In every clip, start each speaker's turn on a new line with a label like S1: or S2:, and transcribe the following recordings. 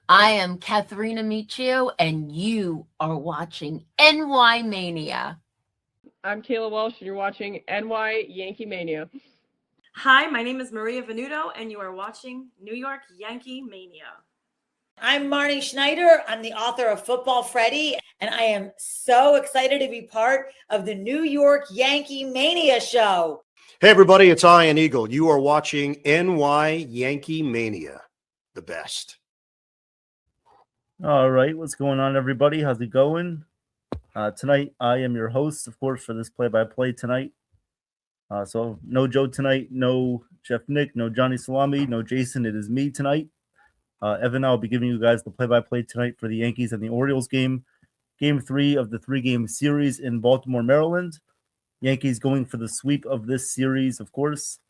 S1: I am Katharina Michio, and you are watching NY Mania.
S2: I'm Kayla Welsh, and you're watching NY Yankee Mania.
S3: Hi, my name is Maria Venuto, and you are watching New York Yankee Mania.
S4: I'm Marnie Schneider. I'm the author of Football Freddy, and I am so excited to be part of the New York Yankee Mania show.
S5: Hey, everybody, it's Ian Eagle. You are watching NY Yankee Mania, the best.
S6: All right, what's going on, everybody? How's it going? Tonight, I am your host, of course, for this play-by-play tonight. So no Joe tonight, no Chef Nick, no Johnny Salami, no Jason. It is me tonight. Evan and I will be giving you guys the play-by-play tonight for the Yankees and the Orioles game. Game 3 of the 3-game series in Baltimore, Maryland. Yankees going for the sweep of this series, of course.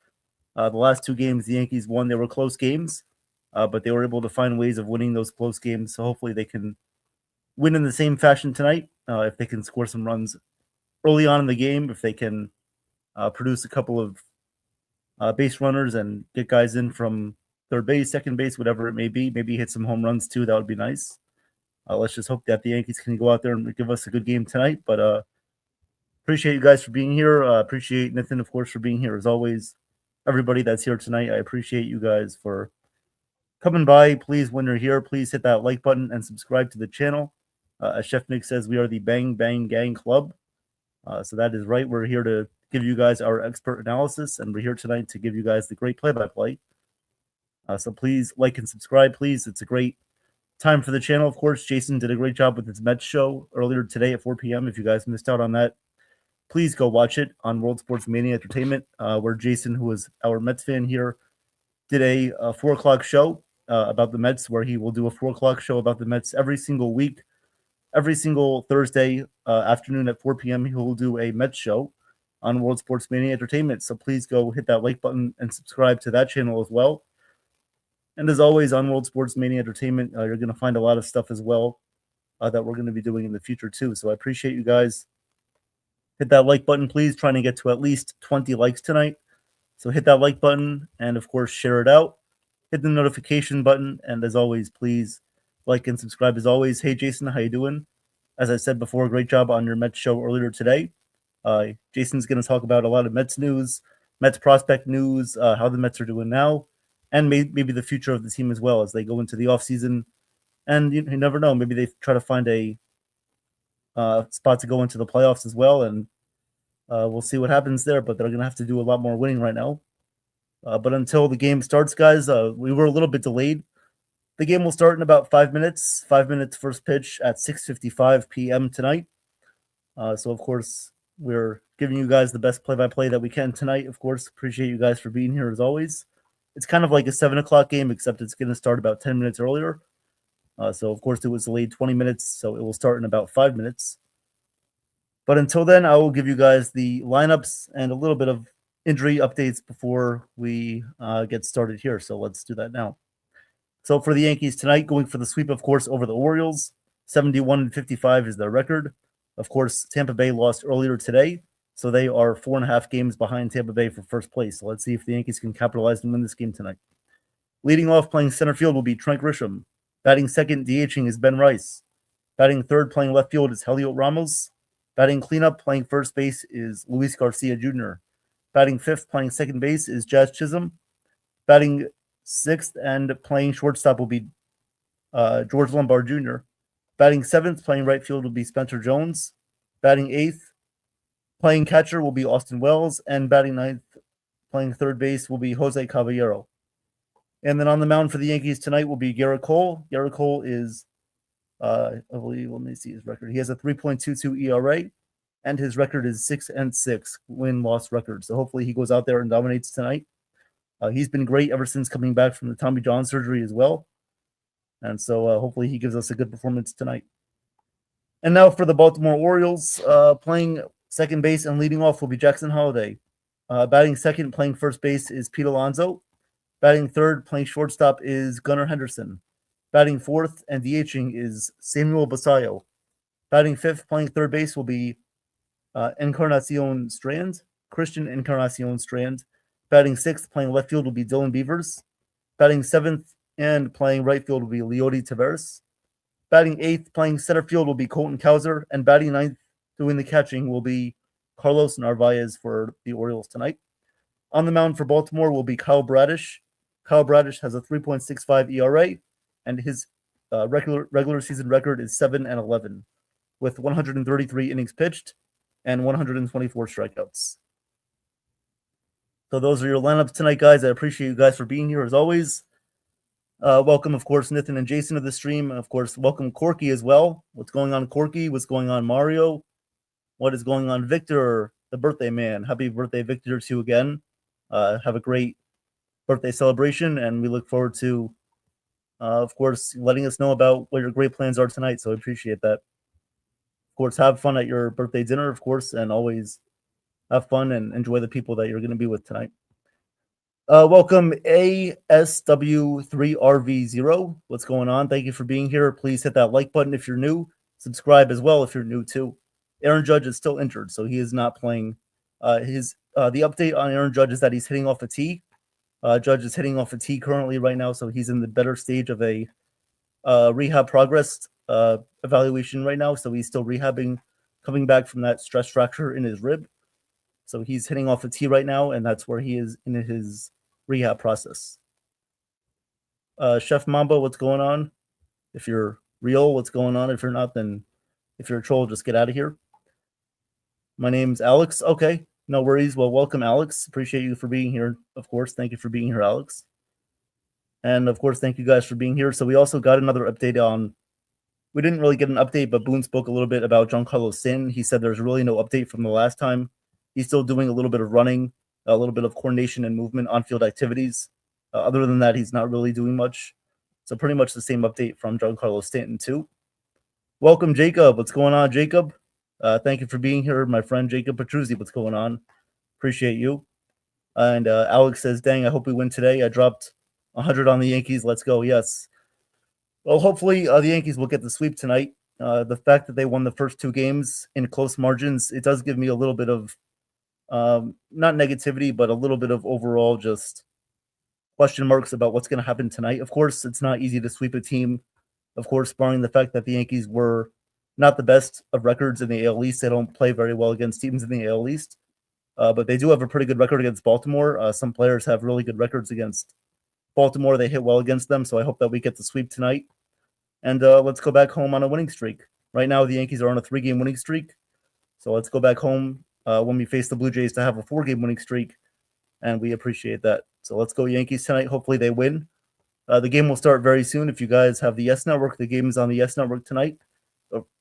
S6: The last 2 games the Yankees won, they were close games, but they were able to find ways of winning those close games. So hopefully they can win in the same fashion tonight. If they can score some runs early on in the game, if they can produce a couple of base runners and get guys in from third base, second base, whatever it may be. Maybe hit some home runs too. That would be nice. Let's just hope that the Yankees can go out there and give us a good game tonight. But appreciate you guys for being here. Appreciate Nathan, of course, for being here as always. Everybody that's here tonight, I appreciate you guys for coming by. Please, when you're here, please hit that like button and subscribe to the channel. As Chef Nick says, we are the Bang Bang Gang Club. So that is right. We're here to give you guys our expert analysis, and we're here tonight to give you guys the great play-by-play. So please like and subscribe, please. It's a great time for the channel. Of course, Jason did a great job with his Mets show earlier today at 4 p.m. If you guys missed out on that, please go watch it on World Sports Mania Entertainment, where Jason, who is our Mets fan here, did a 4 o'clock show about the Mets, where he will do a 4 o'clock show about the Mets every single week. Every single Thursday afternoon at 4 p.m., he will do a Mets show on World Sports Mania Entertainment. So please go hit that like button and subscribe to that channel as well. And as always, on World Sports Mania Entertainment, you're going to find a lot of stuff as well that we're going to be doing in the future too. So I appreciate you guys. Hit that like button, please. Trying to get to at least 20 likes tonight. So hit that like button and, of course, share it out. Hit the notification button. And as always, please like and subscribe as always. Hey, Jason, how you doing? As I said before, great job on your Mets show earlier today. Jason's going to talk about a lot of Mets news, Mets prospect news, how the Mets are doing now, and maybe the future of the team as well as they go into the offseason. And you never know. Maybe they try to find a spot to go into the playoffs as well. And we'll see what happens there. But they're going to have to do a lot more winning right now. But until the game starts, guys, we were a little bit delayed. The game will start in about 5 minutes. 5 minutes first pitch at 6:55 p.m. tonight. So, of course, we're giving you guys the best play-by-play that we can tonight. Of course, appreciate you guys for being here as always. It's kind of like a 7 o'clock game, except it's going to start about 10 minutes earlier. So, of course, it was delayed 20 minutes, so it will start in about 5 minutes. But until then, I will give you guys the lineups and a little bit of injury updates before we get started here. So let's do that now. So for the Yankees tonight, going for the sweep, of course, over the Orioles. 71-55 is their record. Of course, Tampa Bay lost earlier today, so they are 4.5 games behind Tampa Bay for first place. So let's see if the Yankees can capitalize and win this game tonight. Leading off, playing center field will be Trent Grisham. Batting second, DHing is Ben Rice. Batting third, playing left field is Heliot Ramos. Batting cleanup, playing first base is Luis Garcia Jr. Batting fifth, playing second base is Jazz Chisholm. Batting sixth and playing shortstop will be George Lombard Jr. Batting seventh, playing right field will be Spencer Jones. Batting eighth, playing catcher will be Austin Wells. And batting ninth, playing third base will be Jose Caballero. And then on the mound for the Yankees tonight will be Garrett Cole. Garrett Cole is, I believe, let me see his record. He has a 3.22 ERA, and his record is 6-6 win-loss record. So hopefully he goes out there and dominates tonight. He's been great ever since coming back from the Tommy John surgery as well. And so hopefully he gives us a good performance tonight. And now for the Baltimore Orioles, playing second base and leading off will be Jackson Holliday. Batting second, playing first base is Pete Alonso. Batting third, playing shortstop is Gunnar Henderson. Batting fourth and DHing is Samuel Basallo. Batting fifth, playing third base will be Encarnacion Strand, Christian Encarnacion Strand. Batting sixth, playing left field will be Dylan Beavers. Batting seventh, And playing right field will be Leody Taveras. Batting eighth, playing center field will be Colton Cowser. And batting ninth, doing the catching will be Carlos Narvaez for the Orioles tonight. On the mound for Baltimore will be Kyle Bradish. Kyle Bradish has a 3.65 ERA, and his regular season record is 7-11, with 133 innings pitched and 124 strikeouts. So those are your lineups tonight, guys. I appreciate you guys for being here as always. Welcome, of course, Nathan and Jason to the stream. Of course, welcome Corky as well. What's going on, Corky? What's going on, Mario? What is going on, Victor, the birthday man? Happy birthday, Victor, to you again. Have a great birthday celebration, and we look forward to, of course, letting us know about what your great plans are tonight. So I appreciate that. Of course, have fun at your birthday dinner, of course, and always have fun and enjoy the people that you're going to be with tonight. Welcome ASW3RV0. What's going on? Thank you for being here. Please hit that like button if you're new. Subscribe as well if you're new too. Aaron Judge is still injured, so he is not playing. The update on Aaron Judge is that he's hitting off a tee. Judge is hitting off a tee currently right now, so he's in the better stage of a rehab progress evaluation right now. So he's still rehabbing, coming back from that stress fracture in his rib. So he's hitting off a tee right now, and that's where he is in his rehab process. Chef Mamba, what's going on? If you're real, what's going on? If you're not, then if you're a troll, just get out of here. My name's Alex. Okay, no worries. Well, welcome, Alex. Appreciate you for being here. Of course, thank you for being here, Alex. And of course, thank you guys for being here. So we also got another update on. We didn't really get an update, but Boone spoke a little bit about Giancarlo Stanton. He said there's really no update from the last time. He's still doing a little bit of running, a little bit of coordination and movement on field activities. Other than that, he's not really doing much. So pretty much the same update from Giancarlo Stanton too. Welcome, Jacob. What's going on, Jacob? Thank you for being here, my friend Jacob Petruzzi. What's going on? Appreciate you. And Alex says, dang, I hope we win today. I dropped 100 on the Yankees. Let's go. Yes. Well, hopefully the Yankees will get the sweep tonight. The fact that they won the first two games in close margins, it does give me a little bit of not negativity, but a little bit of overall just question marks about what's going to happen tonight. Of course, it's not easy to sweep a team. Of course, barring the fact that the Yankees were not the best of records in the AL East. They don't play very well against teams in the AL East, but they do have a pretty good record against Baltimore. Some players have really good records against Baltimore. They hit well against them, so I hope that we get the sweep tonight. And let's go back home on a winning streak. Right now, the Yankees are on a 3-game winning streak, so let's go back home when we face the Blue Jays to have a 4-game winning streak, and we appreciate that. So let's go Yankees tonight. Hopefully they win. The game will start very soon. If you guys have the Yes Network, the game is on the Yes Network tonight.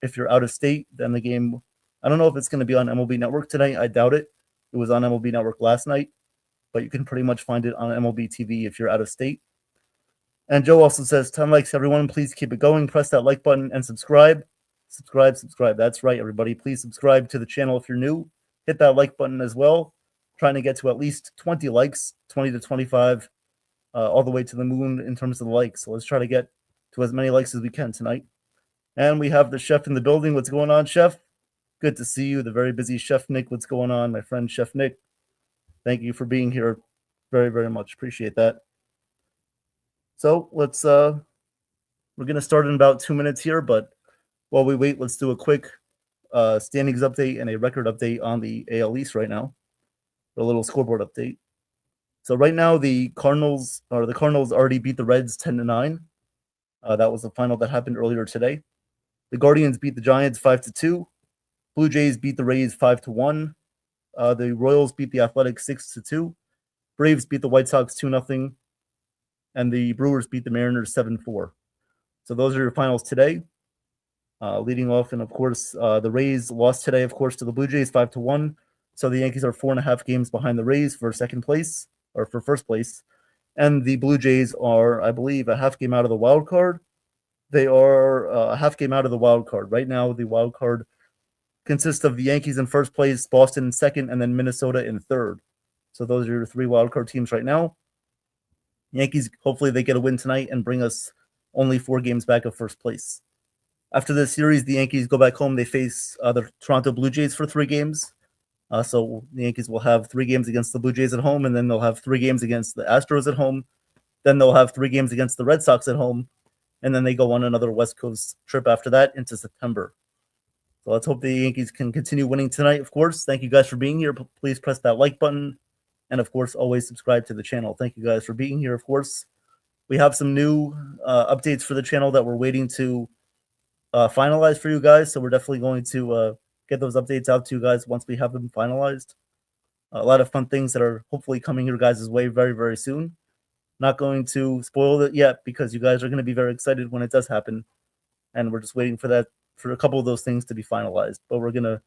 S6: If you're out of state, then the game, I don't know if it's going to be on MLB Network tonight. I doubt it. It was on MLB Network last night, but you can pretty much find it on MLB TV if you're out of state. And Joe also says, 10 likes, everyone. Please keep it going. Press that like button and subscribe. Subscribe. That's right, everybody. Please subscribe to the channel if you're new. Hit that like button as well. Trying to get to at least 20 likes, 20 to 25, all the way to the moon in terms of the likes. So let's try to get to as many likes as we can tonight. And we have the chef in the building. What's going on, Chef? Good to see you. The very busy Chef Nick. What's going on, my friend Chef Nick? Thank you for being here very, very much. Appreciate that. So let's, we're going to start in about 2 minutes here, but while we wait, let's do a quick standings update and a record update on the AL East right now. A little scoreboard update. So right now, the Cardinals already beat the Reds 10-9. That was the final that happened earlier today. The Guardians beat the Giants 5-2. Blue Jays beat the Rays 5-1. The Royals beat the Athletics 6-2. Braves beat the White Sox 2-0. And the Brewers beat the Mariners 7-4. So those are your finals today. Leading off, and of course, the Rays lost today, of course, to the Blue Jays 5-1. So the Yankees are 4.5 games behind the Rays for second place, or for first place. And the Blue Jays are, I believe, a half game out of the wild card. They are a half game out of the wild card. Right now, the wild card consists of the Yankees in first place, Boston in second, and then Minnesota in third. So those are your 3 wild card teams right now. Yankees, hopefully they get a win tonight and bring us only 4 games back of first place. After this series, the Yankees go back home. They face the Toronto Blue Jays for 3 games. So the Yankees will have 3 games against the Blue Jays at home, and then they'll have 3 games against the Astros at home. Then they'll have 3 games against the Red Sox at home, and then they go on another West Coast trip after that into September. So let's hope the Yankees can continue winning tonight, of course. Thank you guys for being here. Please press that like button. And, of course, always subscribe to the channel. Thank you guys for being here, of course. We have some new updates for the channel that we're waiting to finalize for you guys. So we're definitely going to get those updates out to you guys once we have them finalized. A lot of fun things that are hopefully coming your guys' way very, very soon. Not going to spoil it yet because you guys are going to be very excited when it does happen. And we're just waiting for that, for a couple of those things to be finalized. But we're going to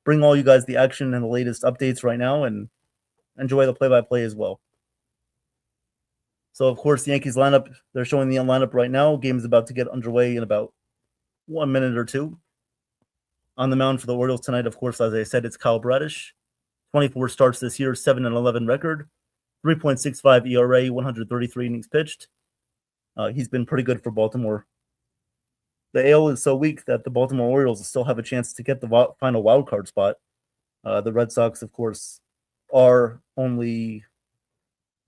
S6: bring all you guys the action and the latest updates right now and enjoy the play-by-play as well. So, of course, the Yankees lineup, they're showing the lineup right now. Game is about to get underway in about 1 minute or two. On the mound for the Orioles tonight, of course, as I said, it's Kyle Bradish. 24 starts this year, 7-11 record, 3.65 ERA, 133 innings pitched. He's been pretty good for Baltimore. The AL is so weak that the Baltimore Orioles still have a chance to get the final wild card spot. The Red Sox, of course, are only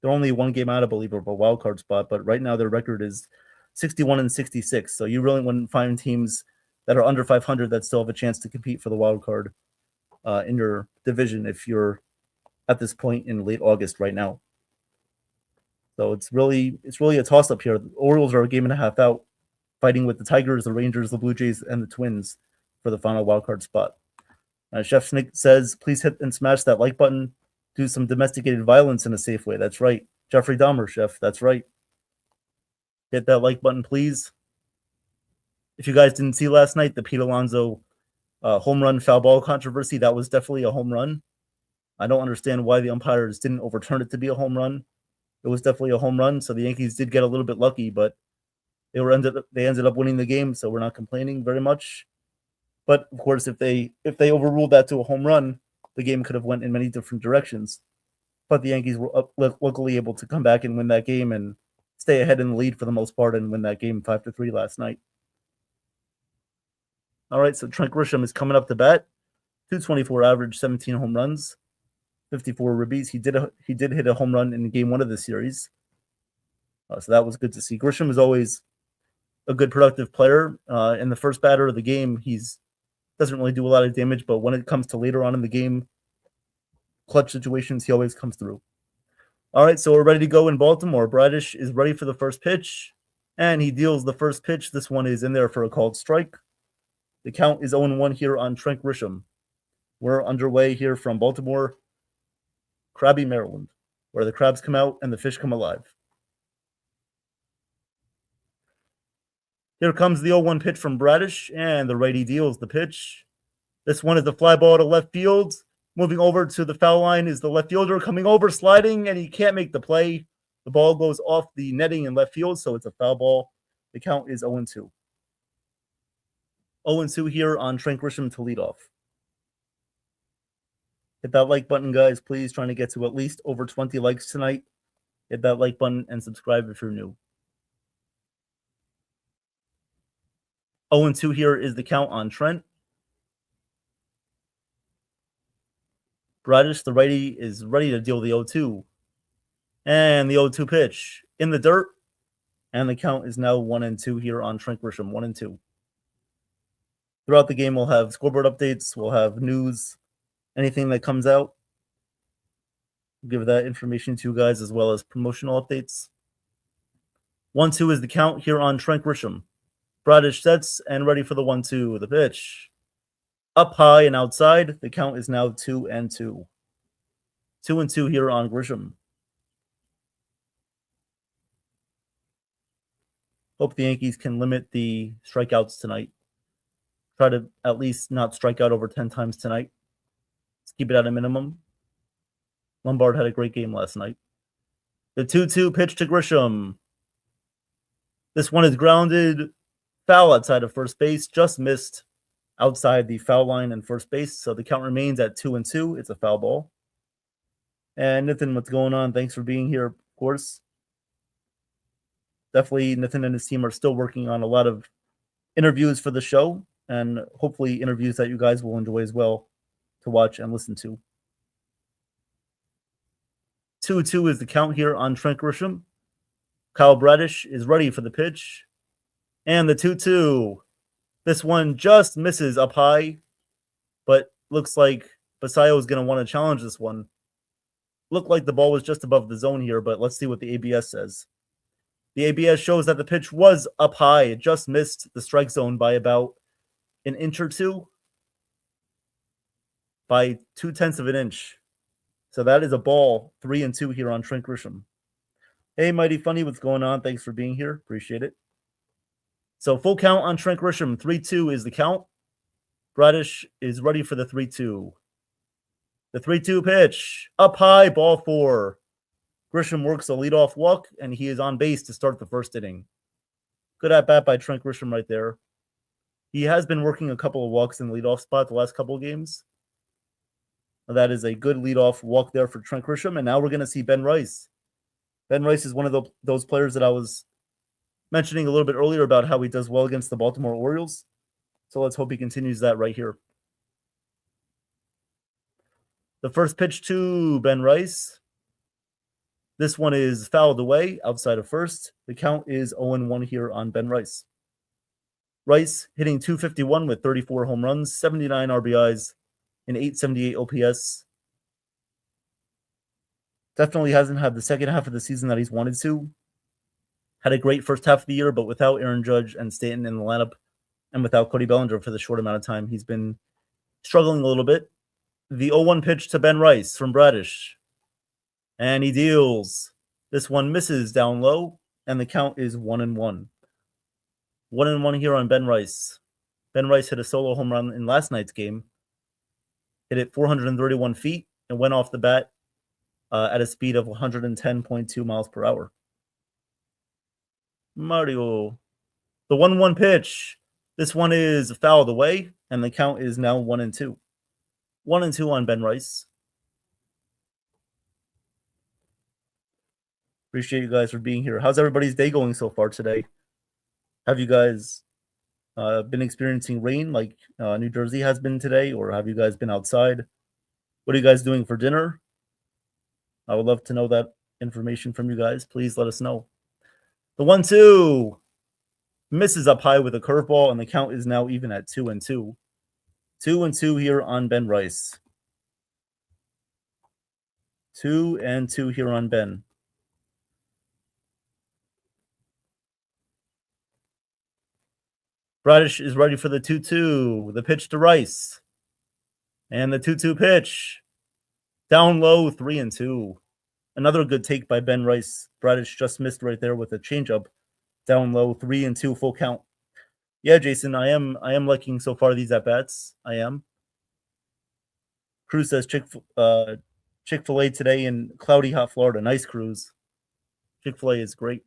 S6: 1 game out, I believe, of a wild card spot. But right now their record is 61-66. So you really wouldn't find teams that are under 500 that still have a chance to compete for the wild card in your division if you're at this point in late August right now. So it's really a toss-up here. The Orioles are a game and a half out, fighting with the Tigers, the Rangers, the Blue Jays, and the Twins for the final wildcard spot. Chef Snick says, please hit and smash that like button. Do some domesticated violence in a safe way. That's right. Jeffrey Dahmer, Chef. That's right. Hit that like button, please. If you guys didn't see last night, the Pete Alonso home run foul ball controversy, that was definitely a home run. I don't understand why the umpires didn't overturn it to be a home run. It was definitely a home run, so the Yankees did get a little bit lucky, but they ended up winning the game, so we're not complaining very much. But of course, if they overruled that to a home run, the game could have went in many different directions. But the Yankees were luckily able to come back and win that game and stay ahead in the lead for the most part and win that game 5-3 last night. All right, so Trent Grisham is coming up to bat. 224 average, 17 home runs, 54 ribbies. He did hit a home run in game 1 of the series. So that was good to see. Grisham is always a good productive player. In the first batter of the game, doesn't really do a lot of damage, but when it comes to later on in the game, clutch situations, he always comes through. All right, so we're ready to go in Baltimore. Bradish is ready for the first pitch, and he deals the first pitch. This one is in there for a called strike. The count is 0-1 here on Trent Grisham. We're underway here from Baltimore, Crabby, Maryland, where the crabs come out and the fish come alive. Here comes the 0-1 pitch from Bradish, and the righty deals the pitch. This one is the fly ball to left field. Moving over to the foul line is the left fielder coming over, sliding, and he can't make the play. The ball goes off the netting in left field, so it's a foul ball. The count is 0-2. 0-2 here on Trent Grisham to lead off. Hit that like button, guys, please. Trying to get to at least over 20 likes tonight. Hit that like button and subscribe if you're new. 0-2 here is the count on Trent. Bradish, the righty, is ready to deal the 0-2. And the 0-2 pitch in the dirt. And the count is now 1-2 here on Trent Grisham, 1-2. Throughout the game, we'll have scoreboard updates. We'll have news, anything that comes out. We'll give that information to you guys as well as promotional updates. 1-2 is the count here on Trent Grisham. Bradish sets and ready for the 1-2. The pitch. Up high and outside. The count is now 2-2. 2-2 here on Grisham. Hope the Yankees can limit the strikeouts tonight. Try to at least not strike out over 10 times tonight. Let's keep it at a minimum. Lombard had a great game last night. The 2-2 pitch to Grisham. This one is grounded. Foul outside of first base. Just missed outside the foul line and first base. So the count remains at 2-2. It's a foul ball. And Nathan, what's going on? Thanks for being here, of course. Definitely Nathan and his team are still working on a lot of interviews for the show. And hopefully interviews that you guys will enjoy as well to watch and listen to. 2-2 is the count here on Trent Grisham. Kyle Bradish is ready for the pitch. And the 2-2. This one just misses up high, but looks like Basayo is going to want to challenge this one. Looked like the ball was just above the zone here, but let's see what the ABS says. The ABS shows that the pitch was up high. It just missed the strike zone by about an inch or two, by 0.2 of an inch. So that is a ball, 3-2 here on Trent Grisham. Hey, Mighty Funny, what's going on? Thanks for being here. Appreciate it. So full count on Trent Grisham. 3-2 is the count. Bradish is ready for the 3-2. The 3-2 pitch. Up high, ball 4. Grisham works a leadoff walk, and he is on base to start the first inning. Good at bat by Trent Grisham right there. He has been working a couple of walks in the leadoff spot the last couple of games. That is a good leadoff walk there for Trent Grisham. And now we're going to see Ben Rice. Ben Rice is one of those players that I was mentioning a little bit earlier about how he does well against the Baltimore Orioles. So let's hope he continues that right here. The first pitch to Ben Rice. This one is fouled away outside of first. The count is 0-1 here on Ben Rice. Rice hitting .251 with 34 home runs, 79 RBIs, and 878 OPS. Definitely hasn't had the second half of the season that he's wanted to. Had a great first half of the year, but without Aaron Judge and Stanton in the lineup, and without Cody Bellinger for the short amount of time, he's been struggling a little bit. The 0-1 pitch to Ben Rice from Bradish. And he deals. This one misses down low, and the count is 1-1. 1-1 here on Ben Rice. Ben Rice hit a solo home run in last night's game. Hit it 431 feet and went off the bat at a speed of 110.2 miles per hour. Mario. The 1-1 pitch. This one is fouled away, and the count is now 1-2. 1-2 on Ben Rice. Appreciate you guys for being here. How's everybody's day going so far today? Have you guys been experiencing rain like New Jersey has been today, or have you guys been outside? What are you guys doing for dinner? I would love to know that information from you guys. Please let us know. The 1-2 misses up high with a curveball, and the count is now even at 2-2. 2-2 here on Ben Rice. 2-2 here on Ben. Bradish is ready for the 2-2. The pitch to Rice. And the 2-2 pitch. Down low, 3-2. Another good take by Ben Rice. Bradish just missed right there with a changeup. Down low, 3-2, full count. Yeah, Jason, I am liking so far these at-bats. I am. Cruz says Chick-fil-A today in cloudy, hot Florida. Nice, Cruz. Chick-fil-A is great.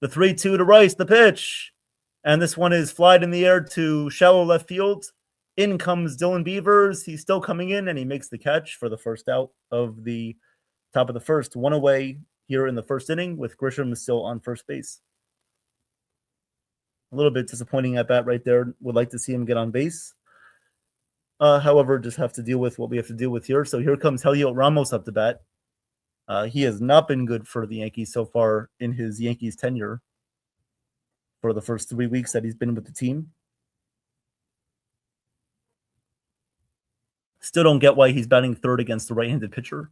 S6: The 3-2 to Rice, the pitch. And this one is flied in the air to shallow left field. In comes Dylan Beavers. He's still coming in, and he makes the catch for the first out of the top of the first. One away here in the first inning with Grisham still on first base. A little bit disappointing at bat right there. Would like to see him get on base. However, just have to deal with what we have to deal with here. So here comes Heliot Ramos up to bat. He has not been good for the Yankees so far in his Yankees tenure for the first 3 weeks that he's been with the team. Still don't get why he's batting third against the right-handed pitcher.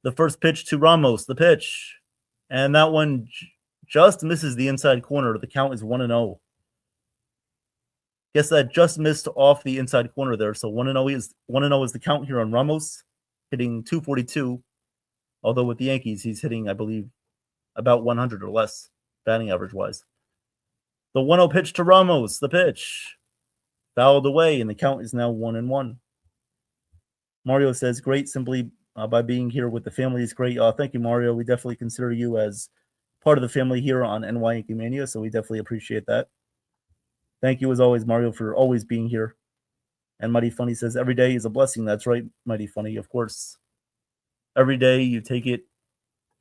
S6: The first pitch to Ramos, the pitch. And that one just misses the inside corner. The count is 1-0. Guess that just missed off the inside corner there. So 1-0 is the count here on Ramos, hitting .242. Although with the Yankees, he's hitting, I believe, about 100 or less, batting average-wise. The 1-0 pitch to Ramos, the pitch. Fouled away, and the count is now 1-1. Mario says, great, simply by being here with the family is great. Thank you, Mario. We definitely consider you as part of the family here on NY Yankee Mania, so we definitely appreciate that. Thank you, as always, Mario, for always being here. And Mighty Funny says, every day is a blessing. That's right, Mighty Funny, of course. Every day you take it.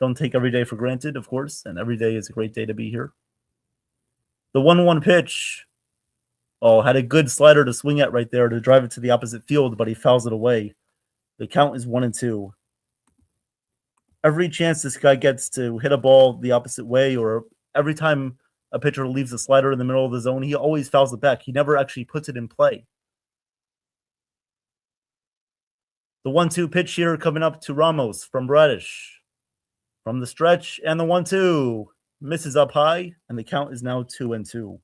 S6: Don't take every day for granted, of course, and every day is a great day to be here. The 1-1 pitch. Oh, had a good slider to swing at right there to drive it to the opposite field, but he fouls it away. The count is 1-2. every chance this guy gets to hit a ball the opposite way, or every time a pitcher leaves a slider in the middle of the zone, he always fouls it back. He never actually puts it in play. The 1-2 pitch here coming up to Ramos from Bradish. From the stretch, and the 1-2 misses up high, and the count is now 2-2.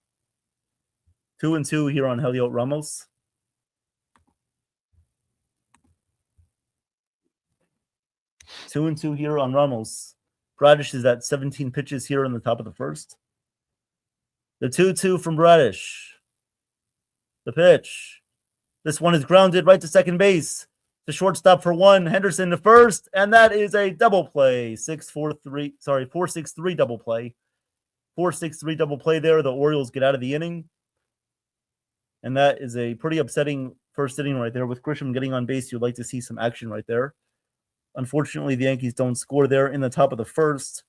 S6: 2-2 here on Heliot Ramos. Two and two here on Ramos. Bradish is at 17 pitches here in the top of the first. The 2-2 from Bradish. The pitch. This one is grounded right to second base. The shortstop for one. Henderson to first. And that is a double play. 4-6-3 double play. 4-6-3 double play there. The Orioles get out of the inning. And that is a pretty upsetting first inning right there. With Grisham getting on base, you'd like to see some action right there. Unfortunately, the Yankees don't score there in the top of the first.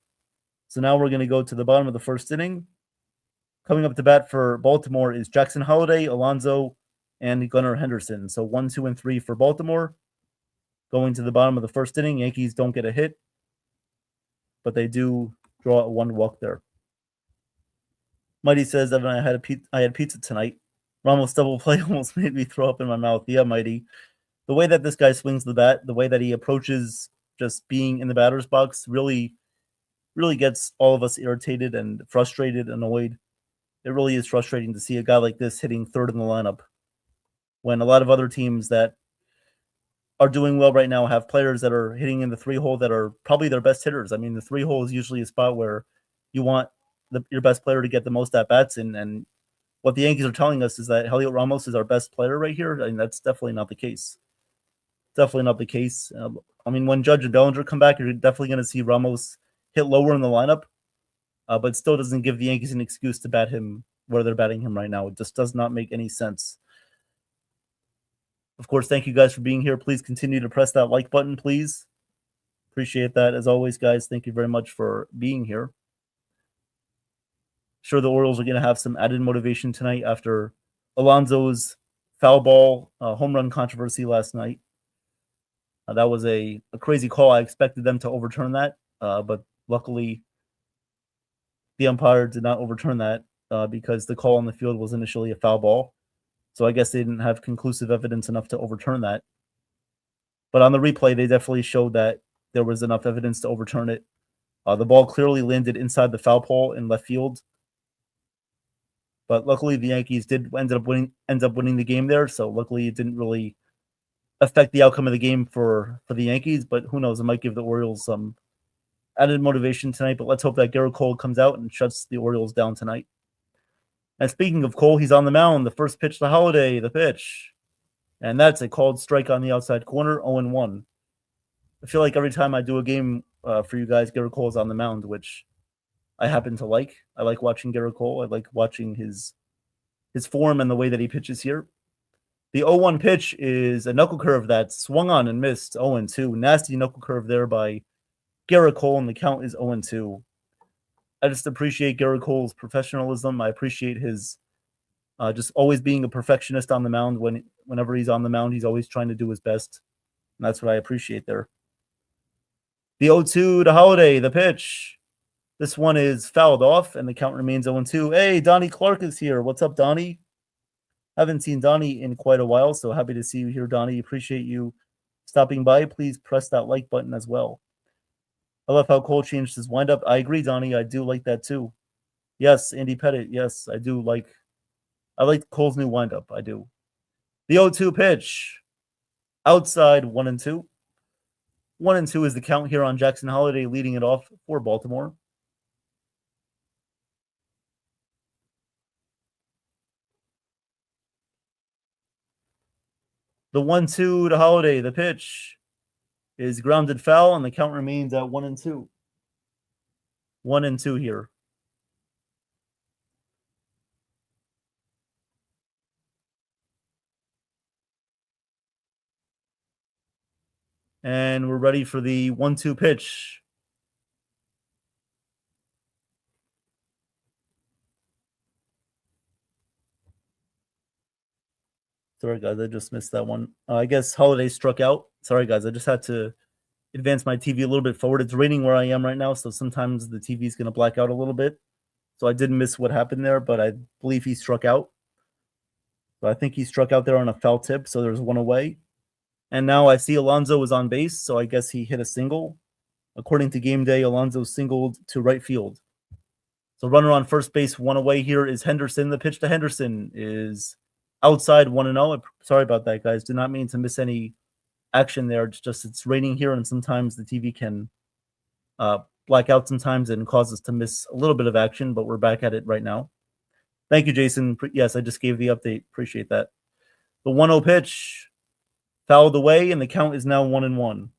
S6: So now we're going to go to the bottom of the first inning. Coming up to bat for Baltimore is Jackson Holliday, Alonso, and Gunnar Henderson. So 1, 2, and 3 for Baltimore. Going to the bottom of the first inning, Yankees don't get a hit, but they do draw a 1 walk there. Mighty says, Evan, I had pizza tonight. Ramos double play almost made me throw up in my mouth. Yeah, Mighty. The way that this guy swings the bat, the way that he approaches just being in the batter's box really gets all of us irritated and frustrated, annoyed. It really is frustrating to see a guy like this hitting third in the lineup when a lot of other teams that are doing well right now have players that are hitting in the 3-hole that are probably their best hitters. I mean, the 3-hole is usually a spot where you want your best player to get the most at-bats in, and what the Yankees are telling us is that Heliot Ramos is our best player right here. I mean, that's definitely not the case. Definitely not the case. I mean, when Judge and Bellinger come back, you're definitely going to see Ramos hit lower in the lineup, but still doesn't give the Yankees an excuse to bat him where they're batting him right now. It just does not make any sense. Of course, thank you guys for being here. Please continue to press that like button, please. Appreciate that. As always, guys, thank you very much for being here. Sure, the Orioles are going to have some added motivation tonight after Alonso's foul ball home run controversy last night. That was a crazy call. I expected them to overturn that, but luckily the umpire did not overturn that because the call on the field was initially a foul ball. So I guess they didn't have conclusive evidence enough to overturn that. But on the replay, they definitely showed that there was enough evidence to overturn it. The ball clearly landed inside the foul pole in left field. But luckily, the Yankees did end up winning the game there. So luckily, it didn't really affect the outcome of the game for the Yankees. But who knows? It might give the Orioles some added motivation tonight. But let's hope that Garrett Cole comes out and shuts the Orioles down tonight. And speaking of Cole, he's on the mound. The first pitch to Holliday, the pitch. And that's a called strike on the outside corner, 0-1. I feel like every time I do a game for you guys, Garrett Cole is on the mound, which I happen to like. I like watching Garrett Cole. I like watching his form and the way that he pitches here. The 0-1 pitch is a knuckle curve that swung on and missed, 0-2. Nasty knuckle curve there by Garrett Cole, and the count is 0-2. I just appreciate Garrett Cole's professionalism. I appreciate his just always being a perfectionist on the mound. Whenever he's on the mound, he's always trying to do his best. And that's what I appreciate there. The 0-2 to Holliday, the pitch. This one is fouled off, and the count remains 0-2. Hey, Donnie Clark is here. What's up, Donnie? Haven't seen Donnie in quite a while, so happy to see you here, Donnie. Appreciate you stopping by. Please press that like button as well. I love how Cole changed his windup. I agree, Donnie. I do like that too. Yes, Andy Pettit. Yes, I do like. I like Cole's new windup. I do. The 0-2 pitch. Outside 1-2. 1-2 is the count here on Jackson Holliday, leading it off for Baltimore. The 1-2 to Holliday, the pitch is grounded foul, and the count remains at 1-2. 1-2 here. And we're ready for the 1-2 pitch. Sorry, guys, I just missed that one. I guess Holliday struck out. Sorry, guys, I just had to advance my TV a little bit forward. It's raining where I am right now, so sometimes the TV is going to black out a little bit. So I did miss what happened there, but I believe he struck out. So I think he struck out there on a foul tip, so there's one away. And now I see Alonso was on base, so I guess he hit a single. According to Game Day, Alonso singled to right field. So runner on first base, one away here is Henderson. The pitch to Henderson is outside 1-0. Sorry about that, guys. Did not mean to miss any action there. It's just it's raining here, and sometimes the TV can black out sometimes and cause us to miss a little bit of action, but we're back at it right now. Thank you, Jason. Yes, I just gave the update. Appreciate that. The 1-0 pitch fouled away, and the count is now 1-1.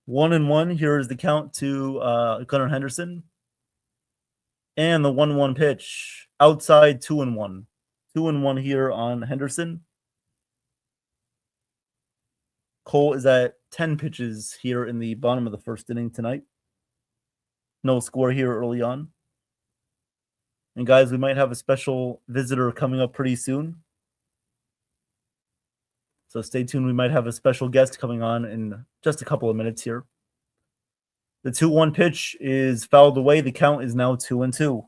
S6: One and one. Here is the count to Gunnar Henderson. And the 1-1 pitch outside 2-1. 2-1 here on Henderson. Cole is at 10 pitches here in the bottom of the first inning tonight. No score here early on. And guys, we might have a special visitor coming up pretty soon. So stay tuned. We might have a special guest coming on in just a couple of minutes here. The 2-1 pitch is fouled away. The count is now 2-2.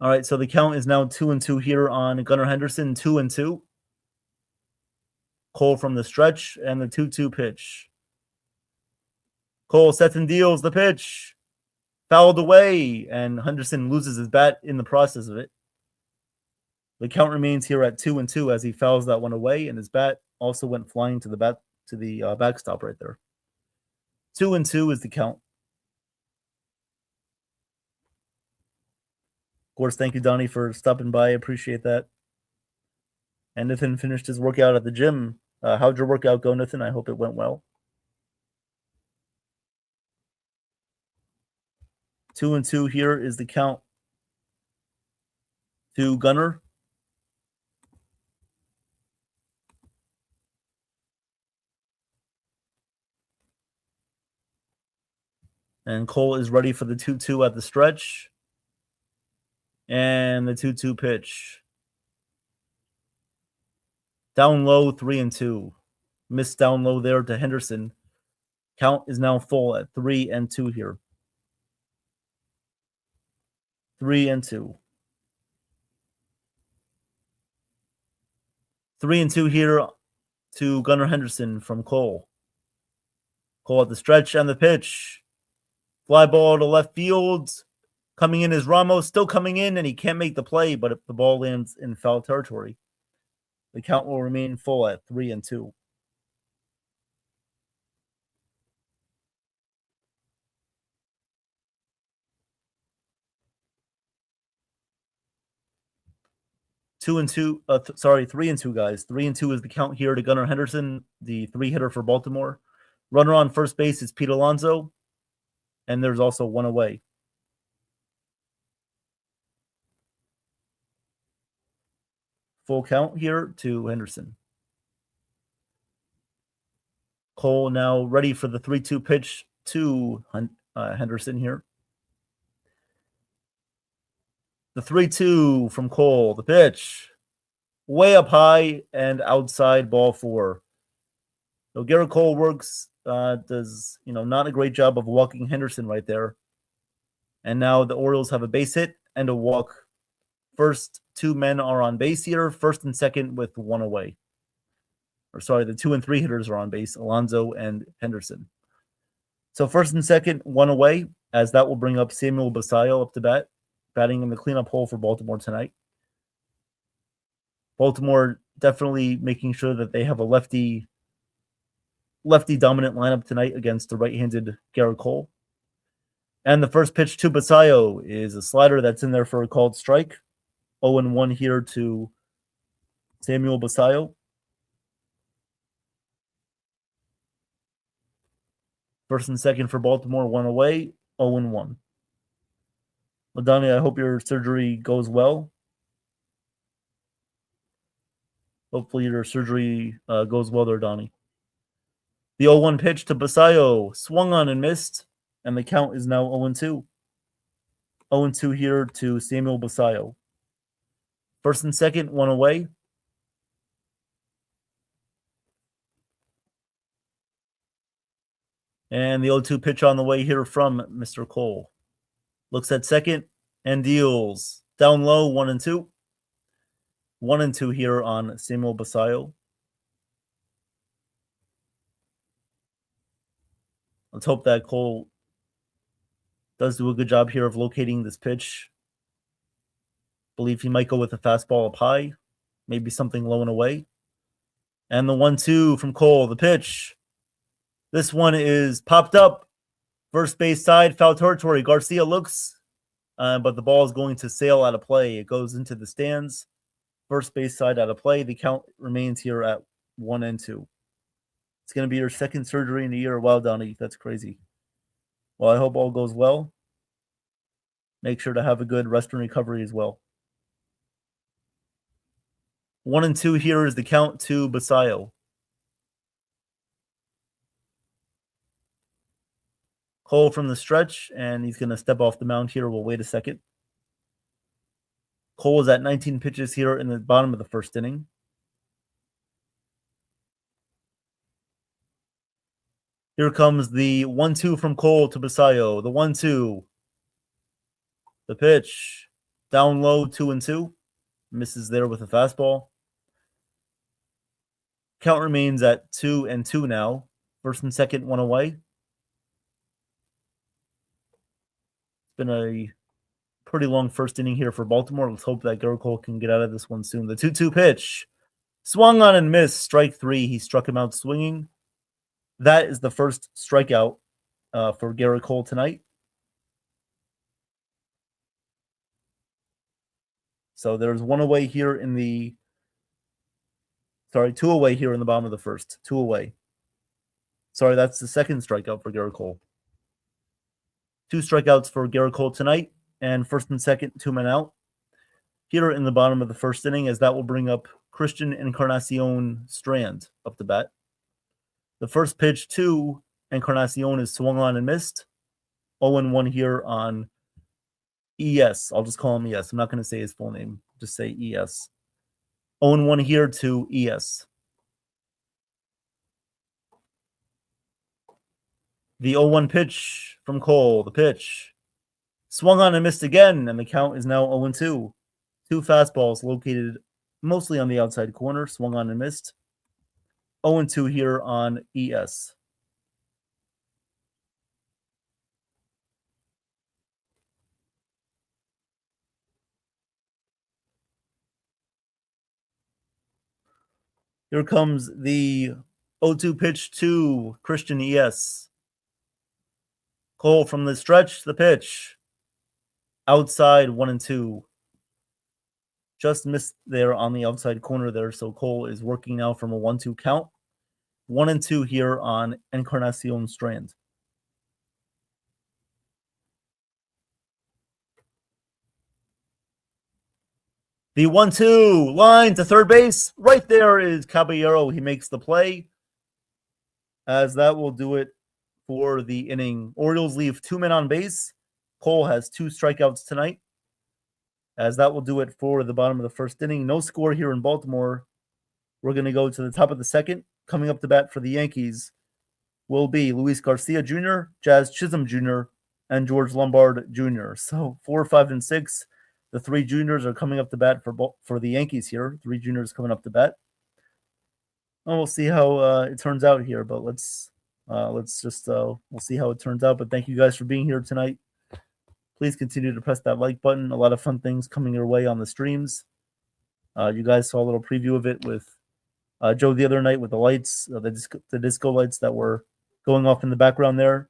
S6: All right, so the count is now 2-2 here on Gunnar Henderson, 2-2. Cole from the stretch and the 2-2 pitch. Cole sets and deals the pitch. Fouled away, and Henderson loses his bat in the process of it. The count remains here at 2-2 as he fouls that one away, and his bat also went flying to the backstop right there. 2-2 is the count. Of course, thank you, Donnie, for stopping by. I appreciate that. And Nathan finished his workout at the gym. How'd your workout go, Nathan? I hope it went well. 2-2 here is the count to Gunnar. And Cole is ready for the 2-2 at the stretch. And the 2-2 pitch. Down low, 3-2. Missed down low there to Henderson. Count is now full at 3-2 here. 3-2. 3-2 here to Gunnar Henderson from Cole. Cole at the stretch and the pitch. Fly ball to left field. Coming in is Ramos, still coming in, and he can't make the play, but if the ball lands in foul territory, the count will remain full at 3-2. Three and two, guys. 3-2 is the count here to Gunnar Henderson, the 3-hitter for Baltimore. Runner on first base is Pete Alonso, and there's also one away. Full count here to Henderson. Cole now ready for the 3-2 pitch to Henderson here. The 3-2 from Cole. The pitch. Way up high and outside, ball 4. So Garrett Cole does not a great job of walking Henderson right there. And now the Orioles have a base hit and a walk. First 2 men are on base here. First and second with one away. The 2 and 3 hitters are on base, Alonso and Henderson. So first and second, one away, as that will bring up Samuel Basayo up to bat, batting in the cleanup hole for Baltimore tonight. Baltimore definitely making sure that they have a lefty dominant lineup tonight against the right-handed Garrett Cole. And the first pitch to Basayo is a slider that's in there for a called strike. 0-1 here to Samuel Basayo. First and second for Baltimore, one away. 0-1. LaDonnie, I hope your surgery goes well. Hopefully your surgery goes well there, Donnie. The 0-1 pitch to Basayo, swung on and missed, and the count is now 0-2. 0-2 here to Samuel Basayo. First and second, one away. And the 0-2 pitch on the way here from Mr. Cole. Looks at second and deals. Down low, 1-2. 1-2 here on Samuel Basayo. Let's hope that Cole does do a good job here of locating this pitch. Believe he might go with a fastball up high, maybe something low and away. And the 1-2 from Cole, the pitch. This one is popped up. First base side, foul territory. Garcia looks, but the ball is going to sail out of play. It goes into the stands. First base side out of play. The count remains here at 1-2. It's going to be your second surgery in a year. Wow, Donnie, that's crazy. Well, I hope all goes well. Make sure to have a good rest and recovery as well. 1-2 here is the count to Basayo. Cole from the stretch, and he's going to step off the mound here. We'll wait a second. Cole is at 19 pitches here in the bottom of the first inning. Here comes the 1-2 from Cole to Basayo. The 1-2. The pitch. Down low, 2-2. Misses there with a fastball. Count remains at 2-2 now. First and second, one away. It's been a pretty long first inning here for Baltimore. Let's hope that Gerrit Cole can get out of this one soon. The 2-2 pitch. Swung on and missed. Strike three. He struck him out swinging. That is the first strikeout for Gerrit Cole tonight. So there's one away here in the... Sorry, two away here in the bottom of the first. Two away. Sorry, that's the second strikeout for Gerrit Cole. Two strikeouts for Gerrit Cole tonight. And first and second, 2 men out. Here in the bottom of the first inning, as that will bring up Christian Encarnacion Strand up the bat. The first pitch to Encarnacion is swung on and missed. 0-1 here on ES. I'll just call him ES. I'm not going to say his full name. Just say ES. 0-1 here to ES. The 0-1 pitch from Cole. The pitch. Swung on and missed again, and the count is now 0-2. Two fastballs located mostly on the outside corner. Swung on and missed. 0-2 here on ES. Here comes the 0-2 pitch to Christian ES. Cole from the stretch, the pitch. Outside 1-2. Just missed there on the outside corner there, so Cole is working now from a 1-2 count. 1-2 here on Encarnacion Strand. The 1-2 line to third base. Right there is Caballero. He makes the play. As that will do it for the inning. Orioles leave 2 men on base. Cole has 2 strikeouts tonight. As that will do it for the bottom of the first inning. No score here in Baltimore. We're going to go to the top of the second. Coming up to bat for the Yankees will be Luis Garcia Jr., Jazz Chisholm Jr., and George Lombard Jr. So 4, 5, and 6. The 3 juniors are coming up to bat for the Yankees here. 3 juniors coming up to bat. And we'll see how it turns out here. But let's just we'll see how it turns out. But thank you guys for being here tonight. Please continue to press that like button. A lot of fun things coming your way on the streams. You guys saw a little preview of it with Joe the other night with the lights, the disco lights that were going off in the background there.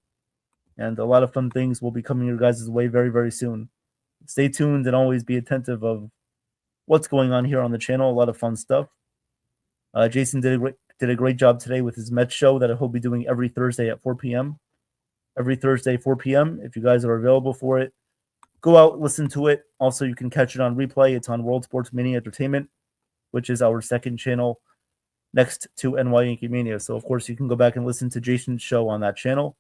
S6: And a lot of fun things will be coming your guys' way very, very soon. Stay tuned and always be attentive of what's going on here on the channel. A lot of fun stuff. Jason did a great job today with his Mets show that he'll be doing every Thursday at 4 p.m. every Thursday, 4 p.m. If you guys are available for it, go out, listen to it. Also, you can catch it on replay. It's on World Sports Mania Entertainment, which is our second channel next to NY Yankee Mania. So, of course, you can go back and listen to Jason's show on that channel.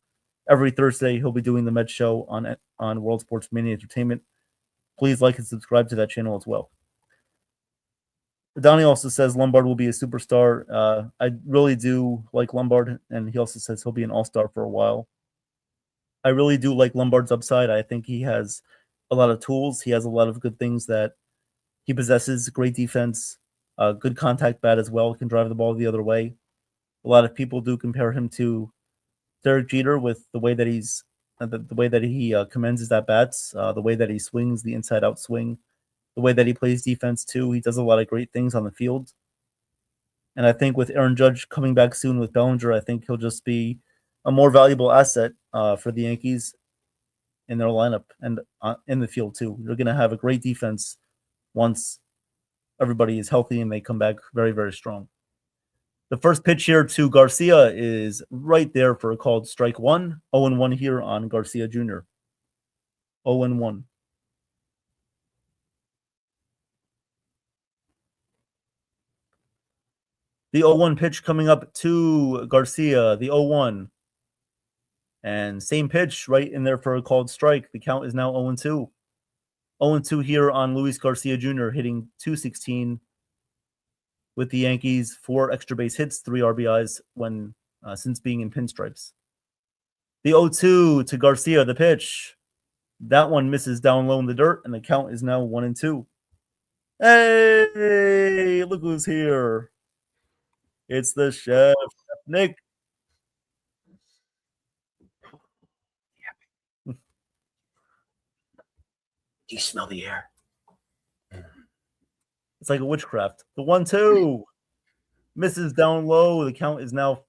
S6: Every Thursday, he'll be doing the Mets show on World Sports Mania Entertainment. Please like and subscribe to that channel as well. Donnie also says Lombard will be a superstar. I really do like Lombard, and he also says he'll be an all-star for a while. I really do like Lombard's upside. I think he has a lot of tools. He has a lot of good things that he possesses. Great defense, good contact bat as well. Can drive the ball the other way. A lot of people do compare him to Derek Jeter with the way that he commends his at bats, the way that he swings, the inside-out swing, the way that he plays defense too. He does a lot of great things on the field. And I think with Aaron Judge coming back soon with Bellinger, I think he'll just be a more valuable asset for the Yankees in their lineup and in the field too. They're going to have a great defense once everybody is healthy and they come back very, very strong. The first pitch here to Garcia is right there for a called strike one. 0-1 here on Garcia Jr. 0-1. The 0-1 pitch coming up to Garcia, the 0-1. And same pitch right in there for a called strike. The count is now 0-2. 0-2 here on Luis Garcia Jr., hitting .216 with the Yankees, 4 extra base hits, 3 RBIs since being in pinstripes. The 0-2 to Garcia, the pitch. That one misses down low in the dirt, and the count is now 1-2. Hey, look who's here. It's the chef, Nick.
S7: Do you smell the air?
S6: It's like a witchcraft. The 1-2 misses down low. The count is now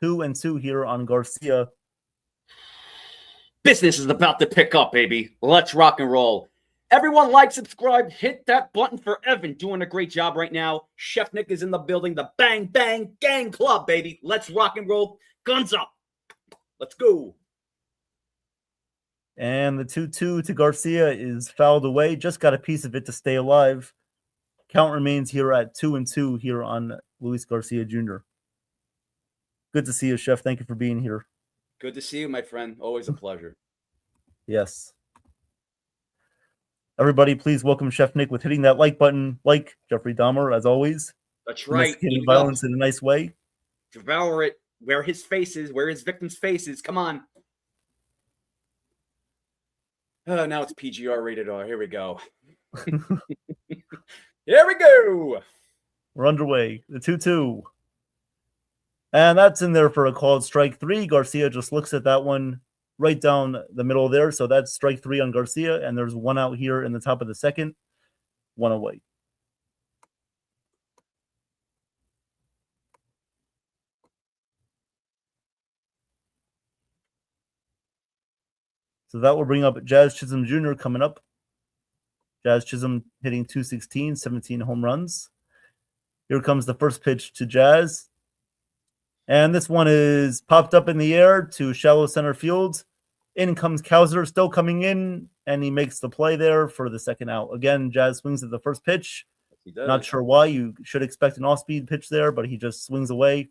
S6: 2-2 here on Garcia.
S7: Business is about to pick up, baby. Let's rock and roll. Everyone like, subscribe, hit that button for Evan. Doing a great job right now. Chef Nick is in the building. The Bang Bang Gang Club, baby. Let's rock and roll. Guns up. Let's go.
S6: And the 2-2 to Garcia is fouled away. Just got a piece of it to stay alive. Count remains here at 2-2 here on Luis Garcia Jr. Good to see you, Chef. Thank you for being here.
S7: Good to see you, my friend. Always a pleasure.
S6: Yes. Everybody, please welcome Chef Nick with hitting that like button. Like Jeffrey Dahmer, as always.
S7: That's right.
S6: Violence in a nice way.
S7: Devour it. Where his face is, where his victim's face is. Come on. Oh, now it's PGR rated R. Here we go. Here we go.
S6: We're underway. The 2-2. And that's in there for a called strike 3. Garcia just looks at that one right down the middle there. So that's strike 3 on Garcia. And there's one out here in the top of the second. One away. So that will bring up Jazz Chisholm Jr. coming up. Jazz Chisholm hitting .216, 17 home runs. Here comes the first pitch to Jazz. And this one is popped up in the air to shallow center field. In comes Cowser, still coming in, and he makes the play there for the second out. Again, Jazz swings at the first pitch. Not sure why. You should expect an off-speed pitch there, but he just swings away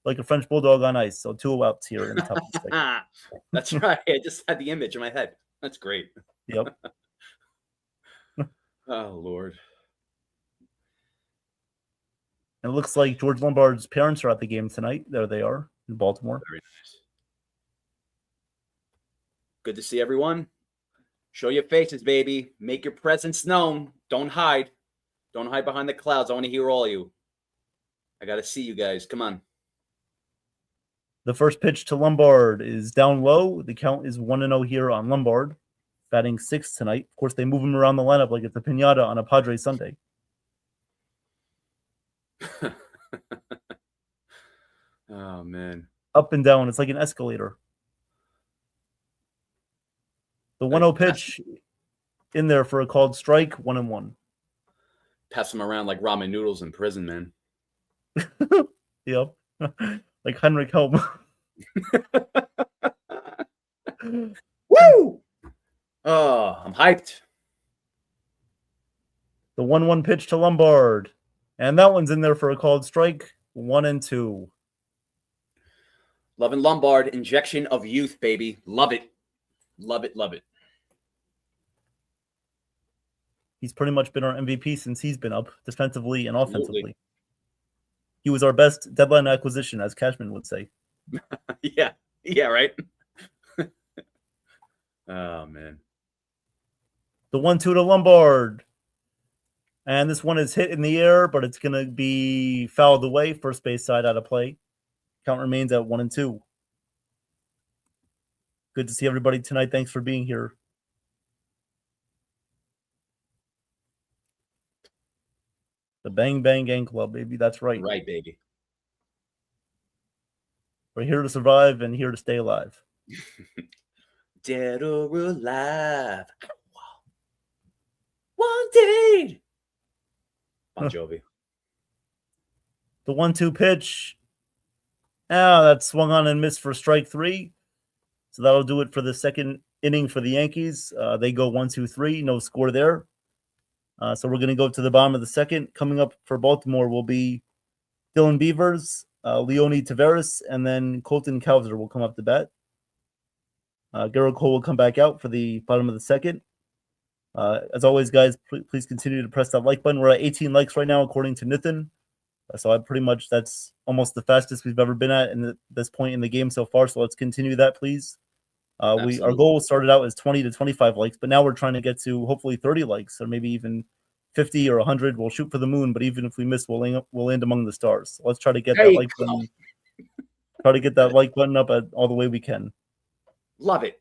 S6: like a French bulldog on ice. So 2 outs here in the top of the second.
S7: That's right. I just had the image in my head. That's great.
S6: Yep.
S7: Oh, Lord.
S6: And it looks like George Lombard's parents are at the game tonight. There they are in Baltimore.
S7: Very nice. Good to see everyone. Show your faces, baby. Make your presence known. Don't hide. Don't hide behind the clouds. I want to hear all of you. I got to see you guys. Come on.
S6: The first pitch to Lombard is down low. The count is 1-0 here on Lombard. Batting 6th tonight. Of course, they move him around the lineup like it's a piñata on a Padres Sunday.
S7: Oh, man.
S6: Up and down. It's like an escalator. The 1-0 pitch in there for a called strike. 1-1.
S7: Pass them around like ramen noodles in prison, man.
S6: Yep. Like Heinrich Helm.
S7: Woo! Oh, I'm hyped.
S6: The 1-1 pitch to Lombard. And that one's in there for a called strike. 1-2.
S7: Loving Lombard, injection of youth, baby. Love it. Love it, love it.
S6: He's pretty much been our MVP since he's been up, defensively and offensively.
S7: Absolutely.
S6: He was our best deadline acquisition, as Cashman would say.
S7: Yeah. Yeah, right? Oh, man.
S6: The 1-2 to Lombard. And this one is hit in the air, but it's going to be fouled away. First base side out of play. Count remains at 1-2. Good to see everybody tonight. Thanks for being here. The Bang Bang Gang Club, baby. That's right.
S7: Right, baby.
S6: We're here to survive and here to stay alive.
S7: Dead or alive. Wanted. Bon Jovi.
S6: The 1-2 pitch. That swung on and missed for strike 3. So that'll do it for the second inning for the Yankees. They go 1-2-3. No score there. So we're going to go to the bottom of the second. Coming up for Baltimore will be Dylan Beavers, Leone Taveras, and then Colton Cowser will come up to bat. Garrett Cole will come back out for the bottom of the second. As always, guys, please continue to press that like button. We're at 18 likes right now, according to Nathan. So that's almost the fastest we've ever been at this point in the game so far. So let's continue that, please. Our goal started out as 20 to 25 likes, but now we're trying to get to hopefully 30 likes, or maybe even 50 or 100. We'll shoot for the moon, but even if we miss, we'll land among the stars. So let's try to get that like button. Try to get that like button up all the way we can.
S7: Love it.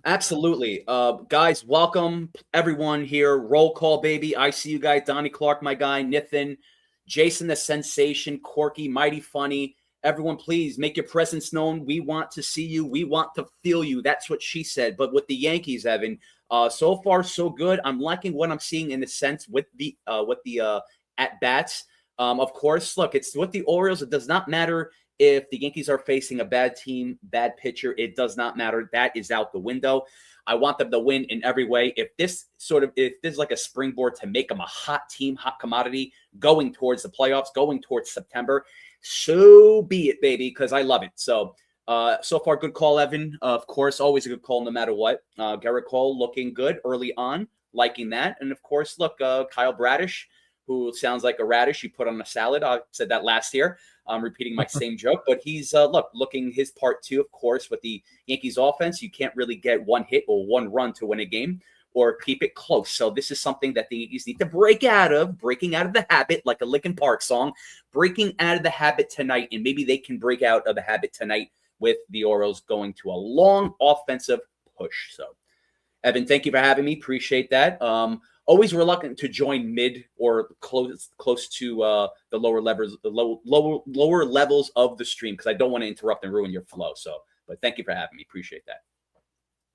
S7: Absolutely. Guys, welcome everyone here. Roll call, baby. I see you guys. Donnie Clark, my guy. Nathan, Jason the Sensation, Corky, Mighty Funny. Everyone, please make your presence known. We want to see you. We want to feel you. That's what she said. But with the Yankees, Evan, so far so good. I'm liking what I'm seeing in the sense with the at bats. Of course, look, it's with the Orioles. It does not matter if the Yankees are facing a bad team, bad pitcher. It does not matter. That is out the window. I want them to win in every way. If this is like a springboard to make them a hot team, hot commodity, going towards the playoffs, going towards September, so be it, baby, because I love it. So far, good call, Evan. Of course, always a good call no matter what. Garrett Cole looking good early on, liking that. And, of course, look, Kyle Bradish, who sounds like a radish you put on a salad. I said that last year. I'm repeating my same joke, but he's looking his part too, of course, with the Yankees offense. You can't really get one hit or one run to win a game or keep it close. So this is something that the Yankees need to breaking out of the habit, like a Linkin Park song, breaking out of the habit tonight. And maybe they can break out of the habit tonight with the Orioles going to a long offensive push. So, Evan, thank you for having me. Appreciate that. Always reluctant to join mid or close to the lower levels, lower levels of the stream, because I don't want to interrupt and ruin your flow. So, but thank you for having me. Appreciate that.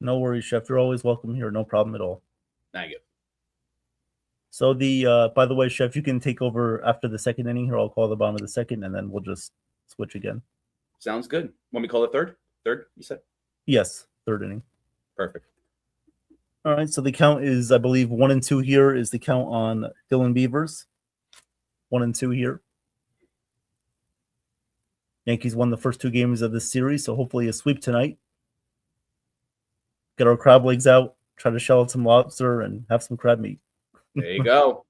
S6: No worries, Chef. You're always welcome here. No problem at all.
S7: Thank you.
S6: So by the way, Chef, you can take over after the second inning here. I'll call the bottom of the second, and then we'll just switch again.
S7: Sounds good. Want me to call it third? Third, you said?
S6: Yes, third inning.
S7: Perfect.
S6: All right, so the count is, I believe, 1-2 here is the count on Dylan Beavers. 1-2 here. Yankees won the first 2 games of this series, so hopefully a sweep tonight. Get our crab legs out, try to shell out some lobster, and have some crab meat.
S7: There you go.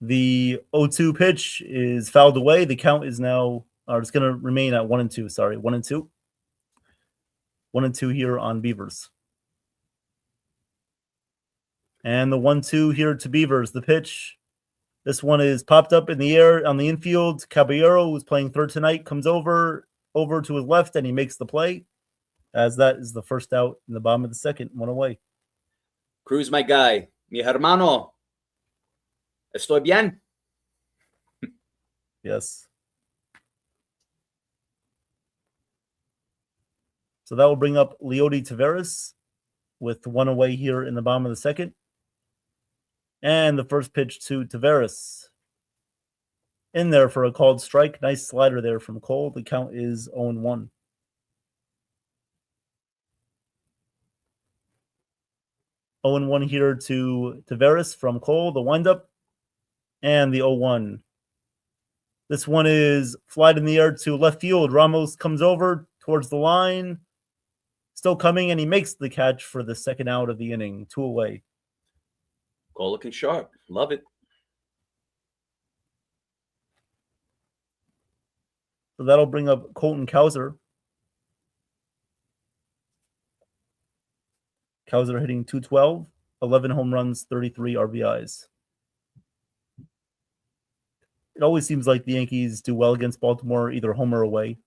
S6: The 0-2 pitch is fouled away. The count is now, or it's going to remain at 1-2. Sorry, 1-2. 1-2 here on Beavers. And the 1-2 here to Beavers. The pitch. This one is popped up in the air on the infield. Caballero, who's playing third tonight, comes over to his left, and he makes the play. As that is the first out in the bottom of the second. 1 away.
S7: Cruz, my guy. Mi hermano. Estoy bien.
S6: Yes. So that will bring up Leody Taveras with 1 away here in the bottom of the second. And the first pitch to Taveras. In there for a called strike. Nice slider there from Cole. The count is 0-1. 0-1 here to Tavares from Cole, the windup, and the 0-1. This one is flied in the air to left field. Ramos comes over towards the line, still coming, and he makes the catch for the second out of the inning, 2 away.
S7: Cole looking sharp. Love it.
S6: So that'll bring up Colton Cowser. Cowser hitting .212, 11 home runs, 33 RBIs. It always seems like the Yankees do well against Baltimore, either home or away.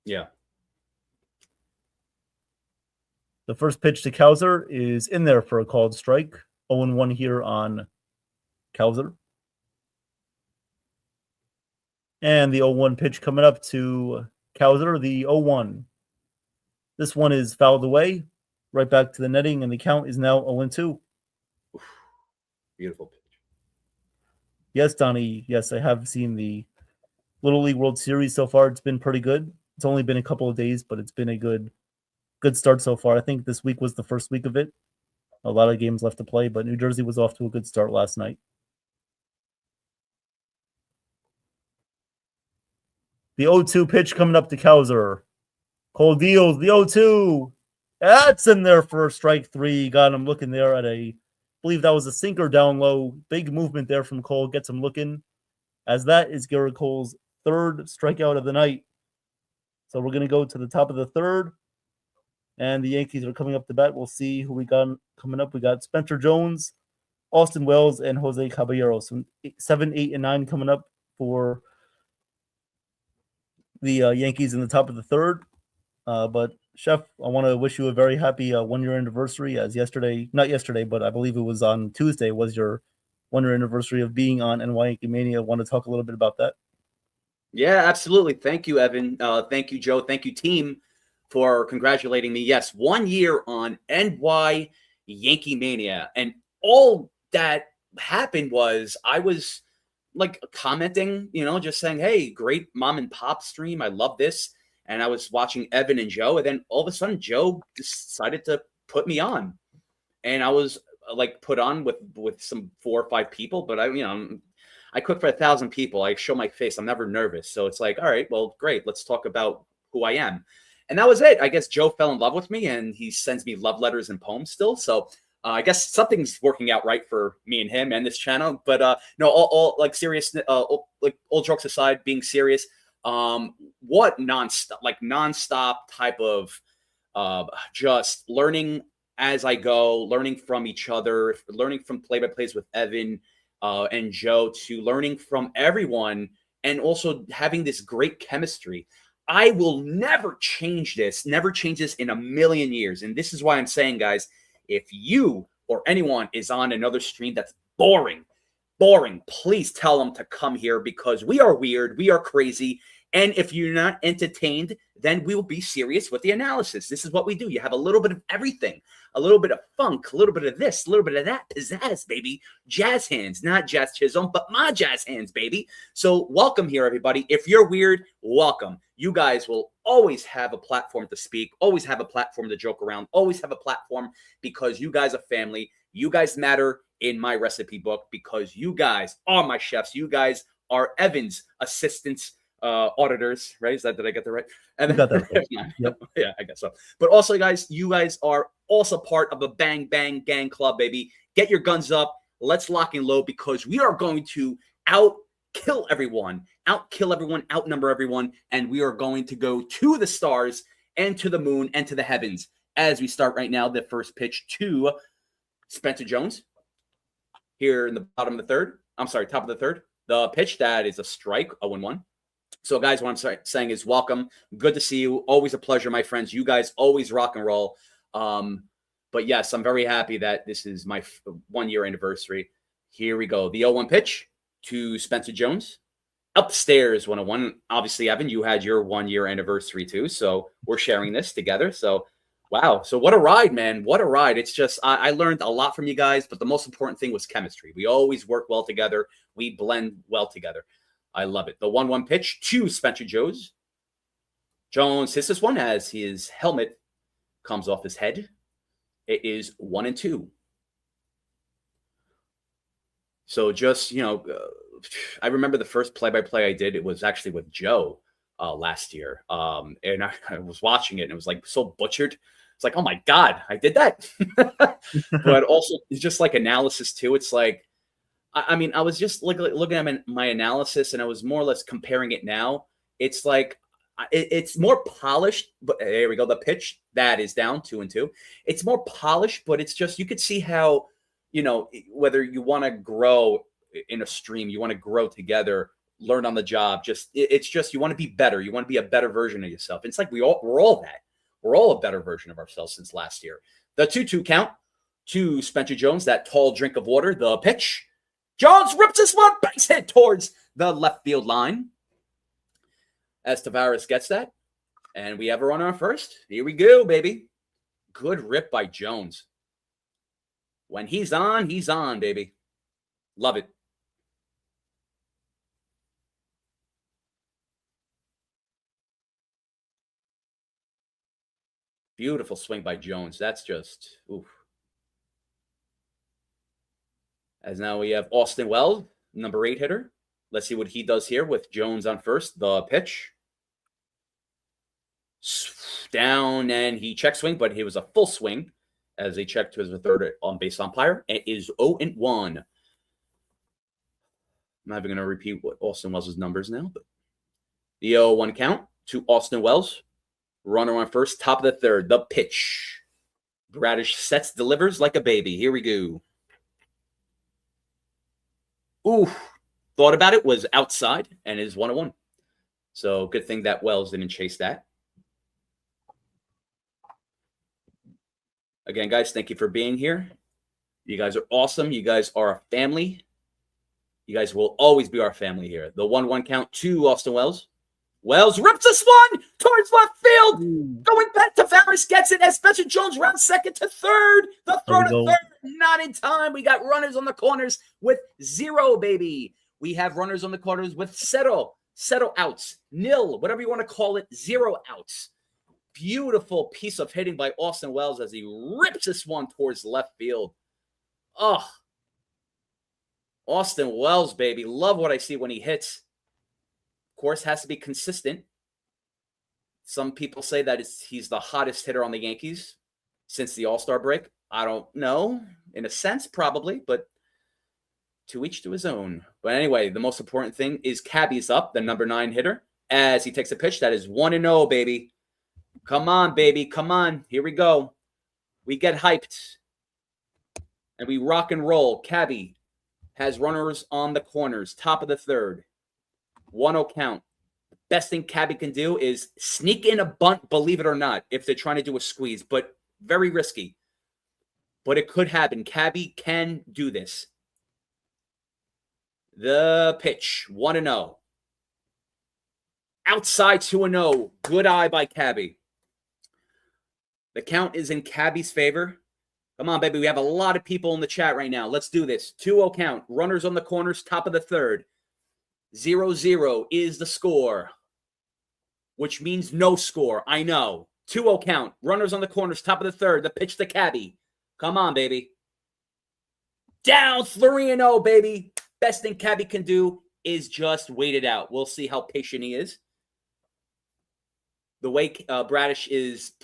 S7: Yeah.
S6: The first pitch to Cowser is in there for a called strike. 0-1 here on Cowser. And the 0-1 pitch coming up to Cowser, the 0-1. This one is fouled away, right back to the netting, and the count is now 0-2.
S7: Beautiful pitch.
S6: Yes, Donnie. Yes, I have seen the Little League World Series so far. It's been pretty good. It's only been a couple of days, but it's been a good start so far. I think this week was the first week of it. A lot of games left to play, but New Jersey was off to a good start last night. The 0-2 pitch coming up to Cowser. Cole deals the 0-2. That's in there for strike 3. Got him looking there at I believe that was a sinker down low. Big movement there from Cole. Gets him looking, as that is Garrett Cole's 3rd strikeout of the night. So we're going to go to the top of the 3rd. And the Yankees are coming up to bat. We'll see who we got coming up. We got Spencer Jones, Austin Wells, and Jose Caballero. So 7, 8, and 9 coming up for the Yankees in the top of the 3rd. But Chef, I want to wish you a very happy 1-year anniversary. As not yesterday, but I believe it was on Tuesday, was your 1-year anniversary of being on NY Yankee I want to talk a little bit about that.
S7: Yeah, absolutely. Thank you, Evan. Thank you, Joe. Thank you, team, for congratulating me. Yes, 1 year on NY YankeeMania. And all that happened was I was like commenting, just saying, hey, great mom and pop stream. I love this. And I was watching Evan and Joe. And then all of a sudden, Joe decided to put me on. And I was like put on with some 4 or 5 people. But I cook for 1,000 people. I show my face. I'm never nervous. So it's like, all right, well, great. Let's talk about who I am. And that was it. I guess Joe fell in love with me, and he sends me love letters and poems still. So I guess something's working out right for me and him and this channel. But no, all like serious, like all jokes aside, being serious. What nonstop type of just learning as I go, learning from each other, learning from play-by-plays with Evan and Joe, to learning from everyone, and also having this great chemistry. I will never change this in a million years. And this is why I'm saying, guys, if you or anyone is on another stream that's boring, please tell them to come here, because we are weird, we are crazy. And if you're not entertained, then we will be serious with the analysis. This is what we do. You have a little bit of everything, a little bit of funk, a little bit of this, a little bit of that, pizzazz, baby. Jazz hands, not Jazz Chisholm, but my jazz hands, baby. So welcome here, everybody. If you're weird, welcome. You guys will always have a platform to speak, always have a platform to joke around, always have a platform, because you guys are family. You guys matter in my recipe book, because you guys are my chefs. You guys are Evan's assistants, auditors, right? Did I get that right? And
S6: You got that right. Yep.
S7: Yeah, I guess so. But also, guys, you guys are also part of the Bang Bang Gang Club, baby. Get your guns up. Let's lock and load, because we are going to outkill everyone, outnumber everyone, and we are going to go to the stars and to the moon and to the heavens as we start right now. The first pitch to Spencer Jones here in the top of the 3rd. The pitch, that is a strike, 0-1. So, guys, what I'm saying is welcome. Good to see you. Always a pleasure, my friends. You guys always rock and roll. But, yes, I'm very happy that this is my 1-year anniversary. Here we go. The 0-1 pitch to Spencer Jones. Upstairs, 101. Obviously, Evan, you had your 1-year anniversary, too. So we're sharing this together. So, wow. So what a ride, man. What a ride. It's just I learned a lot from you guys. But the most important thing was chemistry. We always work well together. We blend well together. I love it. The 1-1 pitch to Spencer Jones. Jones hits this one as his helmet comes off his head. It is 1-2. So just, I remember the first play-by-play I did. It was actually with Joe last year. And I was watching it and it was like so butchered. It's like, oh my God, I did that. But also it's just like analysis too. It's like, I mean, I was just looking at my analysis and I was more or less comparing it now. It's like, it's more polished, but there we go. The pitch that is down 2-2. It's more polished, but it's just, you could see how, whether you want to grow in a stream, you want to grow together, learn on the job. It's just, you want to be better. You want to be a better version of yourself. It's like we're all that. We're all a better version of ourselves since last year. The 2-2 count to Spencer Jones, that tall drink of water, the pitch. Jones rips this one, base hit towards the left field line. As Tavares gets that. And we have a runner on first. Here we go, baby. Good rip by Jones. When he's on, baby. Love it. Beautiful swing by Jones. That's just, oof. As now we have Austin Wells, number 8 hitter. Let's see what he does here with Jones on first. The pitch. Down, and he check swing, but it was a full swing as he checked to his third on base umpire. It is 0-1. I'm not even going to repeat what Austin Wells' numbers now, but the 0-1 count to Austin Wells. Runner on first, top of the third. The pitch. Bradish sets, delivers like a baby. Here we go. Ooh, thought about it, was outside, and is 1-1. So good thing that Wells didn't chase that. Again, guys, thank you for being here. You guys are awesome. You guys are a family. You guys will always be our family here. The 1-1 count to Austin Wells. Wells rips this one towards left field. Going back, Tavares gets it as Spencer Jones rounds second to third. The throw to third, not in time. We got runners on the corners with 0, baby. We have runners on the corners with settle outs, nil, whatever you want to call it, 0 outs. Beautiful piece of hitting by Austin Wells as he rips this one towards left field. Oh, Austin Wells, baby. Love what I see when he hits. Of course, has to be consistent. Some people say that he's the hottest hitter on the Yankees since the All-Star break. I don't know. In a sense, probably, but to each to his own. But anyway, the most important thing is Cabby's up, the number 9 hitter, as he takes a pitch. That is 1-0, baby. Come on, baby. Come on. Here we go. We get hyped. And we rock and roll. Cabby has runners on the corners. Top of the third. 1-0 count. Best thing Cabby can do is sneak in a bunt, believe it or not, if they're trying to do a squeeze. But very risky. But it could happen. Cabby can do this. The pitch. 1-0. Outside 2-0. Good eye by Cabby. The count is in Cabby's favor. Come on, baby. We have a lot of people in the chat right now. Let's do this. 2-0 count. Runners on the corners, top of the third. 0-0 is the score, which means no score. I know. 2-0 count. Runners on the corners, top of the third. The pitch to Cabby. Come on, baby. Down 3-0, baby. Best thing Cabby can do is just wait it out. We'll see how patient he is. The way Bradish is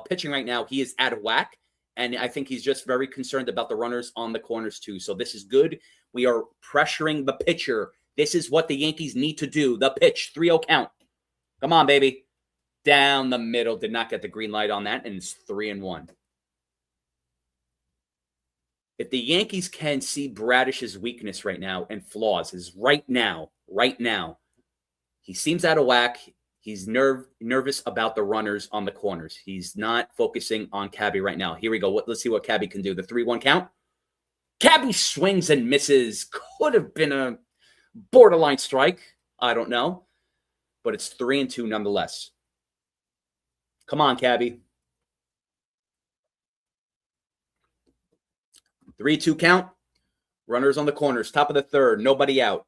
S7: pitching right now, he is out of whack. And I think he's just very concerned about the runners on the corners too. So this is good. We are pressuring the pitcher. This is what the Yankees need to do. The pitch, 3-0 count. Come on, baby. Down the middle. Did not get the green light on that, and it's 3-1. If the Yankees can see Bradish's weakness right now and flaws is right now, he seems out of whack. He's nervous about the runners on the corners. He's not focusing on Cabby right now. Here we go. Let's see what Cabby can do. The 3-1 count. Cabby swings and misses. Could have been a borderline strike. I don't know. But it's 3-2 nonetheless. Come on, Cabby. 3-2 count. Runners on the corners. Top of the third. Nobody out.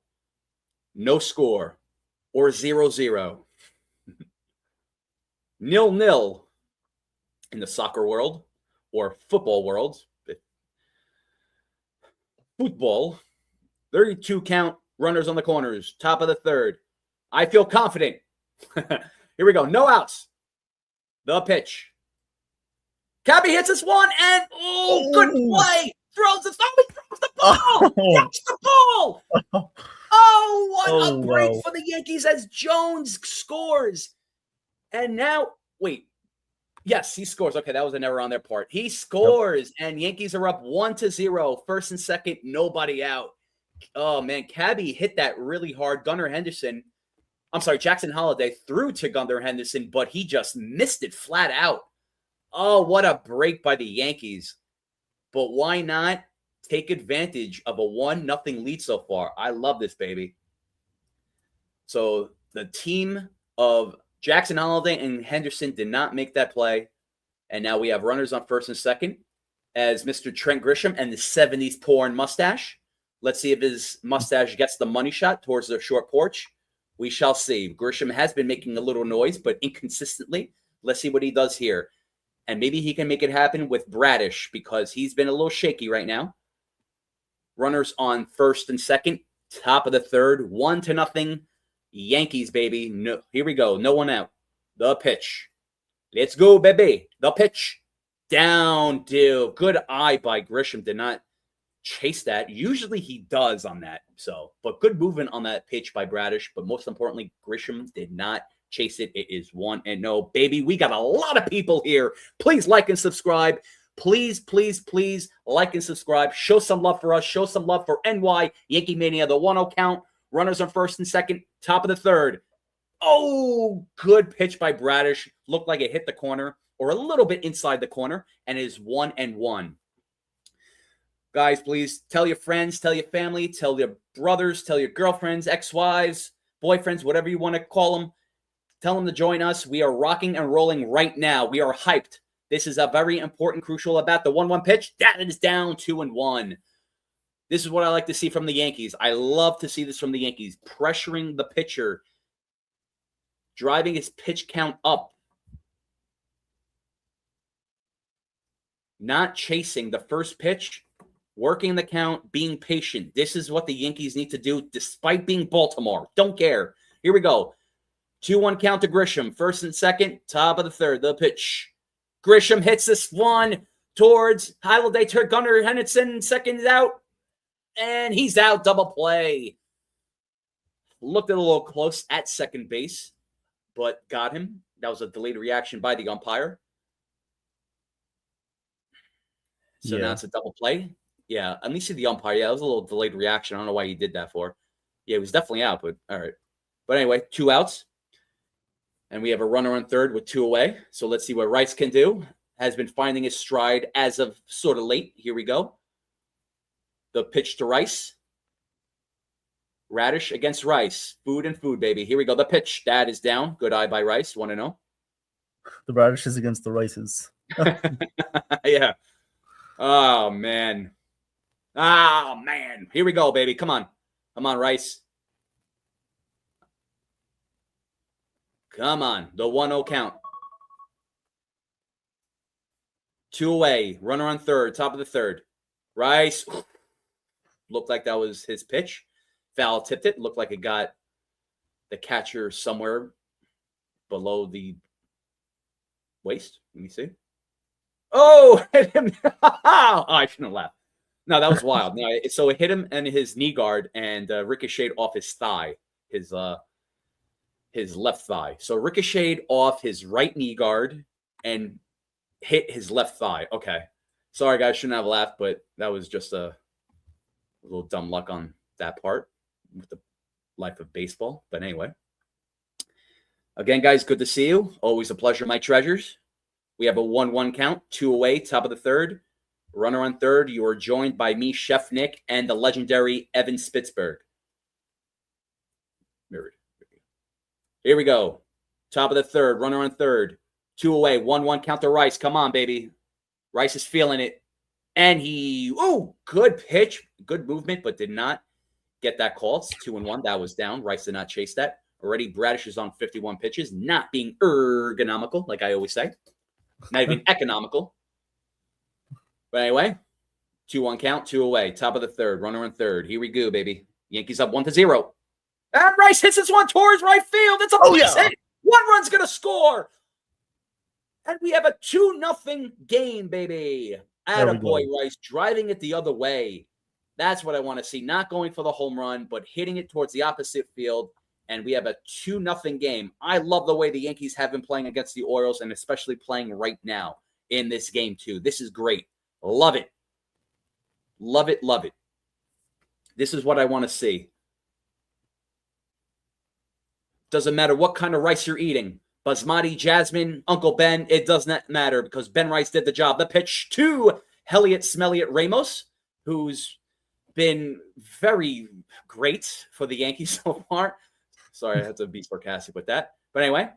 S7: No score. Or 0-0. 0-0. in the soccer world or football world. Football, 32 count, runners on the corners, top of the third. I feel confident. Here we go. No outs. The pitch. Cabby hits this one, and good play. Throws the ball. Catch the ball. What a break for the Yankees as Jones scores. And now, wait. Yes, he scores. Okay, that was an error on their part. He scores, and Yankees are up 1-0. First and second, nobody out. Oh, man, Cabby hit that really hard. Jackson Holiday threw to Gunnar Henderson, but he just missed it flat out. Oh, what a break by the Yankees. But why not take advantage of a 1-0 lead so far? I love this, baby. So the team of Jackson Holiday and Henderson did not make that play. And now we have runners on first and second as Mr. Trent Grisham and the 70s porn mustache. Let's see if his mustache gets the money shot towards the short porch. We shall see. Grisham has been making a little noise, but inconsistently. Let's see what he does here. And maybe he can make it happen with Bradish because he's been a little shaky right now. Runners on first and second, top of the third, 1-0. Yankees, baby. No, here we go. No one out. The pitch. Let's go, baby. The pitch. Down, deal. Good eye by Grisham. Did not chase that. Usually he does on that. But good movement on that pitch by Bradish. But most importantly, Grisham did not chase it. It is 1-0, baby. We got a lot of people here. Please like and subscribe. Please, please, please like and subscribe. Show some love for us. Show some love for NY Yankee Mania. The 1-0 count. Runners on first and second. Top of the third. Oh, good pitch by Bradish. Looked like it hit the corner or a little bit inside the corner, and it is 1-1. Guys, please tell your friends, tell your family, tell your brothers, tell your girlfriends, ex-wives, boyfriends, whatever you want to call them. Tell them to join us. We are rocking and rolling right now. We are hyped. This is a very important, crucial about the 1-1 pitch. That is down 2-1. This is what I like to see from the Yankees. I love to see this from the Yankees. Pressuring the pitcher. Driving his pitch count up. Not chasing the first pitch. Working the count. Being patient. This is what the Yankees need to do despite being Baltimore. Don't care. Here we go. 2-1 count to Grisham. First and second. Top of the third. The pitch. Grisham hits this one towards Holiday. Gunnar Henderson. Second is out. And he's out. Double play. Looked a little close at second base, but got him. That was a delayed reaction by the umpire. So now it's a double play. Yeah, let me see the umpire. Yeah, it was a little delayed reaction. I don't know why he did that for. Yeah, he was definitely out, but all right. But anyway, 2 outs. And we have a runner on third with 2 away. So let's see what Rice can do. Has been finding his stride as of sort of late. Here we go. The pitch to Rice. Radish against Rice. Food and food, baby. Here we go. The pitch. That is down. Good eye by Rice. 1-0.
S6: The Radishes against the Rices.
S7: Yeah. Oh, man. Oh, man. Here we go, baby. Come on. Come on, Rice. Come on. The 1-0 count. 2 away. Runner on third. Top of the third. Rice. Looked like that was his pitch. Foul tipped it. Looked like it got the catcher somewhere below the waist. Let me see. Oh, hit him. Oh, I shouldn't have laughed. No, that was wild. No, so it hit him and his knee guard and ricocheted off his thigh, his left thigh. So ricocheted off his right knee guard and hit his left thigh. Okay. Sorry, guys. Shouldn't have laughed, but that was just a little dumb luck on that part with the life of baseball. But anyway. Again, guys, good to see you. Always a pleasure, my treasures. We have a 1-1 count, 2 away, top of the third. Runner on third. You are joined by me, Chef Nick, and the legendary Evan Spitzberg. Mirrored. Here we go. Top of the third. Runner on third. 2 away. 1-1 count to Rice. Come on, baby. Rice is feeling it. And good pitch. Good movement, but did not get that call. It's 2-1. That was down. Rice did not chase that. Already, Bradish is on 51 pitches, not being ergonomical, like I always say. Not even economical. But anyway, 2-1 count, 2 away. Top of the third, runner on third. Here we go, baby. Yankees up 1-0. And Rice hits this one towards right field. It's a base hit. 1 run's going to score. And we have a 2-0 game, baby. Attaboy, Rice driving it the other way. That's what I want to see. Not going for the home run, but hitting it towards the opposite field. And we have a 2-0 game. I love the way the Yankees have been playing against the Orioles, and especially playing right now in this game, too. This is great. Love it. Love it, love it. This is what I want to see. Doesn't matter what kind of rice you're eating. Basmati, Jasmine, Uncle Ben, it does not matter because Ben Rice did the job. The pitch to Elliot Smelliot Ramos, who's been very great for the Yankees so far. Sorry, I had to be sarcastic with that. But anyway,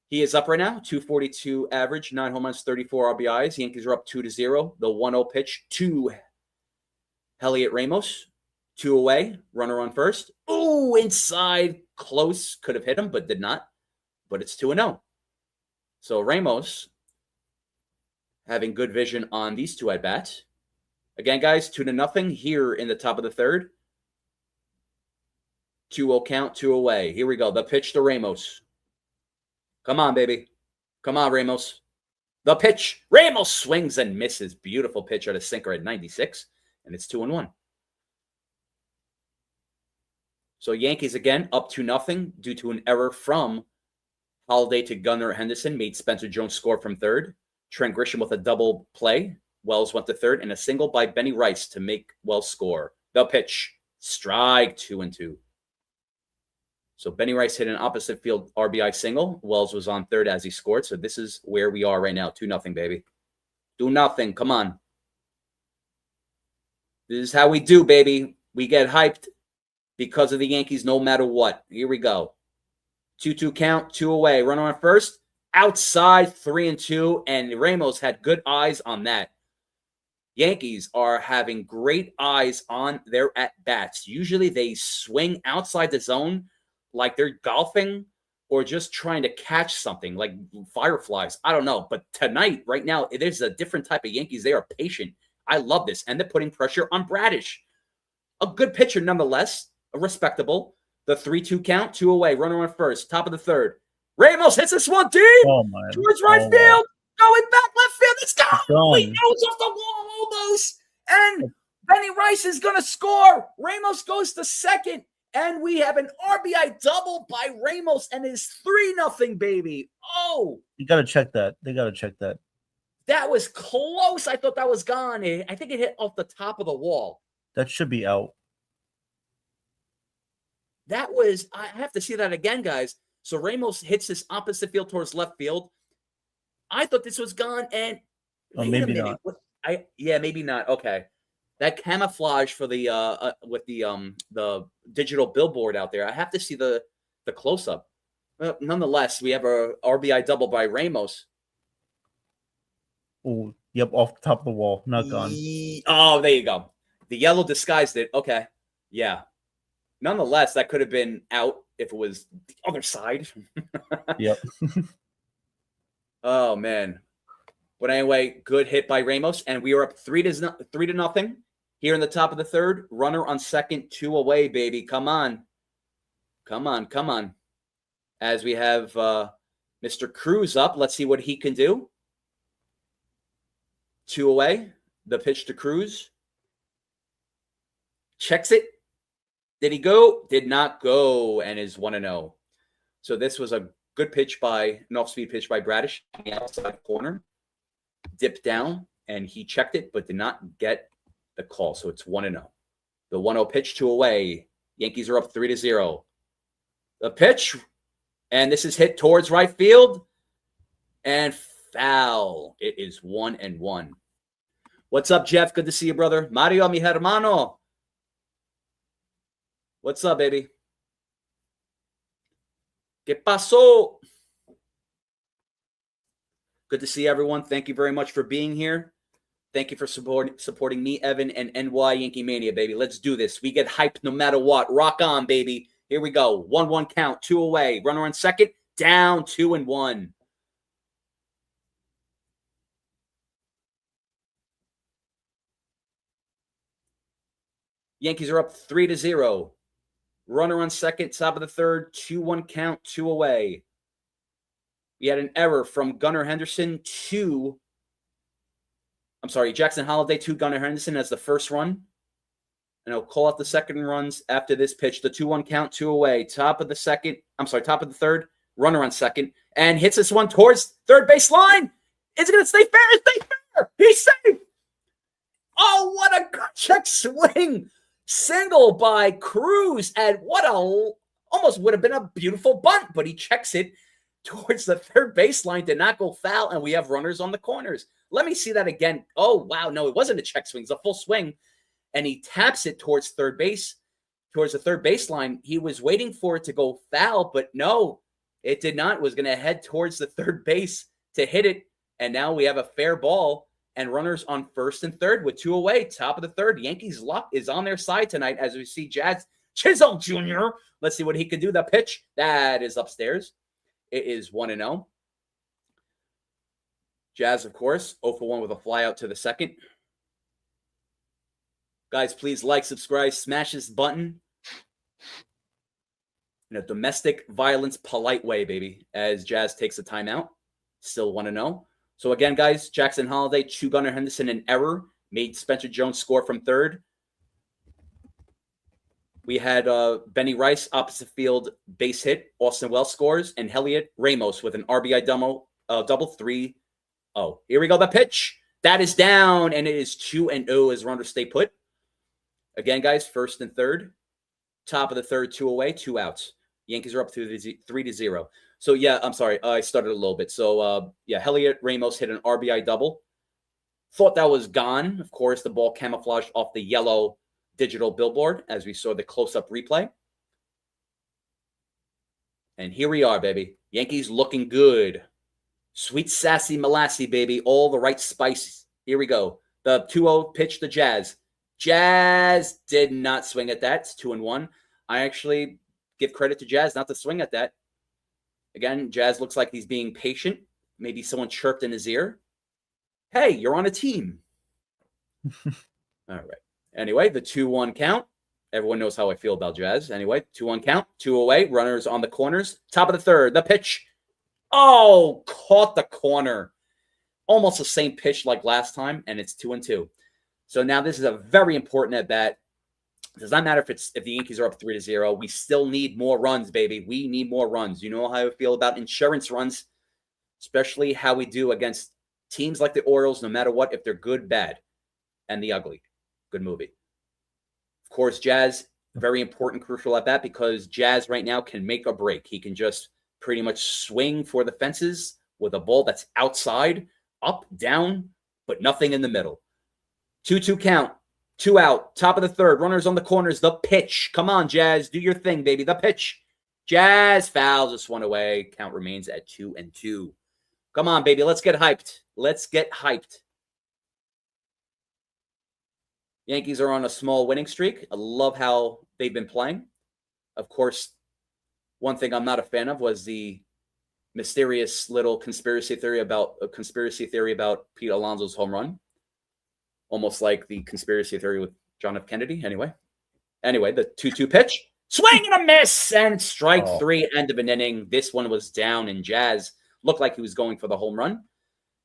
S7: he is up right now, 242 average, 9 home runs, 34 RBIs. Yankees are up 2-0. The 1-0 pitch to Elliot Ramos, 2 away, runner on first. Ooh, inside, close, could have hit him, but did not. But it's 2-0. So Ramos having good vision on these 2 at-bats. Again, guys, 2-0 here in the top of the third. 2-0 count, 2 away. Here we go. The pitch to Ramos. Come on, baby. Come on, Ramos. The pitch. Ramos swings and misses. Beautiful pitch at a sinker at 96. And it's 2-1. So Yankees again up 2-0 due to an error from Holiday to Gunnar Henderson. Made Spencer Jones score from third. Trent Grisham with a double play. Wells went to third. And a single by Benny Rice to make Wells score. The pitch. Strike 2-2. So Benny Rice hit an opposite field RBI single. Wells was on third as he scored. So this is where we are right now. 2-0, baby. 2-0. Come on. This is how we do, baby. We get hyped because of the Yankees no matter what. Here we go. 2-2 count, 2 away. Runner on first. Outside, 3-2. And Ramos had good eyes on that. Yankees are having great eyes on their at-bats. Usually they swing outside the zone like they're golfing or just trying to catch something like fireflies. I don't know. But tonight, right now, it is a different type of Yankees. They are patient. I love this. And they're putting pressure on Bradish. A good pitcher nonetheless. A respectable. The 3-2 count, 2 away. Runner on first. Top of the third. Ramos hits this one deep.
S6: Oh, my.
S7: Towards right field. Going back left field. It's gone. He goes off the wall almost. And Benny Rice is going to score. Ramos goes to second. And we have an RBI double by Ramos, and it's 3-0, baby. Oh.
S6: You got to check that. They got to check that.
S7: That was close. I thought that was gone. I think it hit off the top of the wall.
S6: That should be out.
S7: That was, I have to see that again, guys. So Ramos hits this opposite field towards left field. I thought this was gone, and
S6: maybe not.
S7: Maybe not. Okay. That camouflage for the with the digital billboard out there. I have to see the close up. Nonetheless, we have a RBI double by Ramos.
S6: Oh, yep, off the top of the wall, not gone.
S7: Oh, there you go. The yellow disguised it. Okay, yeah. Nonetheless, that could have been out if it was the other side.
S6: Yep.
S7: Oh man. But anyway, good hit by Ramos, and we are up 3-0 here in the top of the third. Runner on second, 2 away, baby. Come on. Come on, come on. As we have Mr. Cruz up, let's see what he can do. 2 away. The pitch to Cruz. Checks it. Did he go? Did not go, and is 1-0. So this was a good pitch an off-speed pitch by Bradish on the outside corner. Dipped down, and he checked it, but did not get the call. So it's 1-0. The 1-0 pitch, 2 away. Yankees are up 3-0. The pitch, and this is hit towards right field, and foul. It is 1-1. What's up, Jeff? Good to see you, brother. Mario, mi hermano. What's up, baby? ¿Qué pasó? Good to see everyone. Thank you very much for being here. Thank you for supporting me, Evan, and NY Yankee Mania, baby. Let's do this. We get hyped no matter what. Rock on, baby. Here we go. 1-1 count, 2 away. Runner on second, down 2-1. Yankees are up 3-0. Runner on second, top of the third, 2-1 count, 2 away. We had an error from Gunnar Henderson to, Jackson Holiday to Gunnar Henderson as the first run. And I'll call out the second runs after this pitch. The 2-1 count, 2 away. Top of the third, runner on second, and hits this one towards third base line. Is it going to stay fair? Stay fair. He's safe. Oh, what a gut check swing. Single by Cruz, and what almost would have been a beautiful bunt, but he checks it towards the third baseline, did not go foul, and we have runners on the corners. Let me see that again. Oh, wow. No, it wasn't a check swing. It's a full swing, and he taps it towards third base, towards the third baseline. He was waiting for it to go foul, but no, it did not. It was going to head towards the third base to hit it, and now we have a fair ball and runners on first and third with 2 away. Top of the third. Yankees' luck is on their side tonight as we see Jazz Chisholm Jr. Let's see what he can do. The pitch, that is upstairs. It is 1-0. Jazz, of course, 0 for 1 with a fly out to the second. Guys, please like, subscribe, smash this button in a domestic violence polite way, baby, as Jazz takes a timeout. Still 1-0. So again, guys, Jackson Holiday to Gunnar Henderson, an error, made Spencer Jones score from third. We had Benny Rice, opposite field, base hit. Austin Wells scores, and Elliot Ramos with an RBI double 3-0. Here we go, the pitch. That is down, and it is 2-0 as runners stay put. Again, guys, first and third. Top of the third, 2 away, 2 outs. Yankees are up 3-0. So, yeah, I'm sorry. I started a little bit. So, Elliot Ramos hit an RBI double. Thought that was gone. Of course, the ball camouflaged off the yellow digital billboard as we saw the close-up replay. And here we are, baby. Yankees looking good. Sweet, sassy, molassy, baby. All the right spice. Here we go. The 2-0 pitch to Jazz. Jazz did not swing at that. It's 2-1. I actually give credit to Jazz not to swing at that. Again, Jazz looks like he's being patient. Maybe someone chirped in his ear. Hey, you're on a team. All right. Anyway, the 2-1 count. Everyone knows how I feel about Jazz. Anyway, 2-1 count, 2 away. Runners on the corners. Top of the third, the pitch. Oh, caught the corner. Almost the same pitch like last time, and it's 2-2. So now this is a very important at bat. It does not matter if the Yankees are up 3-0. We still need more runs, baby. We need more runs. You know how I feel about insurance runs, especially how we do against teams like the Orioles, no matter what, if they're good, bad, and the ugly. Good movie. Of course, Jazz, very important, crucial at bat because Jazz right now can make or break. He can just pretty much swing for the fences with a ball that's outside, up, down, but nothing in the middle. 2-2 count. 2 out, top of the third, runners on the corners, the pitch. Come on, Jazz, do your thing, baby. The pitch. Jazz fouls this one away. Count remains at 2-2. Come on, baby, let's get hyped. Let's get hyped. Yankees are on a small winning streak. I love how they've been playing. Of course, one thing I'm not a fan of was the mysterious little conspiracy theory about Pete Alonso's home run. Almost like the conspiracy theory with John F. Kennedy. Anyway, the 2-2 pitch. Swing and a miss. And strike 3, end of an inning. This one was down, and Jazz looked like he was going for the home run.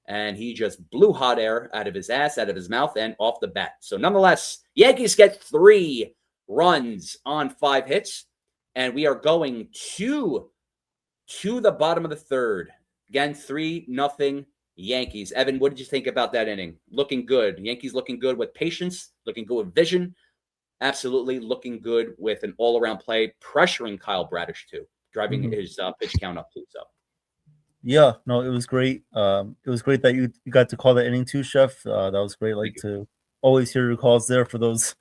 S7: And he just blew hot air out of his ass, out of his mouth, and off the bat. So nonetheless, Yankees get 3 runs on 5 hits. And we are going to the bottom of the third. Again, 3-0. Yankees. Evan, what did you think about that inning? Looking good. Yankees looking good with patience, looking good with vision. Absolutely looking good with an all-around play, pressuring Kyle Bradish too, driving his pitch count up too. So,
S6: yeah, no, it was great. It was great that you got to call that inning too, Chef. That was great. Like to always hear your calls there for those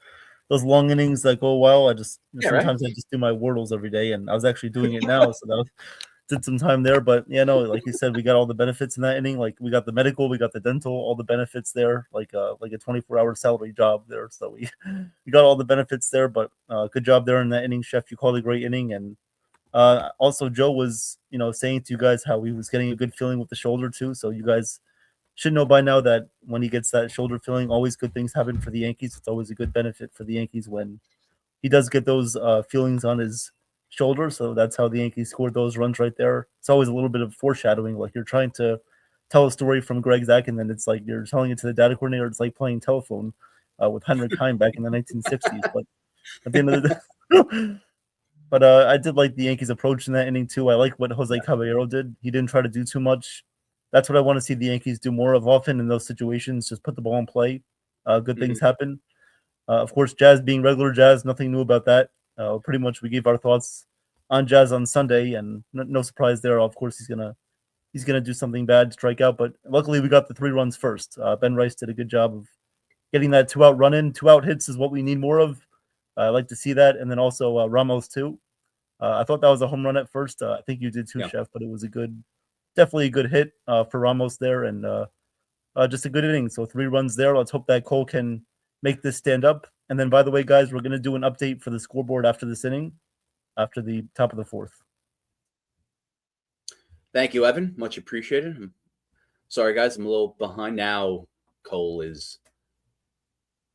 S6: long innings that go well. I just sometimes I just do my Wordles every day, and I was actually doing it now, so that was. Did some time there, but yeah, no, like you said, we got all the benefits in that inning. Like we got the medical, we got the dental, all the benefits there, like a 24-hour salary job there. So we got all the benefits there, but good job there in that inning, Chef. You called a great inning. And also Joe was, saying to you guys how he was getting a good feeling with the shoulder too. So you guys should know by now that when he gets that shoulder feeling, always good things happen for the Yankees. It's always a good benefit for the Yankees when he does get those feelings on his shoulder. So that's how the Yankees scored those runs right there. It's always a little bit of foreshadowing, like you're trying to tell a story from Greg Zach, and then it's like you're telling it to the data coordinator. It's like playing telephone with Henrik Heim back in the 1960s. But at the end of the day, but I did like the Yankees' approach in that inning too. I like what Jose Caballero did. He didn't try to do too much. That's what I want to see the Yankees do more of often in those situations. Just put the ball in play. Good things happen. Of course, Jazz being regular Jazz, nothing new about that. Pretty much we gave our thoughts on Jazz on Sunday, and no surprise there. Of course, he's gonna do something bad, strike out. But luckily, we got the 3 runs first. Ben Rice did a good job of getting that 2-out run in. 2-out hits is what we need more of. I like to see that, and then also Ramos too. I thought that was a home run at first. I think you did too, Chef. But it was definitely a good hit for Ramos there, and just a good inning. So 3 runs there. Let's hope that Cole can make this stand up. And then, by the way, guys, we're going to do an update for the scoreboard after this inning, after the top of the 4th.
S7: Thank you, Evan. Much appreciated. Sorry, guys, I'm a little behind now. Cole is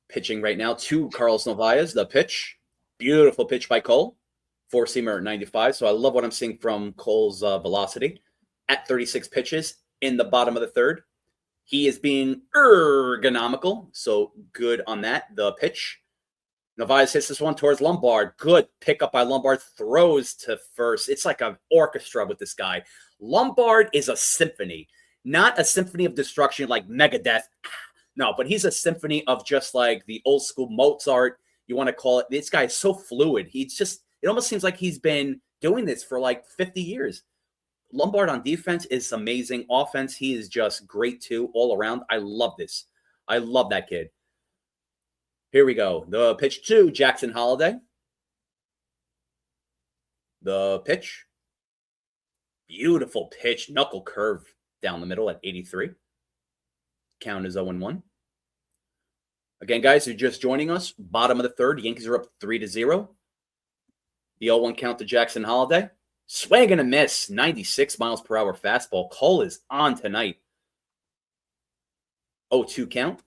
S7: pitching right now to Carlos Novaez. The pitch, beautiful pitch by Cole. 4-seamer at 95. So I love what I'm seeing from Cole's velocity at 36 pitches in the bottom of the 3rd. He is being ergonomical, so good on that. The pitch. Novaez hits this one towards Lombard. Good pickup by Lombard. Throws to first. It's like an orchestra with this guy. Lombard is a symphony. Not a symphony of destruction like Megadeth. No, but he's a symphony of just like the old school Mozart, you want to call it. This guy is so fluid. It almost seems like he's been doing this for like 50 years. Lombard on defense is amazing. Offense, he is just great too, all around. I love this. I love that kid. Here we go. The pitch to Jackson Holiday. The pitch. Beautiful pitch. Knuckle curve down the middle at 83. Count is 0-1. Again, guys, who are just joining us, bottom of the 3rd, Yankees are up 3-0. The 0-1 count to Jackson Holiday. Swing and a miss. 96 miles per hour fastball. Cole is on tonight. 0-2 count.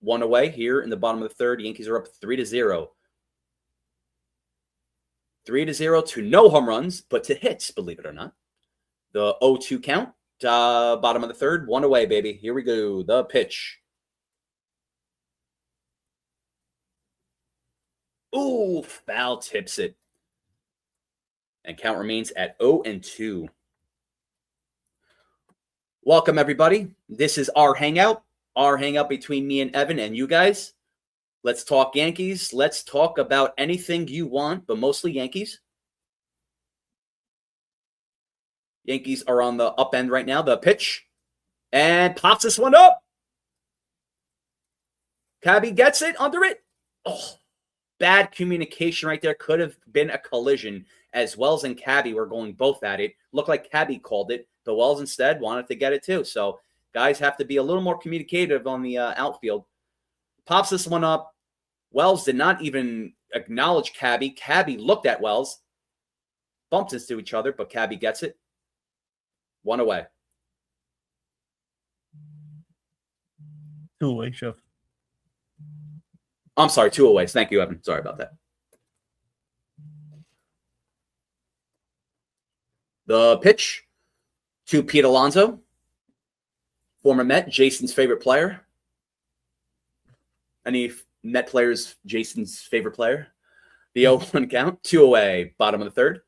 S7: 1 away here in the bottom of the 3rd. Yankees are up 3-0. 3-0 to no home runs, but to hits, believe it or not. The 0-2 count. Bottom of the 3rd. 1 away, baby. Here we go. The pitch. Ooh, foul tips it. And count remains at 0-2. Welcome, everybody. This is our hangout between me and Evan and you guys. Let's talk Yankees. Let's talk about anything you want, but mostly Yankees. Yankees are on the up end right now. The pitch. And pops this one up. Cabby gets it under it. Oh, bad communication right there. Could have been a collision. As Wells and Cabby were going both at it. Looked like Cabby called it, but Wells instead wanted to get it too. So guys have to be a little more communicative on the outfield. Pops this one up. Wells did not even acknowledge Cabby. Cabby looked at Wells. Bumped into each other, but Cabby gets it. 1 away.
S6: 2 away, Chef.
S7: I'm sorry, 2 away. Thank you, Evan. Sorry about that. The pitch to Pete Alonso, former Met, Jason's favorite player. Any Met players, Jason's favorite player? The 0-1 count, 2 away, bottom of the 3rd.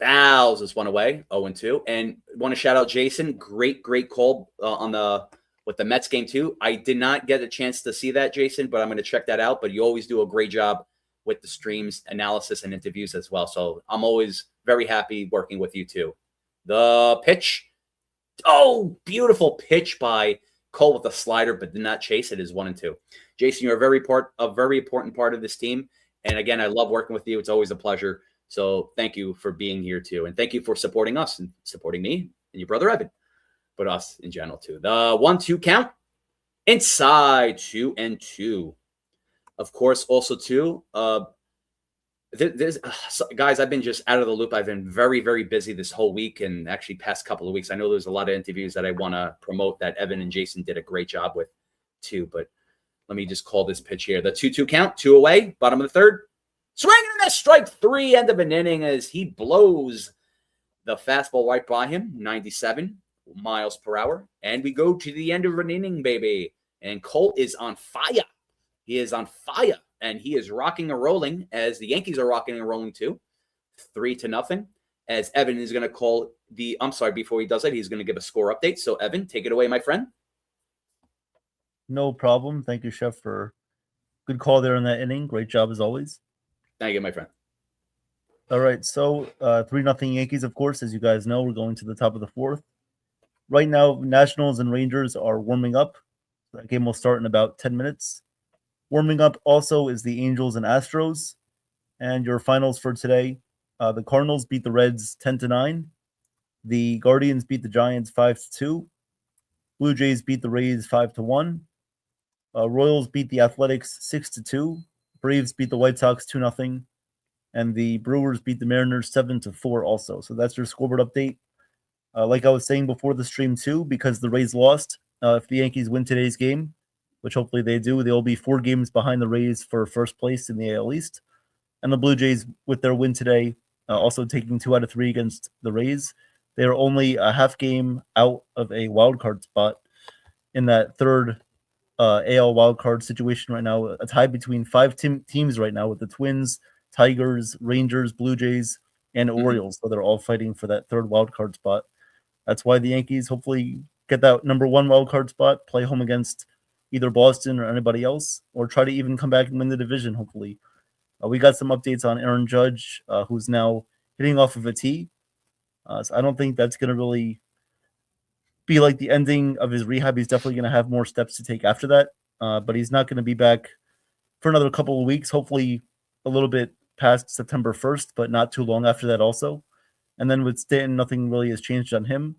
S7: Fouls is 1 away, 0-2. And want to shout out Jason. Great call with the Mets game too. I did not get a chance to see that, Jason, but I'm going to check that out. But you always do a great job with the streams, analysis, and interviews as well. So I'm always very happy working with you too. The pitch. Oh, beautiful pitch by Cole with a slider, but did not chase it. Is 1-2. Jason, you're a very important part of this team. And again, I love working with you. It's always a pleasure. So thank you for being here too. And thank you for supporting us and supporting me and your brother Evan, but us in general too. The 1-2 count inside 2-2. Of course, also too, Guys, I've been just out of the loop. I've been very, very busy this whole week and actually past couple of weeks. I know there's a lot of interviews that I want to promote that Evan and Jason did a great job with too. But let me just call this pitch here. The 2-2 count, 2 away, bottom of the third. Swing and a miss, strike 3, end of an inning as he blows the fastball right by him, 97 miles per hour. And we go to the end of an inning, baby. And Colt is on fire. He is on fire. And he is rocking and rolling as the Yankees are rocking and rolling too. 3-0. As Evan is going to call before he does it, he's going to give a score update. So, Evan, take it away, my friend.
S6: No problem. Thank you, Chef, for good call there in that inning. Great job as always.
S7: Thank you, my friend.
S6: All right, so 3-0 Yankees, of course, as you guys know. We're going to the top of the fourth. Right now, Nationals and Rangers are warming up. That game will start in about 10 minutes. Warming up also is the Angels and Astros. And your finals for today, the Cardinals beat the Reds 10-9. The Guardians beat the Giants 5-2. Blue Jays beat the Rays 5-1. Royals beat the Athletics 6-2. Braves beat the White Sox 2-0. And the Brewers beat the Mariners 7-4 also. So that's your scoreboard update. Like I was saying before the stream too, because the Rays lost, if the Yankees win today's game, which hopefully they do, they'll be 4 games behind the Rays for first place in the AL East. And the Blue Jays, with their win today, also taking 2 out of 3 against the Rays, they are only a half game out of a wild card spot in that third AL wild card situation right now. A tie between 5 teams right now with the Twins, Tigers, Rangers, Blue Jays, and Orioles. So they're all fighting for that third wild card spot. That's why the Yankees hopefully get that number 1 wild card spot, play home against either Boston or anybody else, or try to even come back and win the division, hopefully. We got some updates on Aaron Judge, who's now hitting off of a tee. So I don't think that's going to really be like the ending of his rehab. He's definitely going to have more steps to take after that, but he's not going to be back for another couple of weeks, hopefully a little bit past September 1st, but not too long after that also. And then with Stanton, nothing really has changed on him.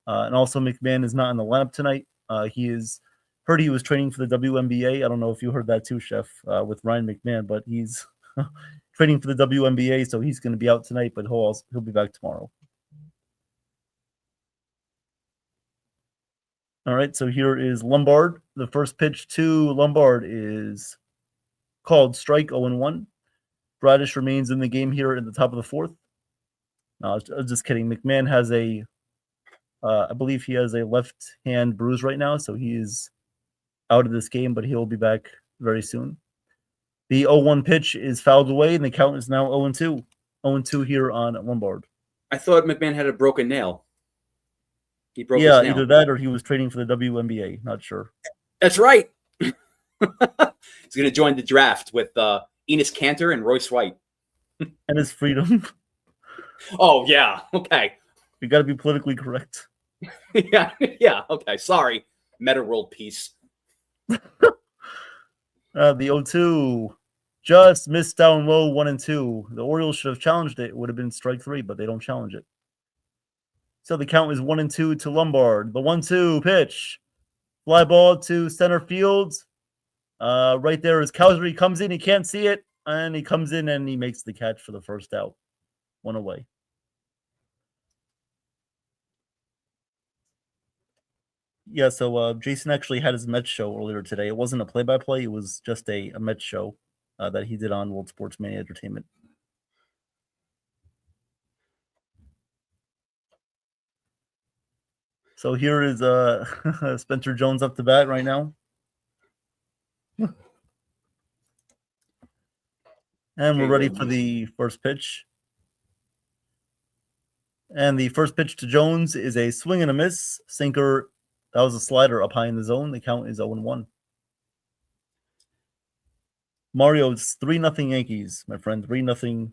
S6: And also McMahon is not in the lineup tonight. He was training for the WNBA. I don't know if you heard that too, Chef, with Ryan McMahon, but he's training for the WNBA, so he's going to be out tonight, but he'll be back tomorrow. All right, so here is Lombard. The first pitch to Lombard is called strike 0-1. Bradish remains in the game here in the top of the fourth. No, just kidding. McMahon has I believe he has a left hand bruise right now, so he is out of this game, but he'll be back very soon. The 0-1 pitch is fouled away, and the count is now 0-2. 0-2 here on Lombard.
S7: I thought McMahon had a broken nail. He broke his nail.
S6: Either that or he was training for the WNBA. Not sure.
S7: That's right. He's going to join the draft with Enos Cantor and Royce White.
S6: And his freedom.
S7: Oh, yeah. Okay.
S6: You got to be politically correct.
S7: Yeah. Okay. Sorry. Meta world peace.
S6: The 0-2 just missed down low, 1-2. The Orioles should have challenged it. It would have been strike 3, but they don't challenge it. So the count is 1-2 to Lombard. The 1-2 pitch. Fly ball to center field. Right there is Cowser. He comes in. He can't see it. And he comes in and he makes the catch for the first out. 1 away. Yeah, so Jason actually had his Mets show earlier today. It wasn't a play-by-play. It was just a Mets show that he did on World Sports Mania Entertainment. So here is Spencer Jones up to bat right now. And we're ready for the first pitch. And the first pitch to Jones is a swing and a miss. Sinker. That was a slider up high in the zone. The count is 0-1. Mario, it's 3-0 Yankees, my friend. 3-0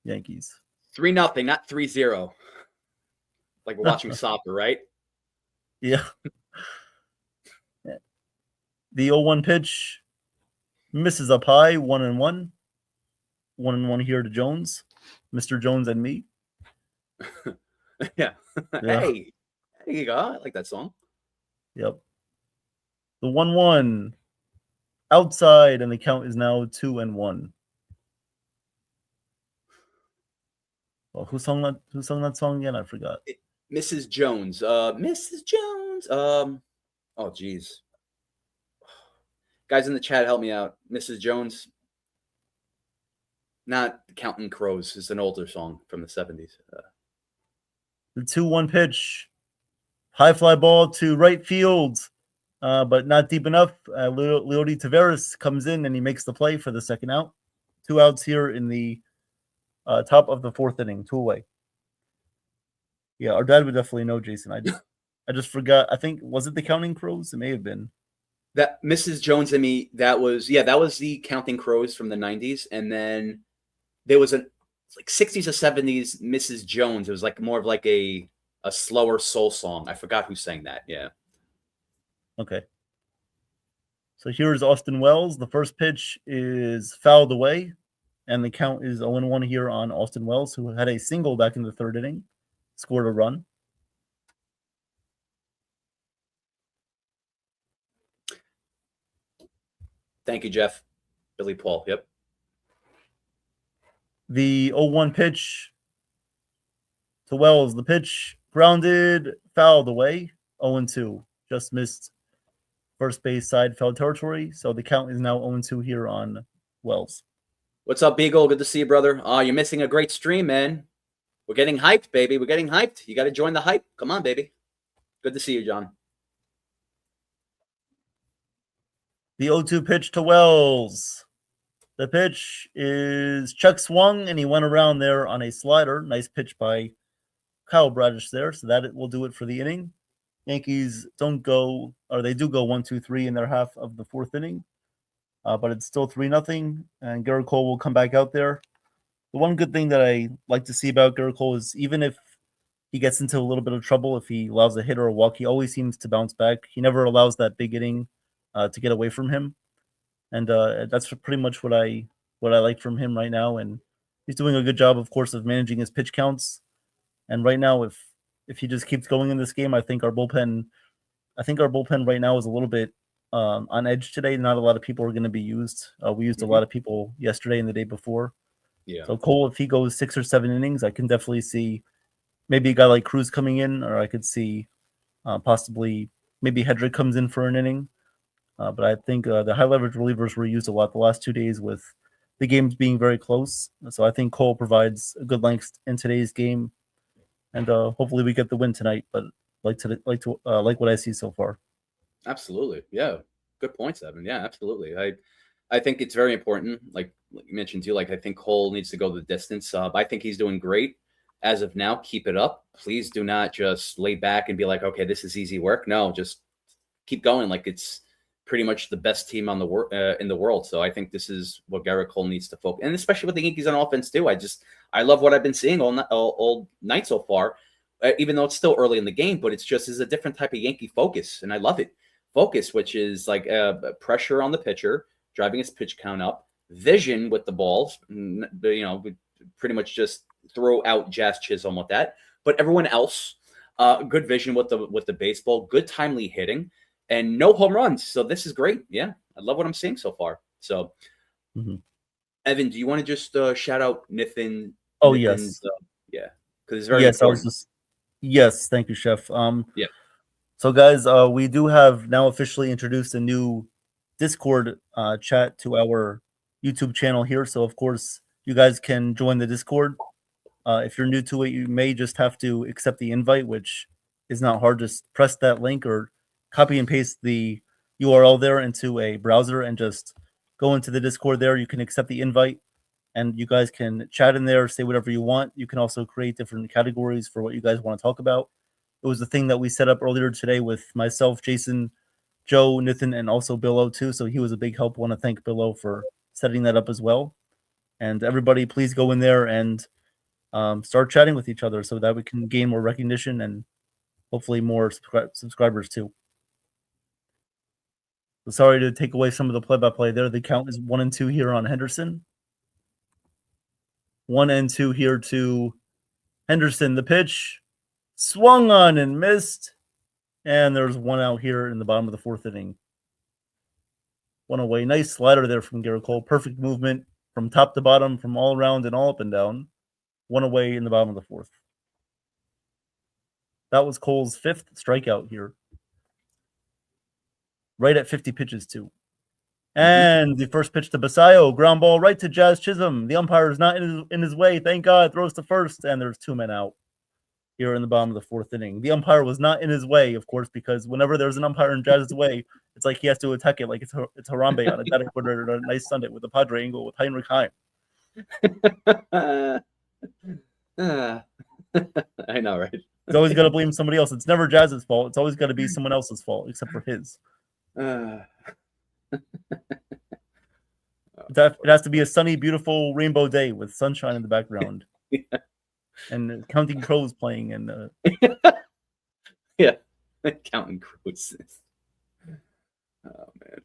S6: Yankees.
S7: 3-0, not 3-0. Like we're watching soccer, right?
S6: Yeah. The 0-1 pitch misses up high, 1-1. 1-1 here to Jones. Mr. Jones and me.
S7: Yeah. Hey, there you go. I like that song.
S6: Yep. The 1-1 outside, and the count is now 2-1. Well, who sung that song again? I forgot.
S7: Mrs. Jones. Mrs. Jones. Oh, geez. Guys in the chat, help me out. Mrs. Jones. Not Counting Crows. It's an older song from the 70s.
S6: The 2-1 pitch. High fly ball to right field, but not deep enough. Leody Taveras comes in and he makes the play for the second out. 2 outs here in the top of the 4th inning, 2 away. Yeah, our dad would definitely know, Jason. I just forgot. I think, was it the Counting Crows? It may have been.
S7: That Mrs. Jones and me, that was the Counting Crows from the 90s. And then there was like 60s or 70s Mrs. Jones. It was like more of like a slower soul song. I forgot who sang that. Yeah.
S6: Okay. So here's Austin Wells. The first pitch is fouled away, and the count is 0-1 here on Austin Wells, who had a single back in the 3rd inning, scored a run.
S7: Thank you, Jeff. Billy Paul. Yep.
S6: The 0-1 pitch to Wells. The pitch grounded, fouled away, 0-2. Just missed first base side, foul territory. So the count is now 0-2 here on Wells.
S7: What's up, Beagle? Good to see you, brother. You're missing a great stream, man. We're getting hyped, baby. We're getting hyped. You got to join the hype. Come on, baby. Good to see you, John.
S6: The 0-2 pitch to Wells. The pitch is Chuck swung, and he went around there on a slider. Nice pitch by Kyle Bradish there. So that will do it for the inning. Yankees do go 1-2-3 in their half of the 4th inning. But it's still 3-0, and Garrett Cole will come back out there. The one good thing that I like to see about Garrett Cole is even if he gets into a little bit of trouble, if he allows a hit or a walk, he always seems to bounce back. He never allows that big inning to get away from him. And that's pretty much what I like from him right now. And he's doing a good job, of course, of managing his pitch counts. And right now, if he just keeps going in this game, I think our bullpen right now is a little bit on edge today. Not a lot of people are going to be used. We used a lot of people yesterday and the day before.
S7: Yeah.
S6: So Cole, if he goes 6 or 7 innings, I can definitely see maybe a guy like Cruz coming in, or I could see possibly maybe Hedrick comes in for an inning. But I think the high leverage relievers were used a lot the last 2 days with the games being very close. So I think Cole provides a good length in today's game, and hopefully we get the win tonight. But like what I see so far.
S7: Absolutely. Yeah. Good points, Evan. Yeah, absolutely. I think it's very important. Like you mentioned too, like I think Cole needs to go the distance. I think he's doing great as of now. Keep it up. Please do not just lay back and be like, okay, this is easy work. No, just keep going. Like it's pretty much the best team on in the world. So I think this is what Garrett Cole needs to focus, and especially with the Yankees on offense too. I love what I've been seeing all night so far, even though it's still early in the game. But it's a different type of Yankee focus, and I love it. Focus, which is like pressure on the pitcher, driving his pitch count up, vision with the balls. We pretty much just throw out Jazz Chisholm with that. But everyone else, good vision with the baseball, good timely hitting. And no home runs. So this is great. Yeah. I love what I'm seeing so far. So, Evan, do you want to just shout out Nathan?
S6: Oh,
S7: Nathan's,
S6: yes.
S7: Yeah. Because it's very important.
S6: Yes. Thank you, Chef.
S7: Yeah.
S6: So, guys, we do have now officially introduced a new Discord chat to our YouTube channel here. So, of course, you guys can join the Discord. If you're new to it, you may just have to accept the invite, which is not hard. Just press that link or copy and paste the URL there into a browser and just go into the Discord there. You can accept the invite and you guys can chat in there, say whatever you want. You can also create different categories for what you guys want to talk about. It was the thing that we set up earlier today with myself, Jason, Joe, Nathan, and also Billo too. So he was a big help. I want to thank Billo for setting that up as well. And everybody, please go in there and start chatting with each other so that we can gain more recognition and hopefully more subscribers too. So sorry to take away some of the play-by-play there. The count is 1-2 here on Henderson. 1-2 here to Henderson. The pitch swung on and missed. And there's 1 out here in the bottom of the 4th inning. 1 away. Nice slider there from Garrett Cole. Perfect movement from top to bottom, from all around and all up and down. one away in the bottom of the fourth. That was Cole's 5th strikeout here. Right at 50 pitches, too. And the first pitch to Basayo, ground ball right to Jazz Chisholm. The umpire is not in his way. Thank God. Throws to first, and there's 2 men out here in the bottom of the 4th inning. The umpire was not in his way, of course, because whenever there's an umpire in Jazz's way, it's like he has to attack it like it's Harambe on a dead quarter or a nice Sunday with a Padre angle with Heinrich Heim.
S7: I know, right?
S6: It's always got to blame somebody else. It's never Jazz's fault. It's always got to be someone else's fault, except for his. It has to be a sunny, beautiful rainbow day with sunshine in the background.
S7: Yeah.
S6: And Counting Crows playing. And
S7: yeah, Counting Crows. Oh, man.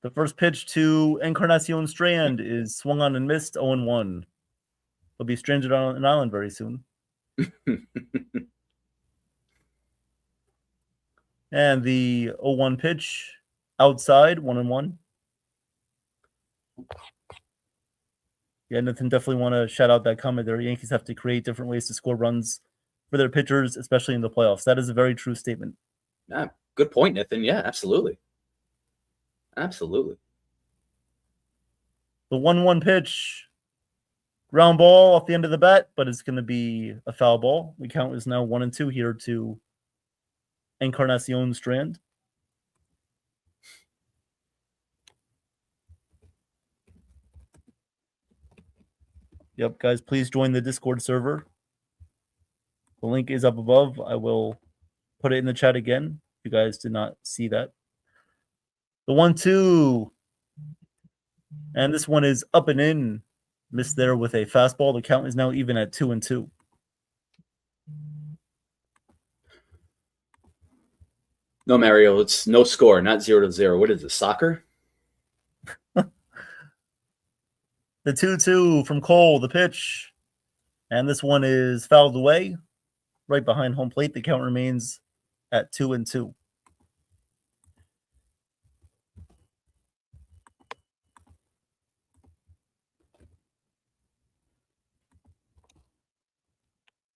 S6: The first pitch to Encarnacion Strand is swung on and missed, 0-1. He'll be stranded on an island very soon. And the 0-1 pitch outside, 1-1. Yeah, Nathan, definitely want to shout out that comment there. Yankees have to create different ways to score runs for their pitchers, especially in the playoffs. That is a very true statement.
S7: Yeah, good point, Nathan. Yeah, absolutely. Absolutely.
S6: The 1-1 pitch, ground ball off the end of the bat, but it's going to be a foul ball. The count is now 1-2 here to Encarnacion Strand. Yep, guys, please join the Discord server. The link is up above. I will put it in the chat again if you guys did not see that. The 1-2. And this one is up and in. Missed there with a fastball. The count is now even at 2-2.
S7: No, Mario, it's no score, not 0-0. What is it, soccer?
S6: The 2-2 from Cole, the pitch. And this one is fouled away right behind home plate. The count remains at 2-2.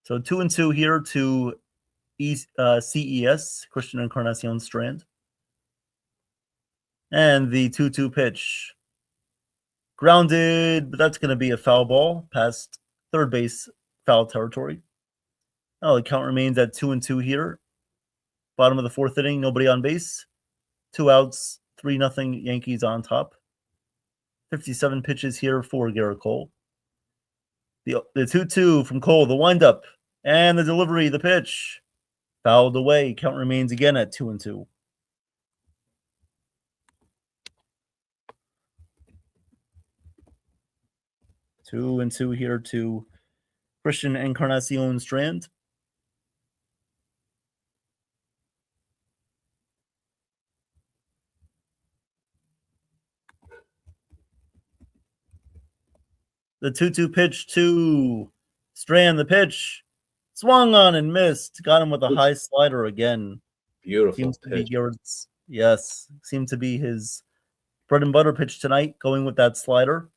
S6: So 2-2 here to CES, Christian Encarnacion Strand. And the 2-2 pitch. Grounded, but that's going to be a foul ball past third base foul territory. Oh, the count remains at 2-2 here. Bottom of the 4th inning, nobody on base. 2 outs, 3-0 Yankees on top. 57 pitches here for Garrett Cole. The 2-2 from Cole, the windup, and the delivery, the pitch. Fouled away. Count remains again at 2-2. Two and two here to Christian Encarnacion Strand. The 2-2 pitch to Strand. The pitch swung on and missed. Got him with a high slider again.
S7: Beautiful
S6: Seems to be
S7: pitch.
S6: Garrett's. Yes, seemed to be his bread and butter pitch tonight, going with that slider,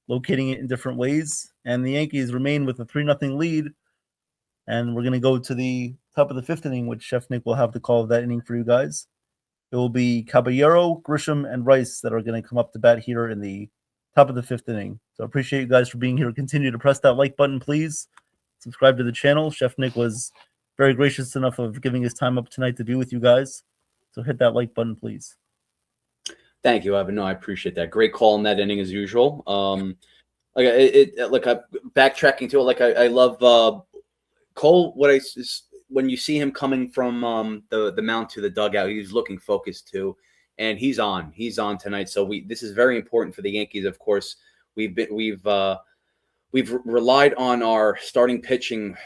S6: locating it in different ways. And the Yankees remain with a 3-0 lead. And we're going to go to the top of the 5th inning, which Chef Nick will have the call of that inning for you guys. It will be Caballero, Grisham, and Rice that are going to come up to bat here in the top of the 5th inning. So I appreciate you guys for being here. Continue to press that like button, please. Subscribe to the channel. Chef Nick was very gracious enough of giving his time up tonight to be with you guys. So hit that like button, please.
S7: Thank you, Evan. No, I appreciate that. Great call in that inning as usual. Backtracking to it, I love Cole. When you see him coming from the mound to the dugout, he's looking focused too, and he's on tonight. So this is very important for the Yankees. Of course, we've relied on our starting pitching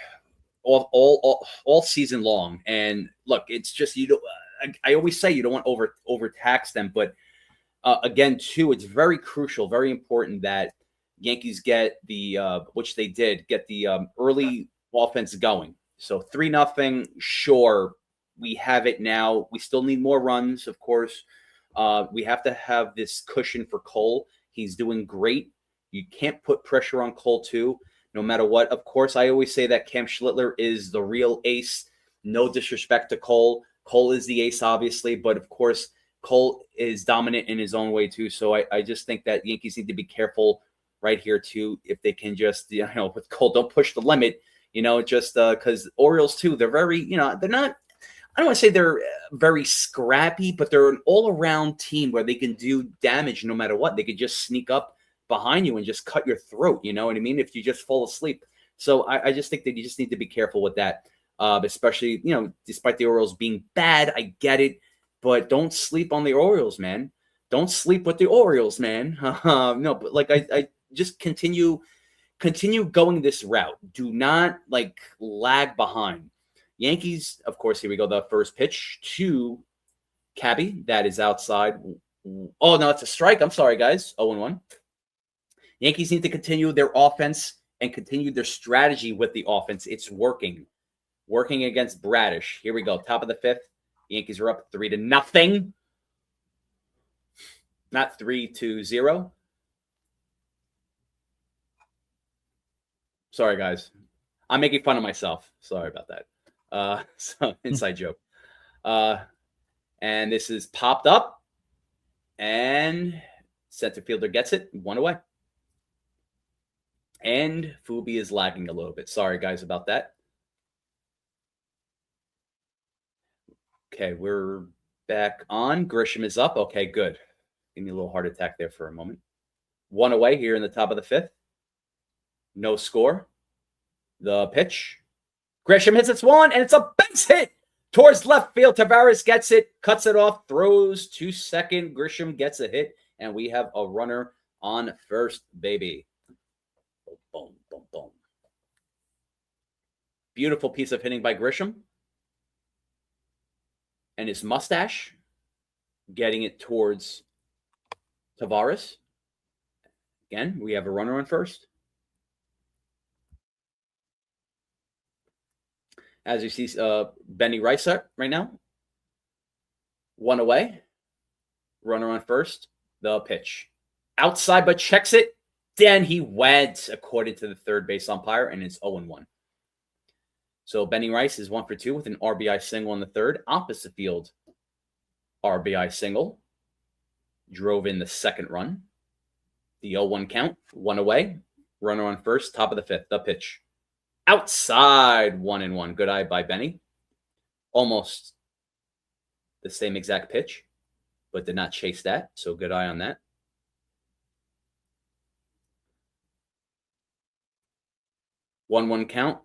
S7: all season long, and look, it's just I always say you don't want to overtax them, but again, too, it's very crucial, very important that Yankees get which they did, get the early offense going. So 3-0, sure, we have it now. We still need more runs, of course. We have to have this cushion for Cole. He's doing great. You can't put pressure on Cole, too, no matter what. Of course, I always say that Cam Schlittler is the real ace. No disrespect to Cole. Cole is the ace, obviously, but of course, Cole is dominant in his own way too. So I just think that Yankees need to be careful right here too. If they can just, with Cole, don't push the limit, just because Orioles too, they're very, they're not, I don't want to say they're very scrappy, but they're an all-around team where they can do damage no matter what. They could just sneak up behind you and just cut your throat, you know what I mean, if you just fall asleep. So I just think that you just need to be careful with that, especially, despite the Orioles being bad, I get it, but don't sleep on the Orioles, man. Don't sleep with the Orioles, man. No, but like I just continue going this route. Do not lag behind. Yankees, of course, here we go. The first pitch to Cabby. That is outside. Oh, no, it's a strike. I'm sorry, guys. 0-1. Yankees need to continue their offense and continue their strategy with the offense. It's working. Working against Bradish. Here we go. Top of the fifth. Yankees are up 3-0. Not 3-0. Sorry, guys. I'm making fun of myself. Sorry about that. So inside joke. And this is popped up. And center fielder gets it. 1 away. And Fubi is lagging a little bit. Sorry, guys, about that. Okay, we're back on. Grisham is up. Okay, good. Give me a little heart attack there for a moment. 1 away here in the top of the fifth. No score. The pitch. Grisham hits its one, and it's a base hit towards left field. Tavares gets it, cuts it off, throws to second. Grisham gets a hit, and we have a runner on first, baby. Boom, boom, boom. Beautiful piece of hitting by Grisham. And his mustache getting it towards Tavares. Again, we have a runner on first. As you see, Benny Rice right now. 1 away. Runner on first. The pitch. Outside, but checks it. Then he went, according to the third base umpire, and it's 0-1. So Benny Rice is 1 for 2 with an RBI single on the third. Opposite field, RBI single. Drove in the second run. The 0-1 count. 1 away. Runner on first. Top of the fifth. The pitch. Outside, 1-1. Good eye by Benny. Almost the same exact pitch, but did not chase that. So good eye on that. One count.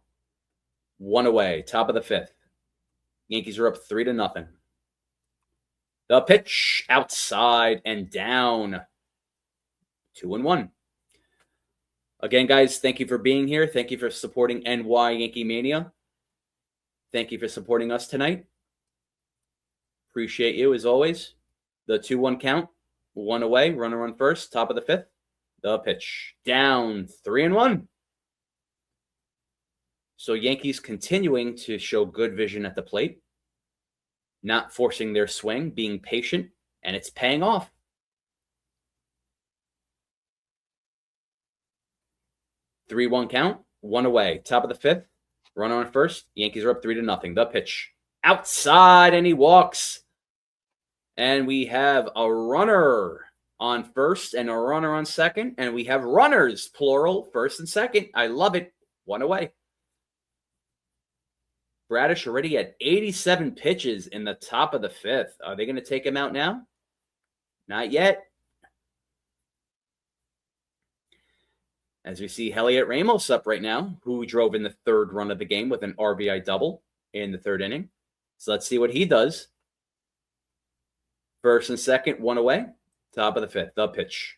S7: 1 away. Top of the fifth. Yankees are up 3-0. The pitch outside and down. 2-1. Again, guys, thank you for being here. Thank you for supporting NY Yankee Mania. Thank you for supporting us tonight. Appreciate you as always. The 2-1 count. 1 away. Runner on first. Top of the fifth. The pitch. Down. 3-1. So Yankees continuing to show good vision at the plate. Not forcing their swing. Being patient. And it's paying off. 3-1 count. 1 away. Top of the fifth. Runner on first. Yankees are up 3-0. The pitch. Outside, and he walks. And we have a runner on first and a runner on second. And we have runners, plural, first and second. I love it. 1 away. Bradish already at 87 pitches in the top of the fifth. Are they going to take him out now? Not yet. As we see Heliot Ramos up right now, who drove in the third run of the game with an RBI double in the third inning. So let's see what he does. First and second, 1 away. Top of the fifth, the pitch.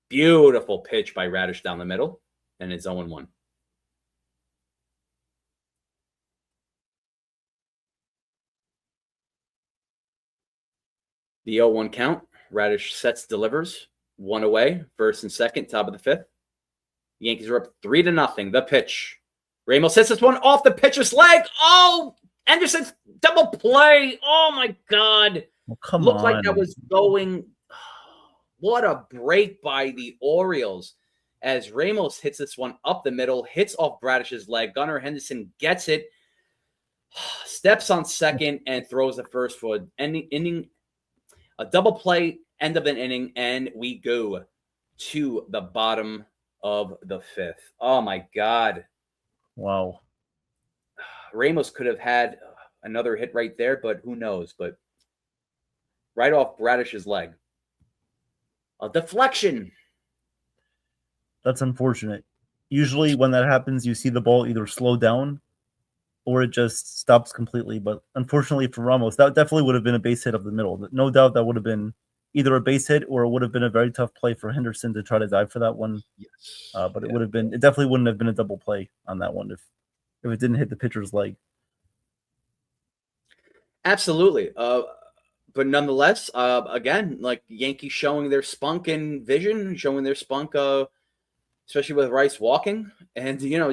S7: Beautiful pitch by Radish down the middle. And it's 0-1. The 0-1 count. Radish sets, delivers. 1 away. First and second, top of the fifth. Yankees are up 3-0. The pitch. Ramos hits this one off the pitcher's leg. Oh, Anderson's double play. Oh, my God.
S6: Well, come
S7: Looked
S6: on.
S7: like that was going. What a break by the Orioles. as Ramos hits this one up the middle, hits off Bradish's leg. Gunnar Henderson gets it, steps on second, and throws the first for ending a double play, end of an inning, and we go to the bottom of the fifth. Oh, my God.
S6: Wow.
S7: Ramos could have had another hit right there, but who knows? But right off Bradish's leg. A deflection.
S6: That's unfortunate. Usually when that happens, you see the ball either slow down or it just stops completely. But unfortunately for Ramos, that definitely would have been a base hit up the middle. No doubt that would have been either a base hit or it would have been a very tough play for Henderson to try to dive for that one.
S7: Yes.
S6: But it definitely wouldn't have been a double play on that one if it didn't hit the pitcher's leg.
S7: Absolutely. But nonetheless, again, like Yankees showing their spunk and vision, showing their spunk, especially with Rice walking. And, you know,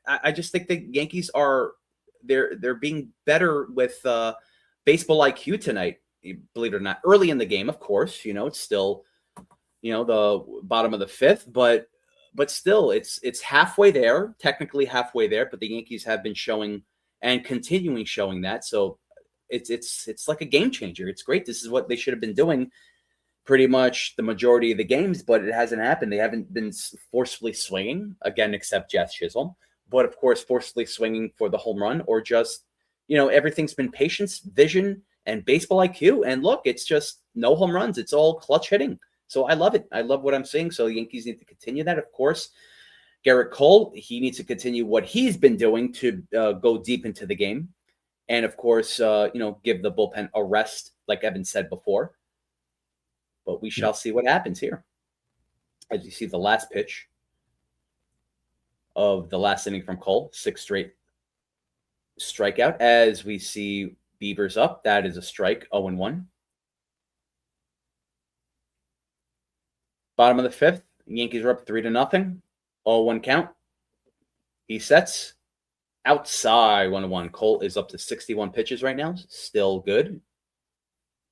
S7: I just think the Yankees they're being better with baseball IQ tonight, believe it or not. Early in the game, of course, you know, it's still, you know, the bottom of the fifth, but still it's halfway there, technically halfway there, but the Yankees have been showing and continuing showing that. So it's like a game changer. It's great. This is what they should have been doing pretty much the majority of the games, but it hasn't happened. They haven't been forcefully swinging, again, except Jeff Chisholm, but of course, forcefully swinging for the home run or just, you know, everything's been patience, vision, and baseball IQ. And look, it's just no home runs. It's all clutch hitting. So I love it. I love what I'm seeing. So the Yankees need to continue that. Of course, Garrett Cole, he needs to continue what he's been doing to go deep into the game. And of course, you know, give the bullpen a rest, like Evan said before. But we shall see what happens here. As you see the last pitch of the last inning from Cole, 6 straight strikeout. As we see Beavers up, that is a strike, 0-1. Bottom of the fifth, Yankees are up 3-0. 0-1 count. He sets. Outside 1-1. Cole is up to 61 pitches right now. Still good.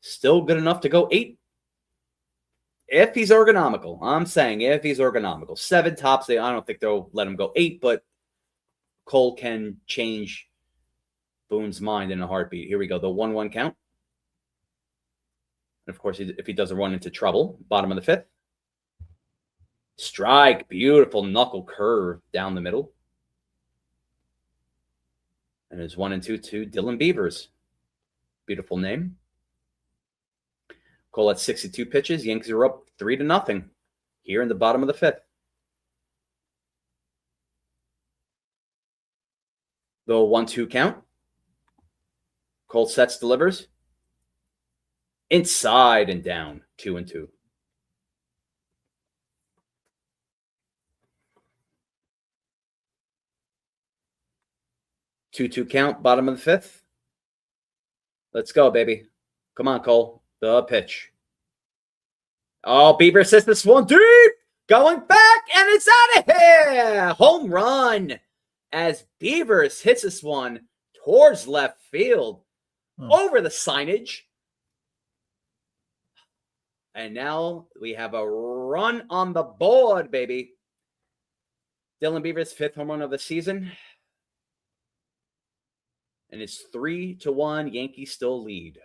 S7: Still good enough to go 8. If he's ergonomical. I'm saying if he's ergonomical. 7 tops. I don't think they'll let him go 8, but Cole can change Boone's mind in a heartbeat. Here we go. The 1-1 count. And of course, if he doesn't run into trouble, bottom of the fifth. Strike. Beautiful knuckle curve down the middle. And it's 1-2 to Dylan Beavers. Beautiful name. Cole at 62 pitches. Yankees are up 3-0 here in the bottom of the fifth. The 1-2 count. Cole sets, delivers. Inside and down. 2-2. Two count, bottom of the fifth. Let's go, baby. Come on, Cole. The pitch. Oh, Beaver says this one deep. Going back, and it's out of here. Home run. As Beavers hits this one towards left field. Over the signage. And now we have a run on the board, baby. Dylan Beavers' 5th home run of the season. And it's 3-1. Yankees still lead.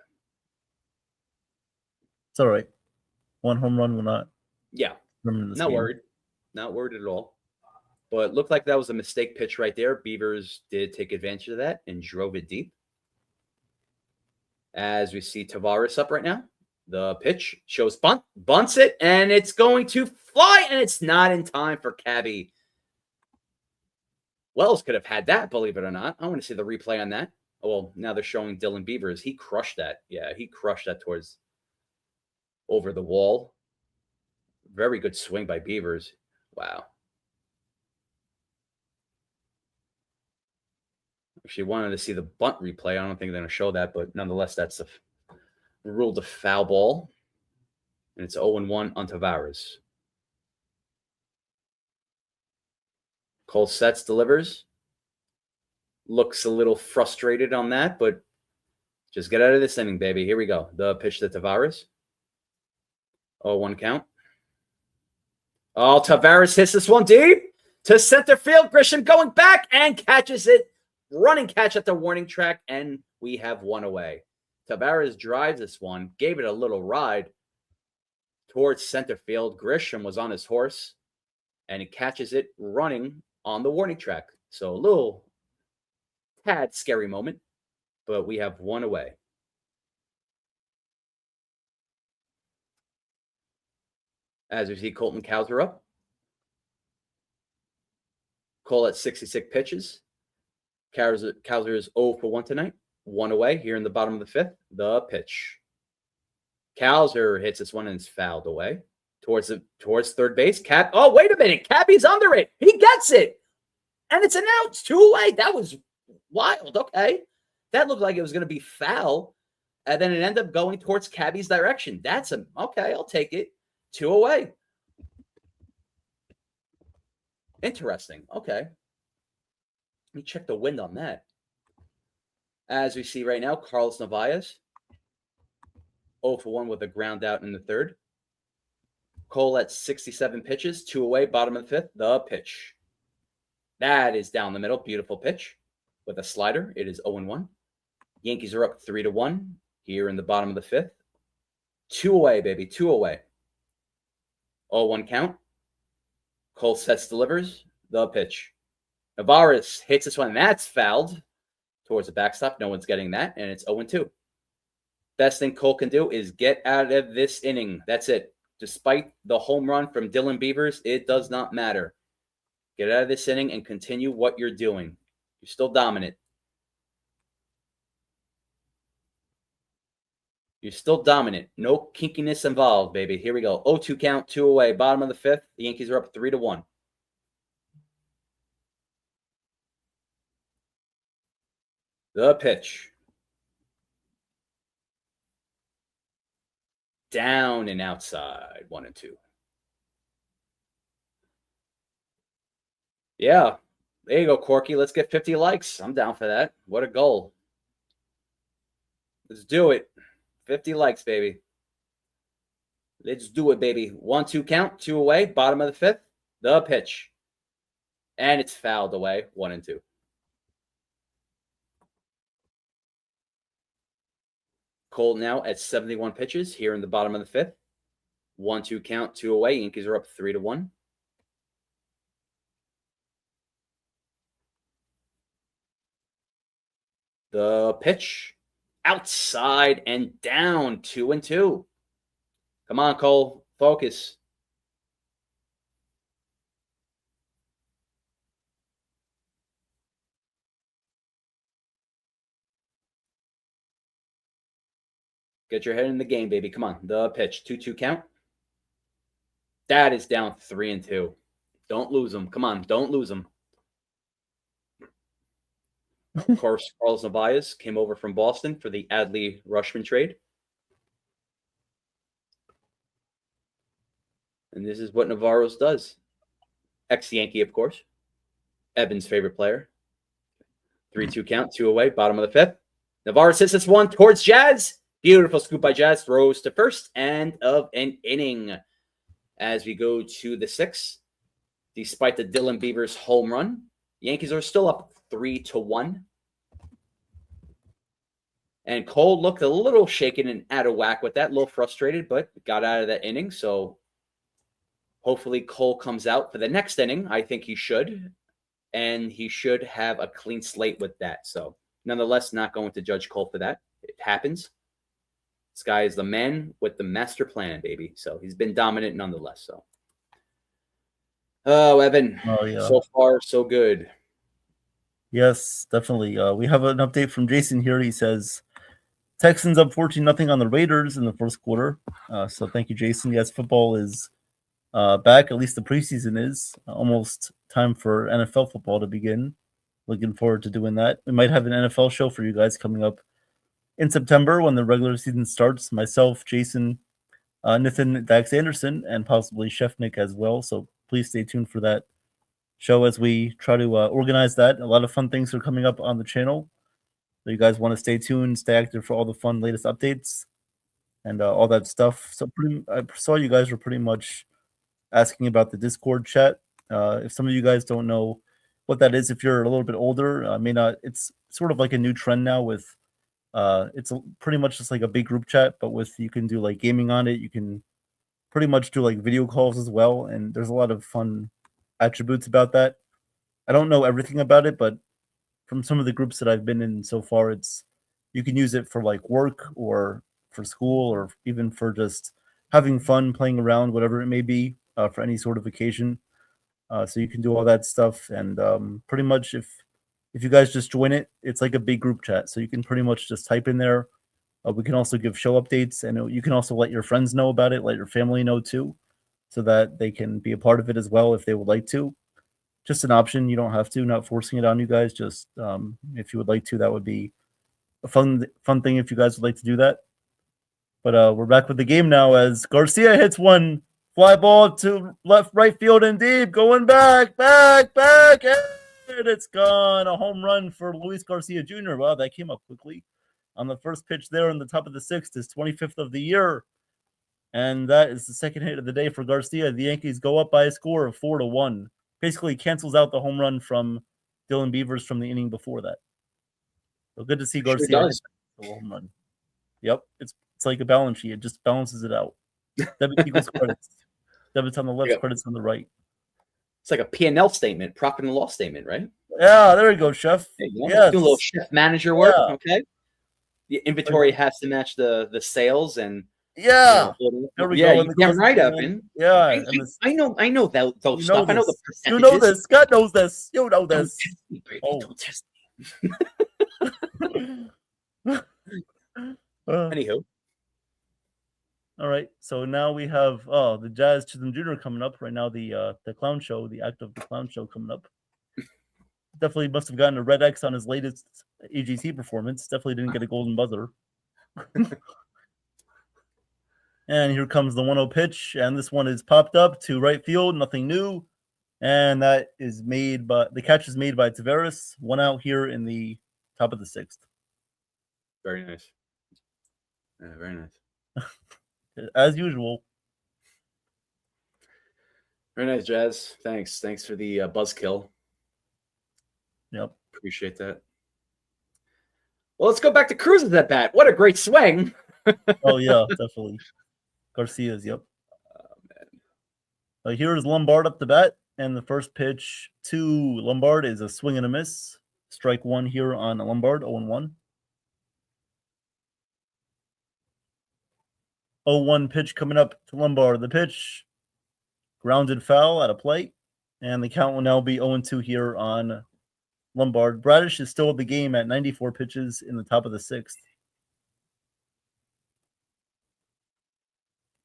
S6: It's all right. One home run will not.
S7: Yeah.
S6: Not
S7: worried. Not worried at all. But it looked like that was a mistake pitch right there. Beavers did take advantage of that and drove it deep. As we see Tavares up right now. The pitch shows bunt. Bunts it. And it's going to fly. And it's not in time for Cabby. Wells could have had that, believe it or not. I want to see the replay on that. Oh, well, now they're showing Dylan Beavers. He crushed that. Yeah, he crushed that towards over the wall. Very good swing by Beavers. Wow. Actually wanted to see the bunt replay. I don't think they're going to show that, but nonetheless, that's ruled a foul ball. And it's 0-1 on Tavares. Cole sets, delivers. Looks a little frustrated on that, but just get out of this inning, baby. Here we go. The pitch to Tavares. 0-1 count. Oh, Tavares hits this one deep to center field. Grisham going back and catches it. Running catch at the warning track, and we have one away. Tavares drives this one, gave it a little ride towards center field. Grisham was on his horse, and he catches it running on the warning track. So a little tad scary moment, but we have one away. As we see, Colton Cowser up. Cole at 66 pitches. Cowser is 0 for 1 tonight. One away here in the bottom of the fifth. The pitch. Cowser hits this one and is fouled away towards third base. Oh, wait a minute. Cappy's under it. He gets it. And it's an out. It's 2 away. That was wild. Okay. That looked like it was going to be foul. And then it ended up going towards Cabby's direction. Okay, I'll take it. 2 away. Interesting. Okay. Let me check the wind on that. As we see right now, Carlos Narvaez 0 for 1 with a ground out in the third. Cole at 67 pitches, 2 away, bottom of the fifth. The pitch. That is down the middle. Beautiful pitch with a slider. It is 0-1. Yankees are up 3-1 here in the bottom of the fifth. 2 away, baby. 2 away. 0-1 count. Cole sets, delivers. The pitch. Narvaez hits this one. That's fouled towards the backstop. No one's getting that, and it's 0-2. Best thing Cole can do is get out of this inning. That's it. Despite the home run from Dylan Beavers, it does not matter. Get out of this inning and continue what you're doing. You're still dominant. You're still dominant. No kinkiness involved, baby. Here we go. 0-2 count, 2 away. Bottom of the fifth. The Yankees are up 3-1. The pitch. Down and outside. 1-2. Yeah. There you go, Corky. Let's get 50 likes. I'm down for that. What a goal. Let's do it. 50 likes, baby. Let's do it, baby. 1-2 count, 2 away, bottom of the fifth. The pitch. And it's fouled away. 1-2. Cole now at 71 pitches here in the bottom of the fifth. 1-2 count, 2 away. Yankees are up 3-1. The pitch. Outside and down. 2-2. Come on, Cole. Focus. Get your head in the game, baby. Come on. The pitch. 2-2 count. That is down 3-2. Don't lose them. Come on. Don't lose them. Of course, Carlos Narvaez came over from Boston for the Adley-Rutschman trade. And this is what Navarro's does. Ex-Yankee, of course. Evan's favorite player. 3-2 count, 2 away, bottom of the fifth. Navarro hits this one towards Jazz. Beautiful scoop by Jazz. Throws to first. End of an inning. As we go to the sixth. Despite the Dylan Beavers home run, Yankees are still up 3-1. And Cole looked a little shaken and out of whack with that, a little frustrated, but got out of that inning. So hopefully Cole comes out for the next inning. I think he should. And he should have a clean slate with that. So nonetheless, not going to judge Cole for that. It happens. This guy is the man with the master plan, baby. So he's been dominant nonetheless. So, oh, Evan.
S6: Oh, yeah.
S7: So far, so good.
S6: Yes, definitely. We have an update from Jason here. He says Texans up 14-0 on the Raiders in the first quarter. So thank you, Jason. Yes, football is back. At least the preseason is almost time for NFL football to begin. Looking forward to doing that. We might have an NFL show for you guys coming up in September when the regular season starts. Myself, Jason, Nathan, Dax Anderson, and possibly Chef Nick as well. So please stay tuned for that show as we try to organize that. A lot of fun things are coming up on the channel. So you guys want to stay tuned, stay active for all the fun latest updates and all that stuff. So I saw you guys were pretty much asking about the Discord chat. If some of you guys don't know what that is, if you're a little bit older, may not. It's sort of like a new trend now with. It's pretty much just like a big group chat, but with you can do like gaming on it. You can pretty much do like video calls as well, and there's a lot of fun attributes about that. I don't know everything about it, but from some of the groups that I've been in so far, it's you can use it for like work or for school or even for just having fun, playing around, whatever it may be, for any sort of occasion. So you can do all that stuff, and pretty much if you guys just join it, it's like a big group chat. So you can pretty much just type in there. We can also give show updates, and you can also let your friends know about it, let your family know too, so that they can be a part of it as well if they would like to. Just an option. You don't have to. Not forcing it on you guys. Just if you would like to, that would be a fun thing if you guys would like to do that. But we're back with the game now as Garcia hits one fly ball to left, right field and deep, going back, and it's gone. A home run for Luis Garcia Jr. Wow, that came up quickly. On the first pitch there in the top of the sixth, his 25th of the year. And that is the second hit of the day for Garcia. The Yankees go up by a score of 4-1. Basically cancels out the home run from Dylan Beavers from the inning before that. So good to see Garcia hit the home run. Yep, it's like a balance sheet. It just balances it out. Debit equals credits. Debits on the left, credits on the right.
S7: It's like a P&L statement, profit and loss statement, right?
S6: Yeah, there you go, Chef.
S7: Yeah, do a little chef manager work,
S6: Yeah.
S7: Okay? The inventory has to match the sales and
S6: yeah.
S7: There we go. You get right, Evan.
S6: Yeah,
S7: I know that those stuff. I know the percentages.
S6: You know this. Scott knows this. You know this.
S7: Don't test me. Anywho.
S6: All right. So now we have the Jazz Chisholm Jr. coming up right now. The clown show, the act of the clown show coming up. Definitely must have gotten a red X on his latest AGC performance. Definitely didn't get a golden buzzer. And here comes the 1-0 pitch, and this one is popped up to right field, nothing new. And that is made by the catch is made by Taveras. 1 out here in the top of the sixth.
S7: Very nice. Yeah, very nice.
S6: As usual.
S7: Very nice, Jazz. Thanks for the buzzkill.
S6: Yep.
S7: Appreciate that. Well, let's go back to Cruz's at bat. What a great swing.
S6: Oh, yeah, definitely. Garcia's, yep. Oh, man. Here is Lombard up the bat, and the first pitch to Lombard is a swing and a miss. Strike one here on Lombard, 0-1. 0-1 pitch coming up to Lombard. The pitch, grounded foul at a plate, and the count will now be 0-2 here on Lombard. Bradish is still at the game at 94 pitches in the top of the sixth.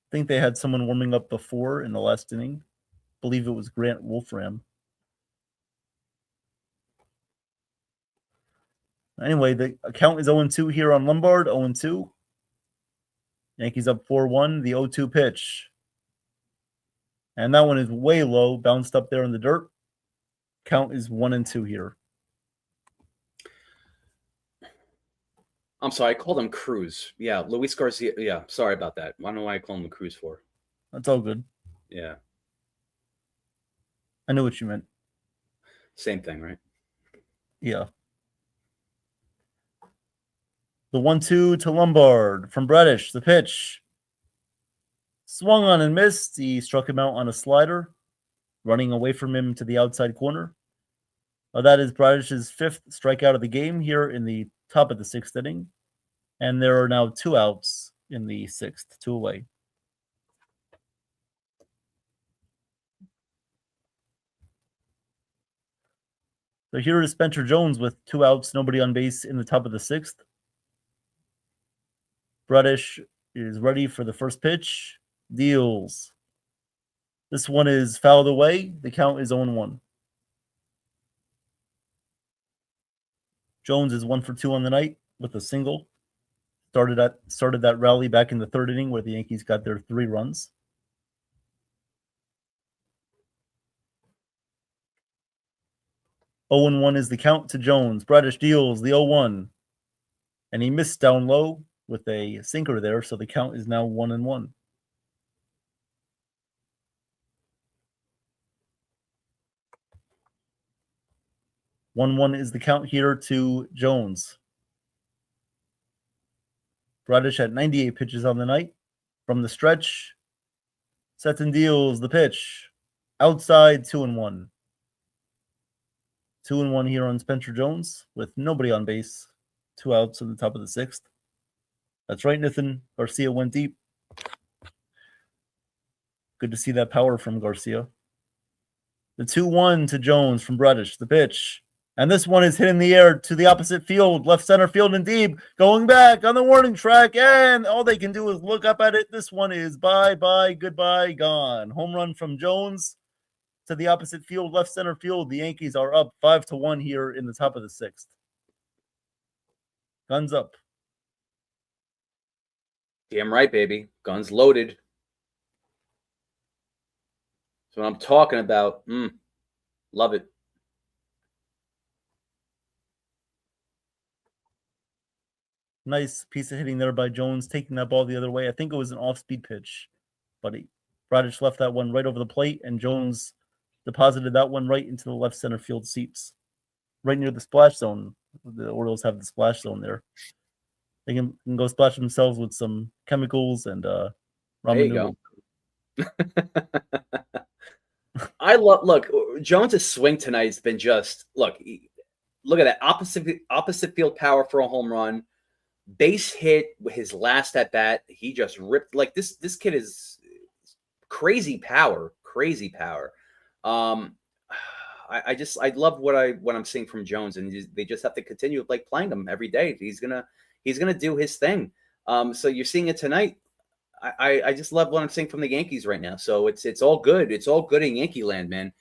S6: I think they had someone warming up before in the last inning. I believe it was Grant Wolfram. Anyway, the count is 0-2 here on Lombard, 0-2. Yankees up 4-1, the 0-2 pitch. And that one is way low, bounced up there in the dirt. Count is 1-2 here.
S7: I'm sorry, I called him Cruz. Yeah, Luis Garcia. Yeah, sorry about that. I don't know why I called him Cruz for.
S6: That's all good.
S7: Yeah.
S6: I knew what you meant.
S7: Same thing, right?
S6: Yeah. The 1-2 to Lombard from Bradish. The pitch. Swung on and missed. He struck him out on a slider, running away from him to the outside corner. That is Bradish's fifth strikeout of the game here in the top of the sixth inning. And there are now 2 outs in the sixth, 2 away. So here is Spencer Jones with 2 outs, nobody on base in the top of the sixth. Bradish is ready for the first pitch. Deals. This one is fouled away. The count is 0-1. Jones is 1 for 2 on the night with a single. Started that rally back in the third inning where the Yankees got their 3 runs. Oh, 0-1 is the count to Jones. Bradish deals the 0-1. And he missed down low with a sinker there, so the count is now 1-1. 1-1 is the count here to Jones. Bradish at 98 pitches on the night. From the stretch, sets and deals the pitch. Outside, 2-1. 2-1 here on Spencer Jones with nobody on base. 2 outs at the top of the 6th. That's right, Nathan. Garcia went deep. Good to see that power from Garcia. The 2-1 to Jones from Bradish. The pitch. And this one is hit in the air to the opposite field. Left center field and deep. Going back on the warning track. And all they can do is look up at it. This one is bye-bye, goodbye, gone. Home run from Jones to the opposite field, left center field. The Yankees are up 5-1 here in the top of the 6th. Guns up.
S7: Damn right, baby. Guns loaded. That's what I'm talking about. Love it.
S6: Nice piece of hitting there by Jones, taking that ball the other way. I think it was an off-speed pitch, but Bradish left that one right over the plate, and Jones deposited that one right into the left center field seats, right near the splash zone. The Orioles have the splash zone there. They can go splash themselves with some chemicals and
S7: There
S6: ramen
S7: you go.
S6: noodles.
S7: Look, Jones' swing tonight has been just, look at that opposite field power for a home run. Base hit with his last at bat. He just ripped, like, this kid is crazy power. I love what I'm seeing from Jones, and they just have to continue like playing him every day. He's gonna do his thing. So you're seeing it tonight. I just love what I'm seeing from the Yankees right now. So it's all good. It's all good in Yankee land, man.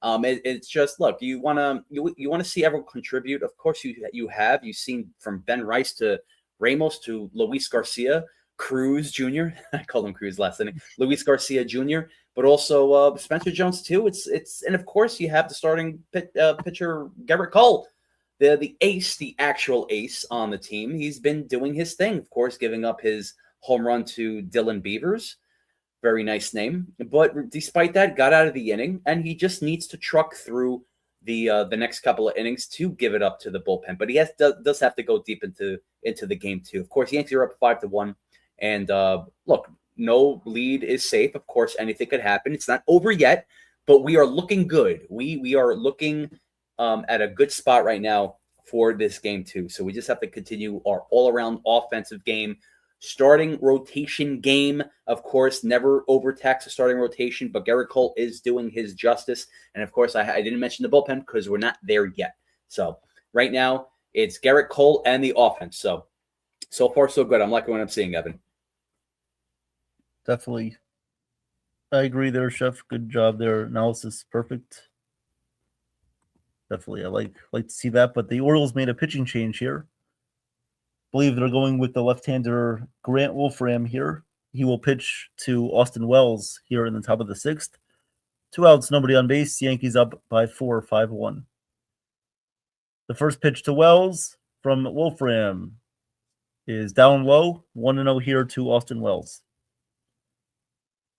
S7: It's just, look, you want to see everyone contribute. Of course you've seen from Ben Rice to Ramos to Luis Garcia, Cruz Jr. I called him Cruz last inning. Luis Garcia Jr. But also Spencer Jones too. And of course you have the starting pitcher Gerrit Cole, the ace, the actual ace on the team. He's been doing his thing, of course, giving up his home run to Dylan Beavers. Very nice name. But despite that, got out of the inning, and he just needs to truck through the next couple of innings to give it up to the bullpen. But he does have to go deep into the game too. Of course, Yankees are up 5-1, and look, no lead is safe. Of course, anything could happen. It's not over yet, but we are looking good. We are looking at a good spot right now for this game too. So we just have to continue our all-around offensive game. Starting rotation game, of course, never overtax the starting rotation, but Gerrit Cole is doing his justice. And of course, I didn't mention the bullpen because we're not there yet. So right now, it's Gerrit Cole and the offense. So far, so good. I'm liking what I'm seeing, Evan.
S6: Definitely. I agree there, Chef. Good job there. Analysis perfect. Definitely. I like to see that. But the Orioles made a pitching change here. Believe they're going with the left-hander Grant Wolfram here. He will pitch to Austin Wells here in the top of the 6th. 2 outs, nobody on base. Yankees up by 4, 5-1. The first pitch to Wells from Wolfram is down low. 1-0 here to Austin Wells.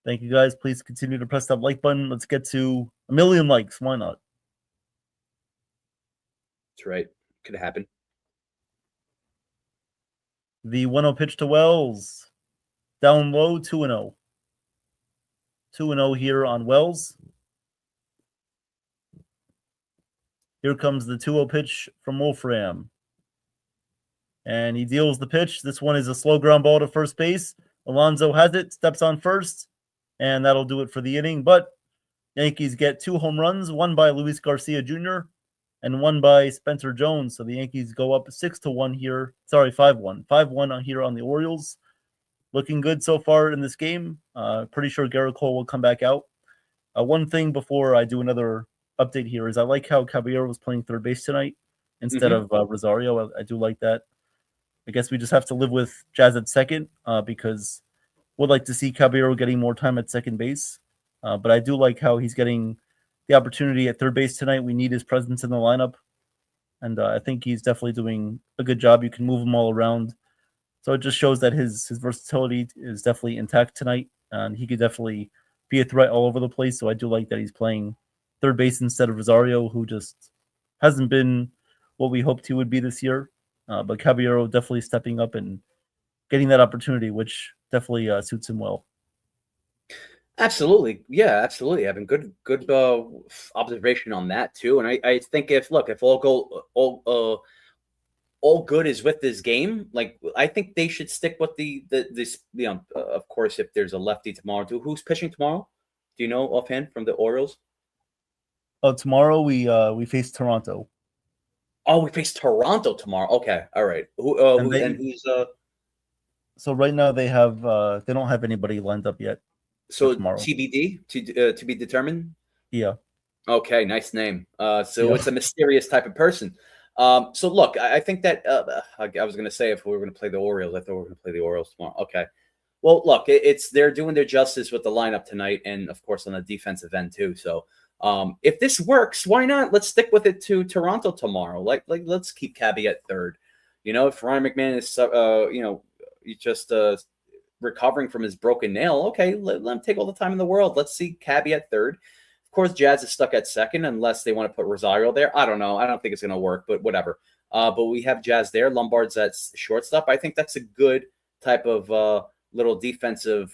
S6: Thank you, guys. Please continue to press that like button. Let's get to 1 million likes. Why not?
S7: That's right. Could happen.
S6: The 1-0 pitch to Wells. Down low, 2-0. 2-0 here on Wells. Here comes the 2-0 pitch from Wolfram. And he deals the pitch. This one is a slow ground ball to first base. Alonso has it, steps on first, and that'll do it for the inning. But Yankees get 2 home runs, one by Luis Garcia Jr. and one by Spencer Jones. So the Yankees go up 6-1 here. Sorry, 5-1. 5-1 here on the Orioles. Looking good so far in this game. Pretty sure Gerrit Cole will come back out. One thing before I do another update here is I like how Caballero was playing third base tonight instead of Rosario. I do like that. I guess we just have to live with Jazz at second because we'd like to see Caballero getting more time at second base. But I do like how he's getting the opportunity at third base tonight. We need his presence in the lineup. And I think he's definitely doing a good job. You can move him all around. So it just shows that his versatility is definitely intact tonight. And he could definitely be a threat all over the place. So I do like that he's playing third base instead of Rosario, who just hasn't been what we hoped he would be this year. But Caballero definitely stepping up and getting that opportunity, which definitely suits him well.
S7: Absolutely. Yeah, absolutely. Having good observation on that too. And I think if all good is with this game, like I think they should stick with this. Of course, if there's a lefty tomorrow, too. Who's pitching tomorrow? Do you know offhand from the Orioles?
S6: Oh, tomorrow we face Toronto.
S7: Oh, we face Toronto tomorrow. Okay, all right. Who's
S6: So right now they don't have anybody lined up yet.
S7: so
S6: tomorrow.
S7: TBD to be determined?
S6: Yeah.
S7: Okay, nice name. So
S6: Yeah.
S7: it's a mysterious type of person. So look, I think that I was going to say if we were going to play the Orioles, I thought we were going to play the Orioles tomorrow. Okay. Well, look, it's they're doing their justice with the lineup tonight, and of course on the defensive end too. So if this works, why not? Let's stick with it to Toronto tomorrow. Like let's keep Cabby at third. If Ryan McMahon is he's just recovering from his broken nail, okay, let him take all the time in the world. Let's see Cabby at third. Of course, Jazz is stuck at second unless they want to put Rosario there. I don't know. I don't think it's going to work, but whatever. But we have Jazz there. Lombard's at shortstop. I think that's a good type of little defensive,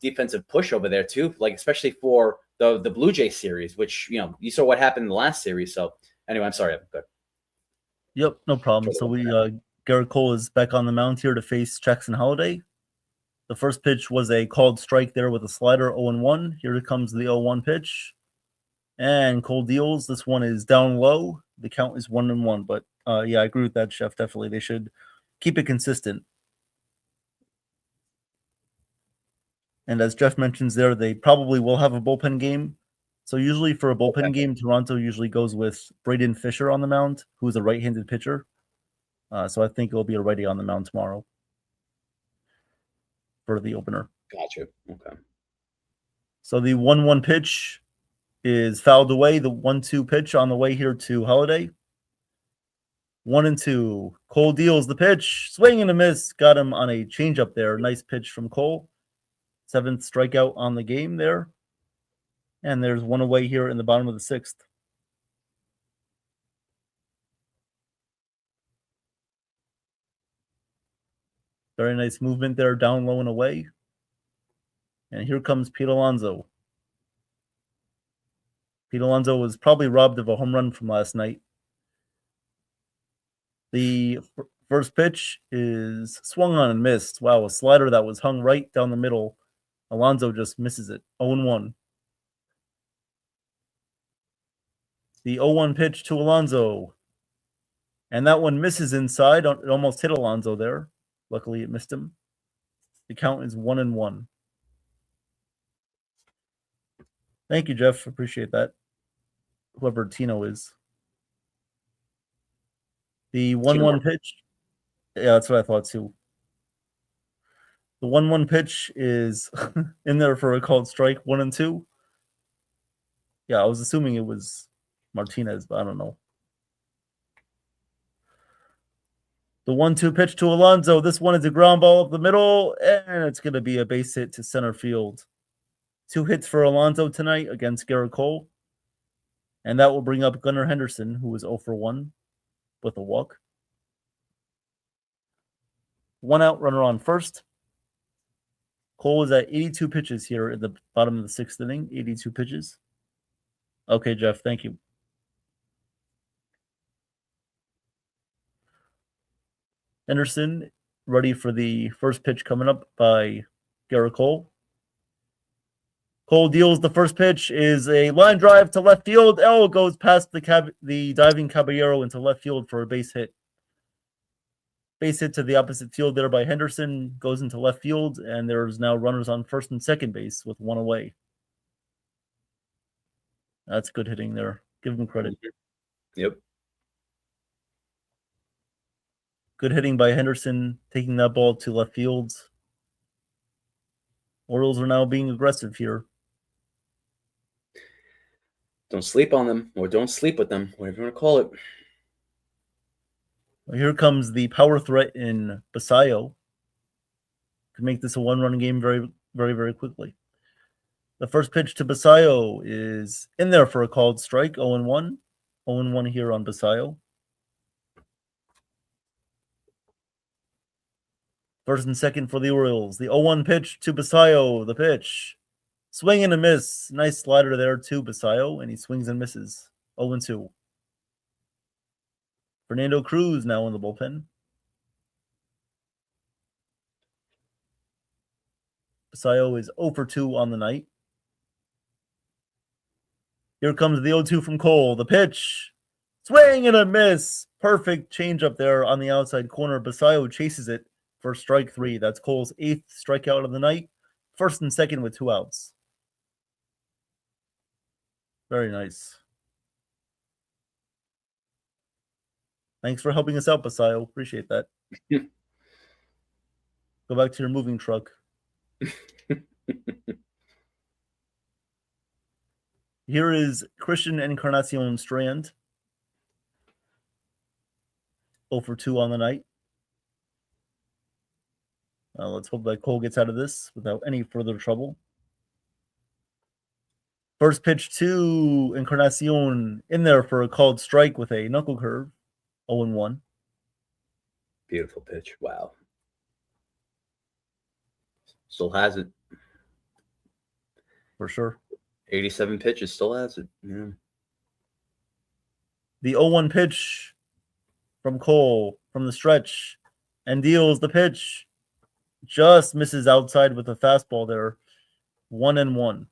S7: defensive push over there too. Like especially for the Blue Jay series, which you saw what happened in the last series. So anyway, I'm sorry. Good.
S6: Yep, no problem. So Garrett Cole is back on the mound here to face Jackson Holiday. The first pitch was a called strike there with a slider, 0-1. Here comes the 0-1 pitch. And Cole deals. This one is down low. The count is 1-1. But yeah, I agree with that, Chef. Definitely. They should keep it consistent. And as Jeff mentions there, they probably will have a bullpen game. So usually for a bullpen game, Toronto usually goes with Braden Fisher on the mound, who is a right-handed pitcher. So I think it'll be a righty on the mound tomorrow for the opener.
S7: Gotcha. Okay.
S6: So the 1-1 pitch is fouled away. The 1-2 pitch on the way here to Holiday. 1-2. Cole deals the pitch. Swing and a miss. Got him on a changeup there. Nice pitch from Cole. 7th strikeout on the game there. And there's one away here in the bottom of the 6th. Very nice movement there, down low and away. And here comes Pete Alonso. Pete Alonso was probably robbed of a home run from last night. The first pitch is swung on and missed. Wow, a slider that was hung right down the middle. Alonso just misses it. 0-1. The 0-1 pitch to Alonso. And that one misses inside. It almost hit Alonso there. Luckily, it missed him. The count is 1-1. Thank you, Jeff. Appreciate that. Whoever Tino is. The 1-1 pitch. Yeah, that's what I thought too. The 1-1 pitch is in there for a called strike. 1-2. Yeah, I was assuming it was Martinez, but I don't know. The 1-2 pitch to Alonso. This one is a ground ball up the middle, and it's going to be a base hit to center field. 2 hits for Alonso tonight against Garrett Cole. And that will bring up Gunnar Henderson, who was 0-1 with a walk. 1 out, runner on first. Cole is at 82 pitches here in the bottom of the 6th inning. 82 pitches. Okay, Jeff, thank you. Henderson ready for the first pitch coming up by Garrett Cole. Cole deals the first pitch, is a line drive to left field. Goes past the diving Caballero into left field for a base hit. Base hit to the opposite field there by Henderson, goes into left field, and there's now runners on first and second base with 1 away. That's good hitting there. Give him credit.
S7: Yep.
S6: Good hitting by Henderson, taking that ball to left field. Orioles are now being aggressive here.
S7: Don't sleep on them, or don't sleep with them, whatever you want to call it.
S6: Well, here comes the power threat in Basayo. Could make this a 1-run game very, very, very quickly. The first pitch to Basayo is in there for a called strike, 0-1. 0-1 here on Basayo. First and second for the Orioles. The 0-1 pitch to Basayo. The pitch. Swing and a miss. Nice slider there to Basayo, and he swings and misses. 0-2. Fernando Cruz now in the bullpen. Basayo is 0 for 2 on the night. Here comes the 0-2 from Cole. The pitch. Swing and a miss. Perfect changeup there on the outside corner. Basayo chases it for strike 3. That's Cole's 8th strikeout of the night. First and second with 2 outs. Very nice. Thanks for helping us out, Basayo. Appreciate that. Go back to your moving truck. Here is Christian Encarnacion Strand. 0 for 2 on the night. Let's hope that Cole gets out of this without any further trouble. First pitch to Encarnacion in there for a called strike with a knuckle curve. 0-1.
S7: Beautiful pitch. Wow. Still has it.
S6: For sure.
S7: 87 pitches, still has it. Yeah.
S6: The 0-1 pitch from Cole from the stretch and deals the pitch. Just misses outside with a fastball there. 1-1.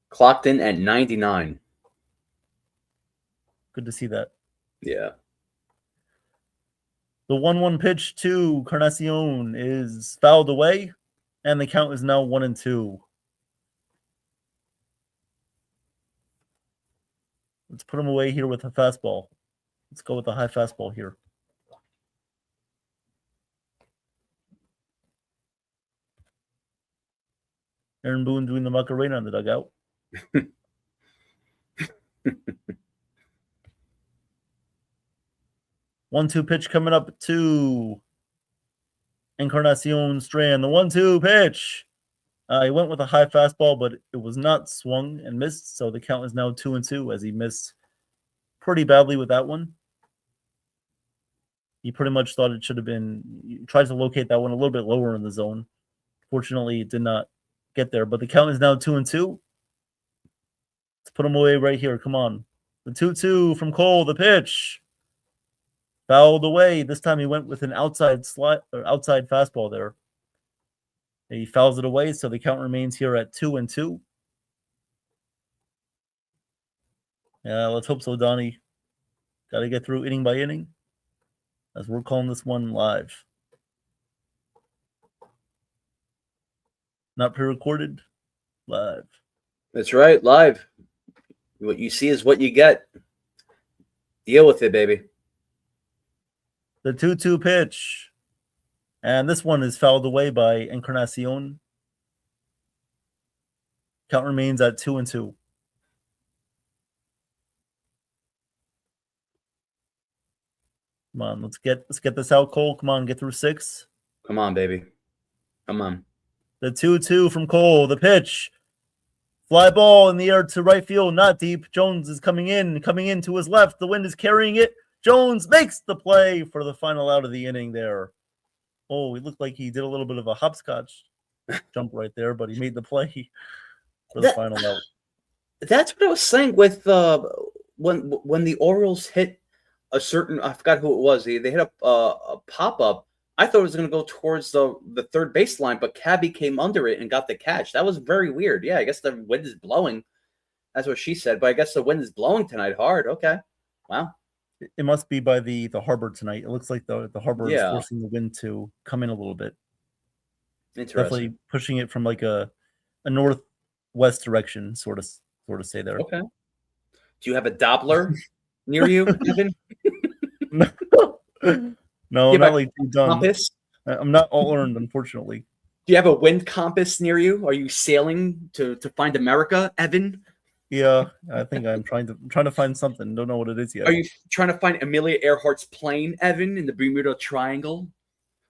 S7: Clocked in at 99.
S6: Good to see that.
S7: Yeah.
S6: The 1-1 pitch to Encarnacion is fouled away, and the count is now 1-2. Let's put him away here with a fastball. Let's go with a high fastball here. Aaron Boone doing the Macarena in the dugout. 1-2 pitch coming up to Encarnacion Strand. The 1-2 pitch. He went with a high fastball, but it was not swung and missed. So the count is now 2-2 as he missed pretty badly with that one. He pretty much thought it should have been, he tried to locate that one a little bit lower in the zone. Fortunately, it did not get there, but the count is now 2-2. Let's put him away right here. Come on. The 2-2 from Cole, the pitch. Fouled away. This time he went with an outside slide or outside fastball there. He fouls it away, so the count remains here at 2-2. Yeah, let's hope so, Donnie. Got to get through inning by inning, as we're calling this one live. Not pre-recorded, live.
S7: That's right, live. What you see is what you get. Deal with it, baby.
S6: The 2-2 pitch. And this one is fouled away by Encarnacion. Count remains at 2-2. Come on, let's get this out, Cole. Come on, get through 6.
S7: Come on, baby. Come on.
S6: The 2-2 from Cole. The pitch. Fly ball in the air to right field, not deep. Jones is coming in to his left. The wind is carrying it. Jones makes the play for the final out of the inning there. Oh, he looked like he did a little bit of a hopscotch jump right there, but he made the play for the final out.
S7: That's what I was saying with when the Orioles hit a certain, I forgot who it was. They hit a pop-up. I thought it was going to go towards the third baseline, but Cabby came under it and got the catch. That was very weird. Yeah, I guess the wind is blowing. That's what she said, but I guess the wind is blowing tonight hard. Okay. Wow.
S6: It must be by the harbor tonight. It looks like the harbor is
S7: Yeah.
S6: forcing the wind to come in a little bit.
S7: Interesting.
S6: Definitely pushing it from like a northwest direction, sort of say there.
S7: Okay. Do you have a Doppler near you, Evan?
S6: No,
S7: You
S6: not
S7: have
S6: like too done.
S7: Compass?
S6: I'm not all earned, unfortunately.
S7: Do you have a wind compass near you? Are you sailing to find America, Evan?
S6: Yeah, I think I'm trying to find something. Don't know what it is yet.
S7: Are you trying to find Amelia Earhart's plane, Evan, in the Bermuda Triangle?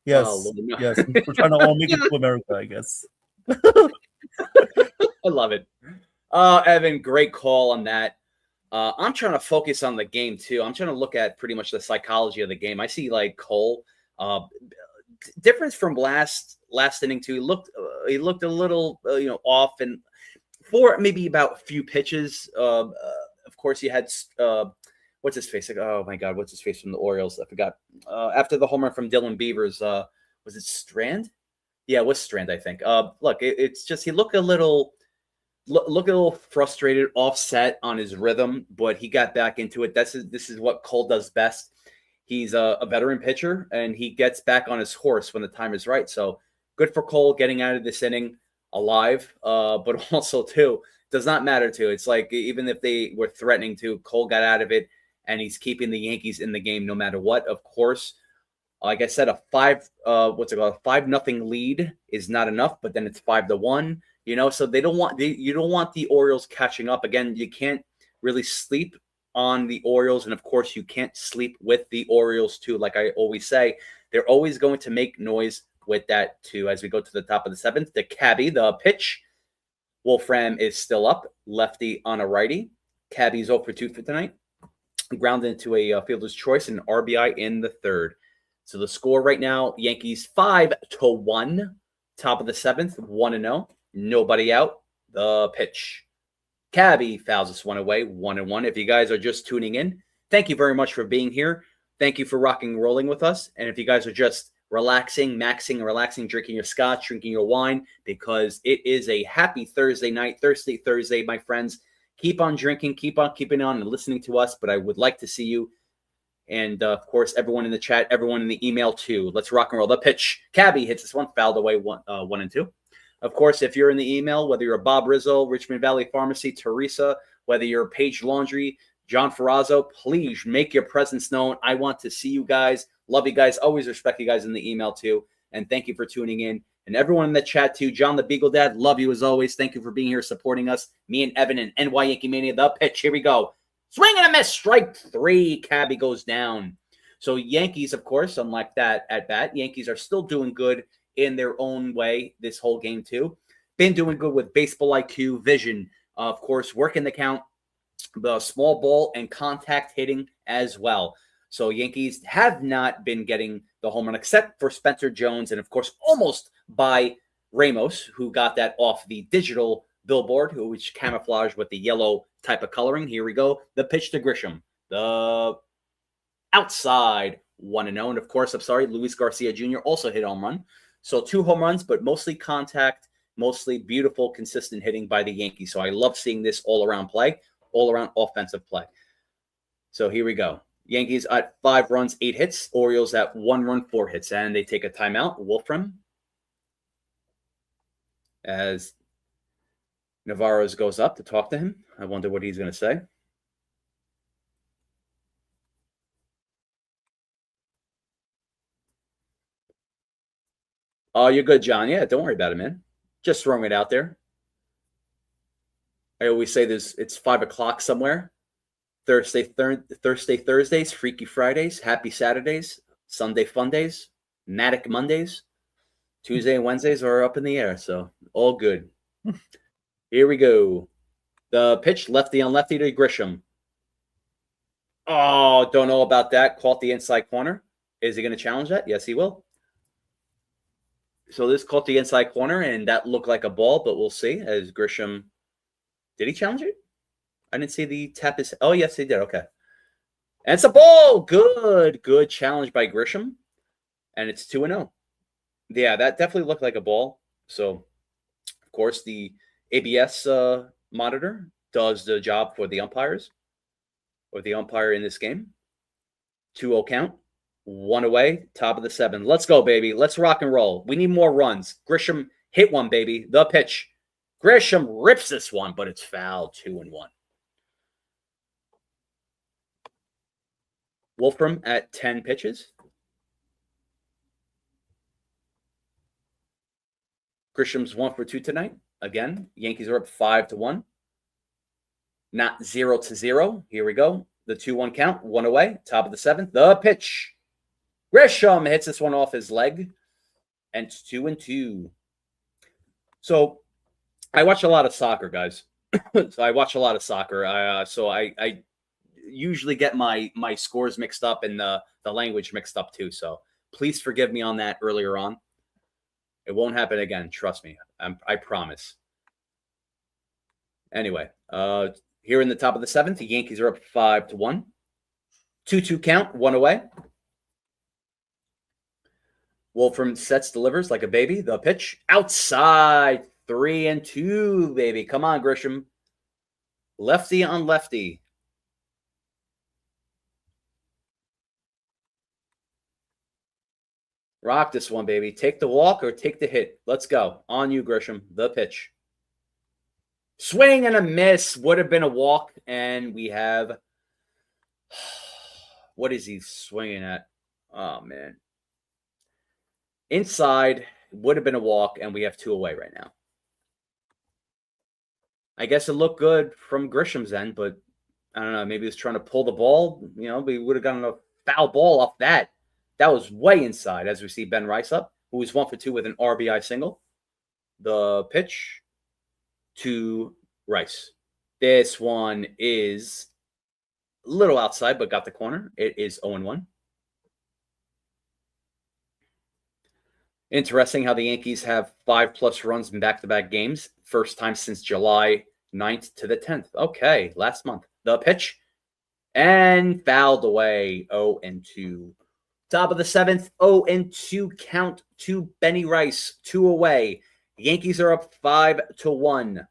S6: Yes,
S7: Oh, Lord, no.
S6: yes. We're trying to all make it to America, I guess.
S7: I love it. Evan, great call on that. I'm trying to focus on the game too. I'm trying to look at pretty much the psychology of the game. I see like Cole, difference from last inning too. He looked a little off, and for maybe about a few pitches. Of course, he had what's his face? Like, oh my God, what's his face from the Orioles? I forgot. After the home run from Dylan Beavers, was it Strand? Yeah, it was Strand, I think. Look, it's just he looked a little frustrated, offset on his rhythm, but he got back into it. This is what Cole does best. He's a veteran pitcher, and he gets back on his horse when the time is right. So good for Cole getting out of this inning alive, but also too does not matter too. It's like even if they were threatening to, Cole got out of it, and he's keeping the Yankees in the game no matter what. Of course, like I said, a 5-0 lead is not enough, but then it's 5-1. So you don't want the Orioles catching up. Again, you can't really sleep on the Orioles, and of course, you can't sleep with the Orioles too. Like I always say, they're always going to make noise with that too. As we go to the top of the seventh, the cabbie, the pitch. Wolfram is still up, lefty on a righty. Cabbie's 0 for 2 for tonight. Grounded into a fielder's choice and RBI in the third. So the score right now, Yankees 5-1. Top of the seventh, 1-0. Nobody out. The pitch. Cabbie fouls this one away, 1-1. If you guys are just tuning in, thank you very much for being here. Thank you for rocking and rolling with us. And if you guys are just relaxing, drinking your scotch, drinking your wine, because it is a happy Thursday night, Thursday, my friends. Keep on drinking, keep on keeping on and listening to us. But I would like to see you. And, of course, everyone in the chat, everyone in the email, too. Let's rock and roll. The pitch. Cabbie hits this one, fouled away 1-2. Of course, if you're in the email, whether you're Bob Rizzo, Richmond Valley Pharmacy, Teresa, whether you're Page Laundry, John Ferrazzo, please make your presence known. I want to see you guys. Love you guys. Always respect you guys in the email, too. And thank you for tuning in. And everyone in the chat, too. John the Beagle Dad, love you as always. Thank you for being here, supporting us. Me and Evan and NY YankeeMania. The pitch. Here we go. Swing and a miss. Strike 3. Cabbie goes down. So Yankees, of course, unlike that at bat, Yankees are still doing good in their own way this whole game, too. Been doing good with baseball IQ, vision, of course, working the count, the small ball, and contact hitting as well. So Yankees have not been getting the home run except for Spencer Jones and, of course, almost by Ramos, who got that off the digital billboard, which camouflaged with the yellow type of coloring. Here we go. The pitch to Grisham. The outside 1-0. And, of course, Luis Garcia Jr. also hit home run. So 2 home runs, but mostly contact, mostly beautiful, consistent hitting by the Yankees. So I love seeing this all-around play, all-around offensive play. So here we go. Yankees at 5 runs, 8 hits. Orioles at 1 run, 4 hits. And they take a timeout. Wolfram, as Navarro goes up to talk to him. I wonder what he's going to say. Oh, you're good, John. Yeah, don't worry about it, man. Just throwing it out there. I always say it's 5 o'clock somewhere. Thursdays, Freaky Fridays, Happy Saturdays, Sunday Fun Days, Matic Mondays, Tuesday and Wednesdays are up in the air. So all good. Here we go. The pitch, lefty on lefty to Grisham. Oh, don't know about that. Caught the inside corner. Is he going to challenge that? Yes, he will. So this caught the inside corner, and that looked like a ball, but we'll see as Grisham. Did he challenge it? I didn't see the tap his. Oh, yes, he did. Okay. And it's a ball. Good challenge by Grisham. And it's 2-0. Yeah, that definitely looked like a ball. So, of course, the ABS monitor does the job for the umpires or the umpire in this game. 2-0 count. 1 away, top of the 7. Let's go, baby. Let's rock and roll. We need more runs. Grisham hit one, baby. The pitch. Grisham rips this one, but it's foul. 2-1. Wolfram at 10 pitches. Grisham's 1 for 2 tonight. Again, Yankees are up 5-1. Not 0-0. Here we go. The 2-1 count. 1 away. Top of the 7th. The pitch. Grisham hits this one off his leg. And it's 2-2. So I watch a lot of soccer, guys. So I watch a lot of soccer. So I usually get my scores mixed up and the language mixed up too. So please forgive me on that earlier on. It won't happen again. Trust me. I promise. Anyway, here in the top of the seventh, the Yankees are up 5-1. 2-2 count, one away. Wolfram sets, delivers like a baby. The pitch outside, 3-2, baby. Come on, Grisham. Lefty on lefty. Rock this one, baby. Take the walk or take the hit. Let's go. On you, Grisham. The pitch. Swing and a miss. Would have been a walk. And we have... What is he swinging at? Oh, man. Inside. Would have been a walk. And we have 2 away right now. I guess it looked good from Grisham's end, but I don't know. Maybe he was trying to pull the ball. You know, we would have gotten a foul ball off that. That was way inside, as we see Ben Rice up, who was 1 for 2 with an RBI single. The pitch to Rice. This one is a little outside, but got the corner. It is 0-1. Interesting how the Yankees have 5+ runs in back-to-back games. First time since July 9th to the 10th. Okay, last month. The pitch. And fouled away. 0-2. Top of the seventh. 0-2 count to Benny Rice. 2 away. Yankees are up 5-1.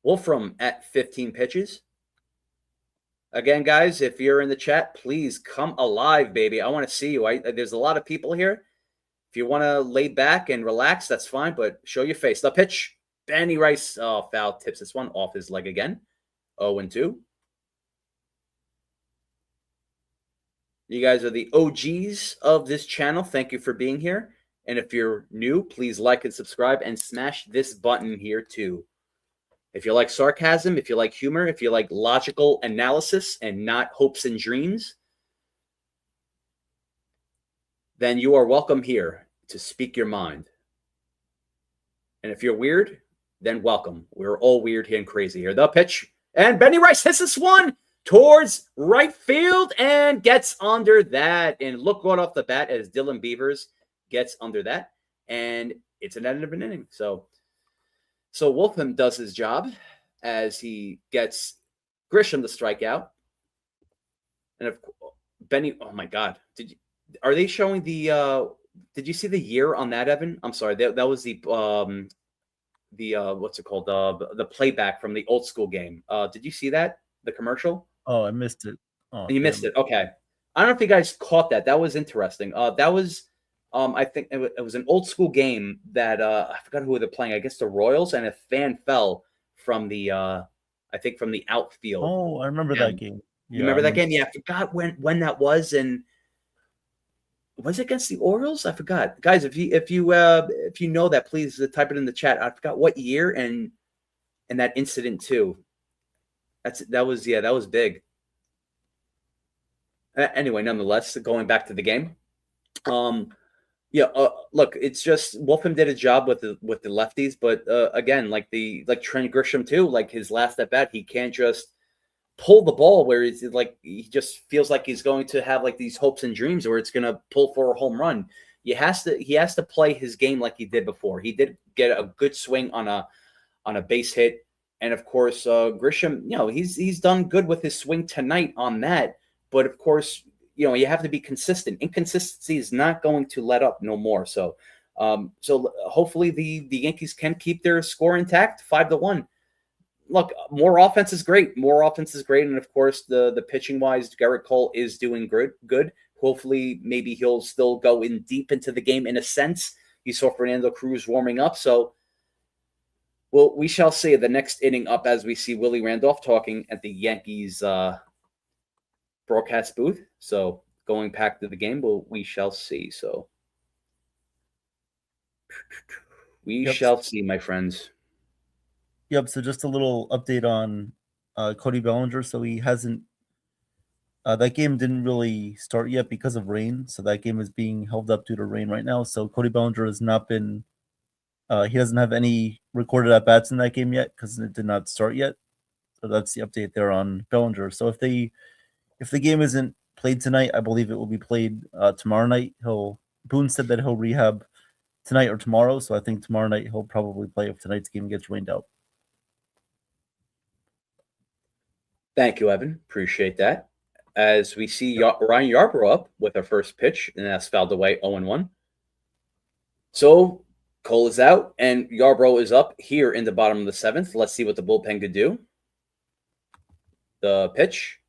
S7: Wolfram at 15 pitches. Again, guys, if you're in the chat, please come alive, baby. I want to see you. There's a lot of people here. If you want to lay back and relax, that's fine, but show your face. The pitch. Benny Rice. Oh, foul. Tips this one off his leg again. 0-2. You guys are the OGs of this channel. Thank you for being here. And if you're new, please like and subscribe and smash this button here too. If you like sarcasm, if you like humor, if you like logical analysis and not hopes and dreams, then you are welcome here to speak your mind. And if you're weird, then welcome. We're all weird here and crazy here. The pitch. And Benny Rice hits this one towards right field and gets under that. And look right off the bat as Dylan Beavers gets under that. And it's an end of an inning. So Wolfham does his job as he gets Grisham to strike out. And if Benny, oh my God. Are they showing the did you see the year on that, Evan? I'm sorry. That was the what's it called? The playback from the old school game. Did you see that? The commercial?
S6: Oh, I missed it. Oh,
S7: you missed it. Okay. I don't know if you guys caught that. That was interesting. That was I think it was an old school game that I forgot who they're playing. I guess the Royals, and a fan fell from the I think from the outfield.
S6: Oh, I remember that game.
S7: You remember that game? Yeah, I forgot when that was, and was it against the Orioles? I forgot. Guys, if you know that, please type it in the chat. I forgot what year and that incident too. That was big. Anyway, nonetheless, going back to the game. Look, it's just Wolfham did a job with the lefties, but again, like Trent Grisham too, like his last at bat, he can't just pull the ball where it's like he just feels like he's going to have like these hopes and dreams where it's going to pull for a home run. He has to play his game like he did before. He did get a good swing on a base hit, and of course Grisham, he's done good with his swing tonight on that. But of course, you have to be consistent. Inconsistency is not going to let up no more. So hopefully the Yankees can keep their score intact, 5-1. Look, more offense is great. And of course, the pitching wise, Garrett Cole is doing good. Hopefully, maybe he'll still go in deep into the game in a sense. You saw Fernando Cruz warming up. So, well, we shall see the next inning up as we see Willie Randolph talking at the Yankees broadcast booth. So going back to the game, we shall see. So we shall see, my friends.
S6: Yep. So just a little update on Cody Bellinger. So he hasn't. That game didn't really start yet because of rain. So that game is being held up due to rain right now. So Cody Bellinger has not been He doesn't have any recorded at bats in that game yet because it did not start yet. So that's the update there on Bellinger. So if the game isn't played tonight, I believe it will be played tomorrow night. Boone said that he'll rehab tonight or tomorrow, so I think tomorrow night he'll probably play if tonight's game gets rained out.
S7: Thank you, Evan. Appreciate that. As we see Ryan Yarbrough up with our first pitch, and that's fouled away 0-1. So Cole is out, and Yarbrough is up here in the bottom of the 7th. Let's see what the bullpen could do. The pitch.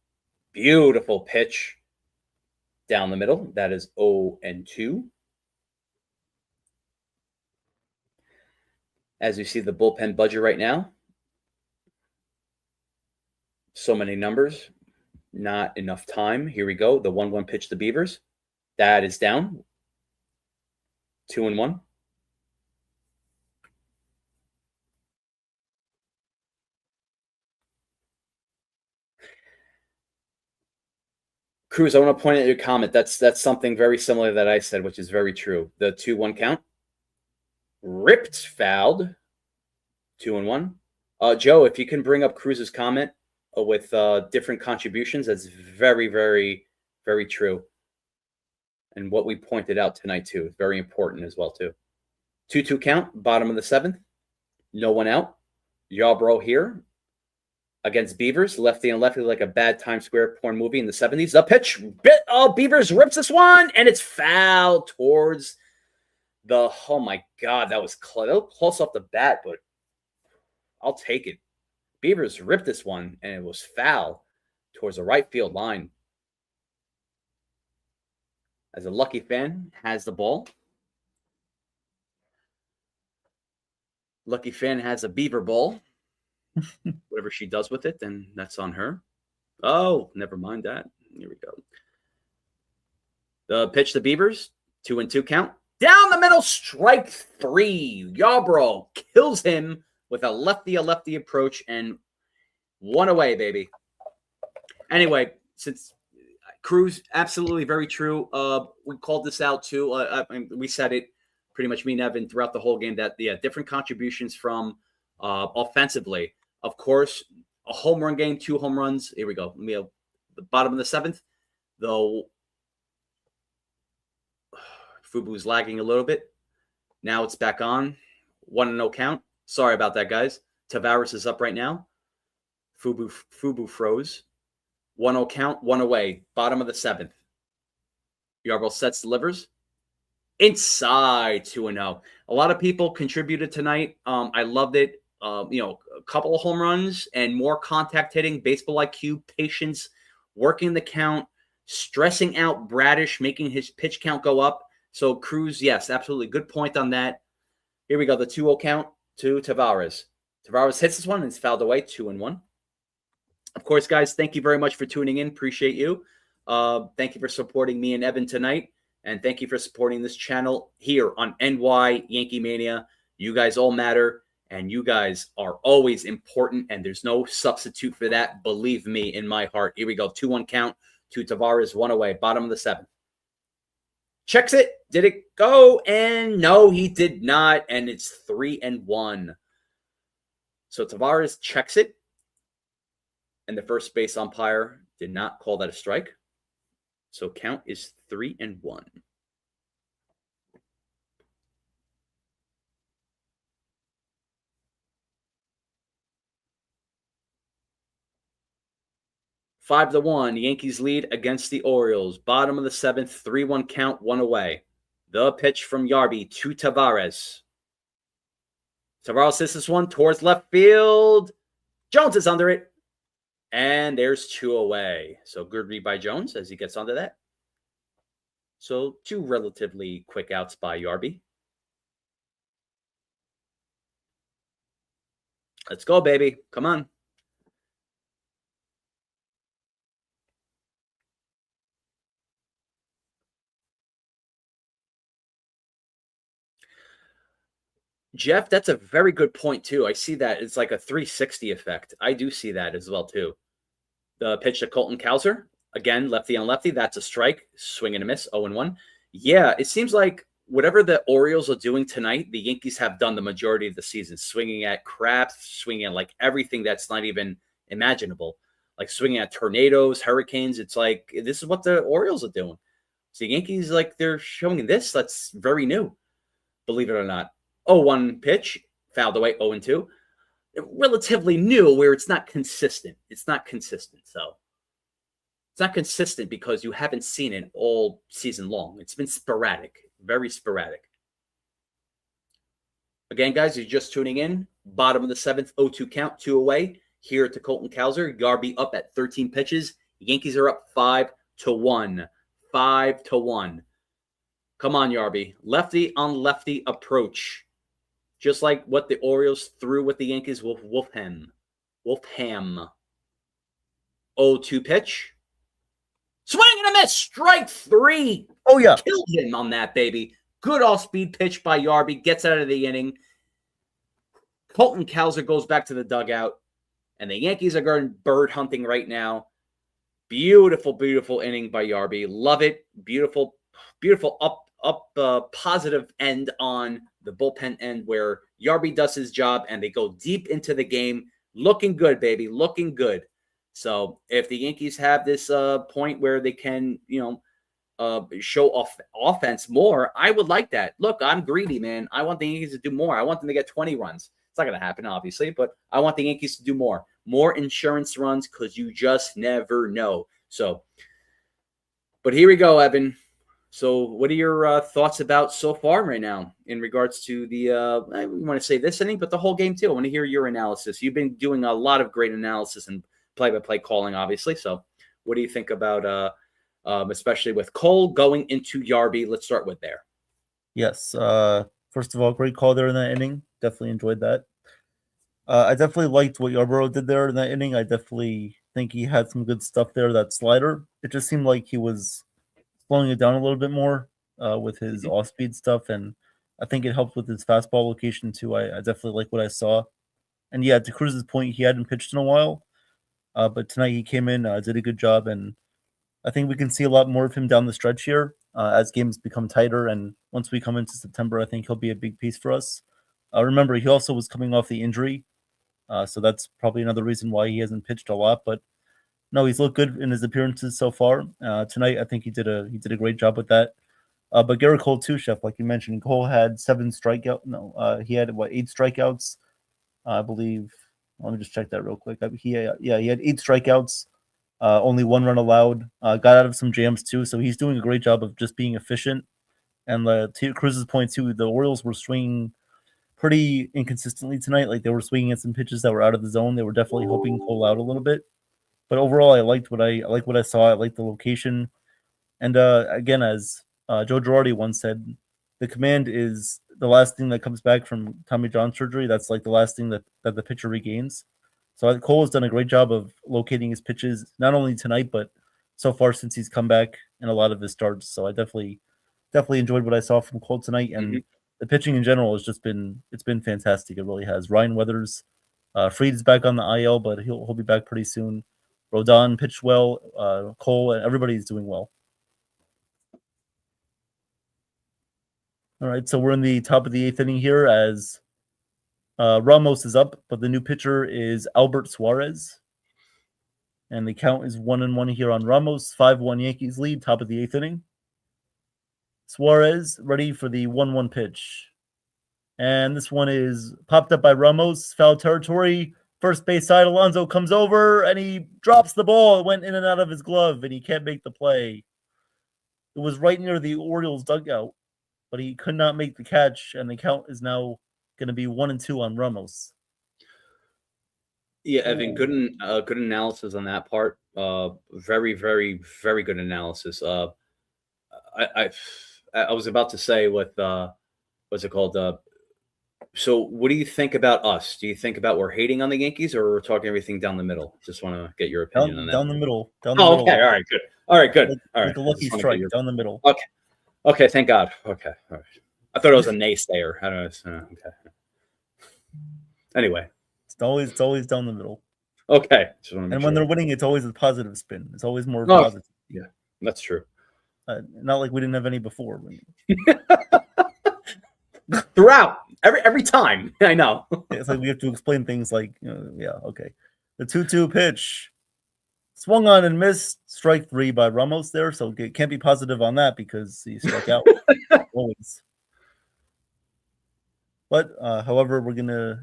S7: Beautiful pitch down the middle. That is 0-2. As you see the bullpen budget right now. So many numbers. Not enough time. Here we go. The 1-1 pitch to Beavers. That is down. 2-1. Cruz, I want to point out your comment. That's something very similar that I said, which is very true. The 2-1 count. Ripped, fouled. 2-1. Joe, if you can bring up Cruz's comment with different contributions, that's very, very, very true. And what we pointed out tonight, too, is very important as well, too. 2-2 count, bottom of the 7th. No one out. Yarbrough here against Beavers. Lefty and lefty like a bad Times Square porn movie in the 70s. The pitch. Beavers rips this one, and it's fouled towards the... Oh, my God, that was close off the bat, but I'll take it. Beavers ripped this one, and it was foul towards the right field line. As a lucky fan has the ball. Lucky fan has a Beaver ball. Whatever she does with it, then that's on her. Oh, never mind that. Here we go. The pitch to Beavers. 2-2 count. Down the middle, strike 3. Yarbrough kills him with a lefty approach, and 1 away, baby. Anyway, since Cruz, absolutely very true. We called this out too. We said it pretty much, me and Evan, throughout the whole game, that different contributions from offensively. Of course, a home run game, 2 home runs. Here we go. Let me the bottom of the 7th. Though Fubu's lagging a little bit. Now it's back on. 1-0 count. Sorry about that, guys. Tavares is up right now. Fubu froze. 1-0 count, 1 away. Bottom of the 7th. Yarbrough sets, delivers. Inside 2-0. A lot of people contributed tonight. I loved it. A couple of home runs and more contact hitting, baseball IQ, patience, working the count, stressing out Bradish, making his pitch count go up. So Cruz, yes, absolutely. Good point on that. Here we go. The 2-0 count to Tavares. Tavares hits this one and it's fouled away. 2-1. Of course, guys, thank you very much for tuning in. Appreciate you. Thank you for supporting me and Evan tonight. And thank you for supporting this channel here on NY Yankee Mania. You guys all matter, and you guys are always important, and there's no substitute for that. Believe me, in my heart. Here we go. 2-1 count to Tavares, 1 away. Bottom of the 7th. Checks it. Did it go? And no, he did not. And it's 3-1. So Tavares checks it. And the first base umpire did not call that a strike. So count is 3-1. Five to 1. Yankees lead against the Orioles. Bottom of the 7th. 3-1 count. 1 away. The pitch from Yarby to Tavares. Tavares hits this one towards left field. Jones is under it. And there's 2 away. So good read by Jones as he gets onto that. So 2 relatively quick outs by Yarby. Let's go, baby. Come on. Jeff, that's a very good point, too. I see that. It's like a 360 effect. I do see that as well, too. The pitch to Colton Cowser. Again, lefty on lefty. That's a strike. Swing and a miss. 0-1. Yeah, it seems like whatever the Orioles are doing tonight, the Yankees have done the majority of the season, swinging at crap, swinging at like everything that's not even imaginable, like swinging at tornadoes, hurricanes. It's like, this is what the Orioles are doing. So the Yankees, like, they're showing this. That's very new, believe it or not. 0-1 pitch, fouled away, 0-2. Relatively new, where it's not consistent. It's not consistent. So it's not consistent because you haven't seen it all season long. It's been sporadic, very sporadic. Again, guys, you're just tuning in. Bottom of the seventh, 0-2 count, 2 away. Here to Colton Cowser. Yarby up at 13 pitches. Yankees are up 5-1. 5-1. Come on, Yarby. Lefty on lefty approach. Just like what the Orioles threw with the Yankees with Wolfham. 0-2 pitch. Swing and a miss. Strike 3.
S6: Oh, yeah.
S7: Killed him on that, baby. Good off-speed pitch by Yarby. Gets out of the inning. Colton Cowser goes back to the dugout. And the Yankees are going bird hunting right now. Beautiful, beautiful inning by Yarby. Love it. Beautiful, beautiful positive end on the bullpen end where Yarby does his job and they go deep into the game. Looking good, baby. Looking good. So if the Yankees have this point where they can, show off offense more, I would like that. Look, I'm greedy, man. I want the Yankees to do more. I want them to get 20 runs. It's not going to happen, obviously, but I want the Yankees to do more. More insurance runs because you just never know. So, but here we go, Evan. So what are your thoughts about so far right now in regards to the, I want to say this inning, but the whole game too. I want to hear your analysis. You've been doing a lot of great analysis and play-by-play calling, obviously. So what do you think about, especially with Cole going into Yarby? Let's start with there.
S6: Yes. First of all, great call there in that inning. Definitely enjoyed that. I definitely liked what Yarborough did there in that inning. I definitely think he had some good stuff there. That slider, it just seemed like he was slowing it down a little bit more with his off-speed stuff, and I think it helped with his fastball location too. I definitely like what I saw. And yeah, to Cruz's point, he hadn't pitched in a while, but tonight he came in, did a good job, and I think we can see a lot more of him down the stretch here as games become tighter. And once we come into September, I think he'll be a big piece for us. Remember, he also was coming off the injury, so that's probably another reason why he hasn't pitched a lot. But no, he's looked good in his appearances so far. Tonight, I think he did a great job with that. But Garrett Cole too, Chef, like you mentioned, Cole had 7 strikeouts. No, he had 8 strikeouts, I believe. Let me just check that real quick. He had 8 strikeouts, only 1 run allowed. Got out of some jams too, so he's doing a great job of just being efficient. And to Cruz's point too, the Orioles were swinging pretty inconsistently tonight. Like they were swinging at some pitches that were out of the zone. They were definitely helping Cole out a little bit. But overall, I liked what I saw. I liked the location, and again, as Joe Girardi once said, the command is the last thing that comes back from Tommy John surgery. That's like the last thing that the pitcher regains. So Cole has done a great job of locating his pitches, not only tonight but so far since he's come back in a lot of his starts. So I definitely enjoyed what I saw from Cole tonight, and the pitching in general has just been fantastic. It really has. Ryan Weathers, Fried is back on the IL, but he'll be back pretty soon. Rodon pitched well. Cole, and everybody's doing well. All right, so we're in the top of the 8th inning here as Ramos is up, but the new pitcher is Albert Suarez. And the count is 1-1 here on Ramos. 5-1 Yankees lead, top of the 8th inning. Suarez ready for the 1-1 pitch. And this one is popped up by Ramos. Foul territory. First base side, Alonso comes over, and he drops the ball. It went in and out of his glove, and he can't make the play. It was right near the Orioles dugout, but he could not make the catch, and the count is now going to be 1-2 on Ramos.
S7: Yeah, Evan, good analysis on that part. Very, very, very good analysis. I was about to say what's it called? So what do you think about us? Do you think about we're hating on the Yankees, or we're talking everything down the middle? Just want to get your opinion on that.
S6: Down the middle.
S7: Okay. All right. Good. All right. Good. All right.
S6: Like a lucky strike down the middle.
S7: Okay. Thank God. Okay. All right. I thought it was a naysayer. I don't know. Okay. Anyway.
S6: It's always down the middle.
S7: Okay.
S6: And when they're winning, it's always a positive spin. It's always more positive.
S7: Yeah, that's true.
S6: Not like we didn't have any before.
S7: Throughout every time. I know.
S6: It's like we have to explain things like, okay. The 2-2 pitch swung on and missed. Strike 3 by Ramos there, so it can't be positive on that because he struck out always. But however,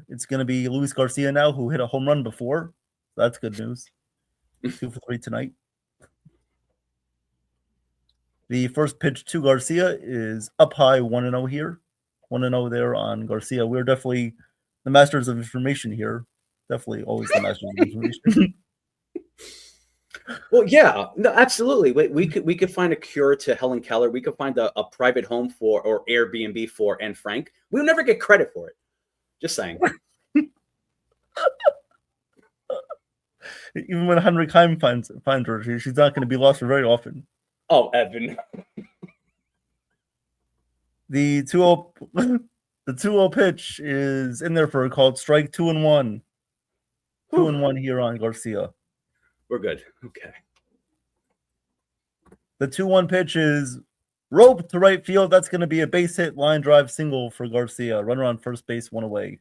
S6: it's gonna be Luis Garcia now, who hit a home run before. So that's good news. 2 for 3 tonight. The first pitch to Garcia is up high, 1-0 here. 1-0 there on Garcia. We're definitely the masters of information here. Definitely always the masters of information.
S7: Well, yeah, no, absolutely. We could find a cure to Helen Keller. We could find a private home or Airbnb for Anne Frank. We'll never get credit for it. Just saying.
S6: Even when Henrik Heim finds her, she's not going to be lost for very often.
S7: Oh, Evan.
S6: The 2-0 pitch is in there for a called strike. 2-1. 2-1 here on Garcia.
S7: We're good. Okay.
S6: The 2-1 pitch is rope to right field. That's going to be a base hit, line drive single for Garcia. Runner on first base, 1 away.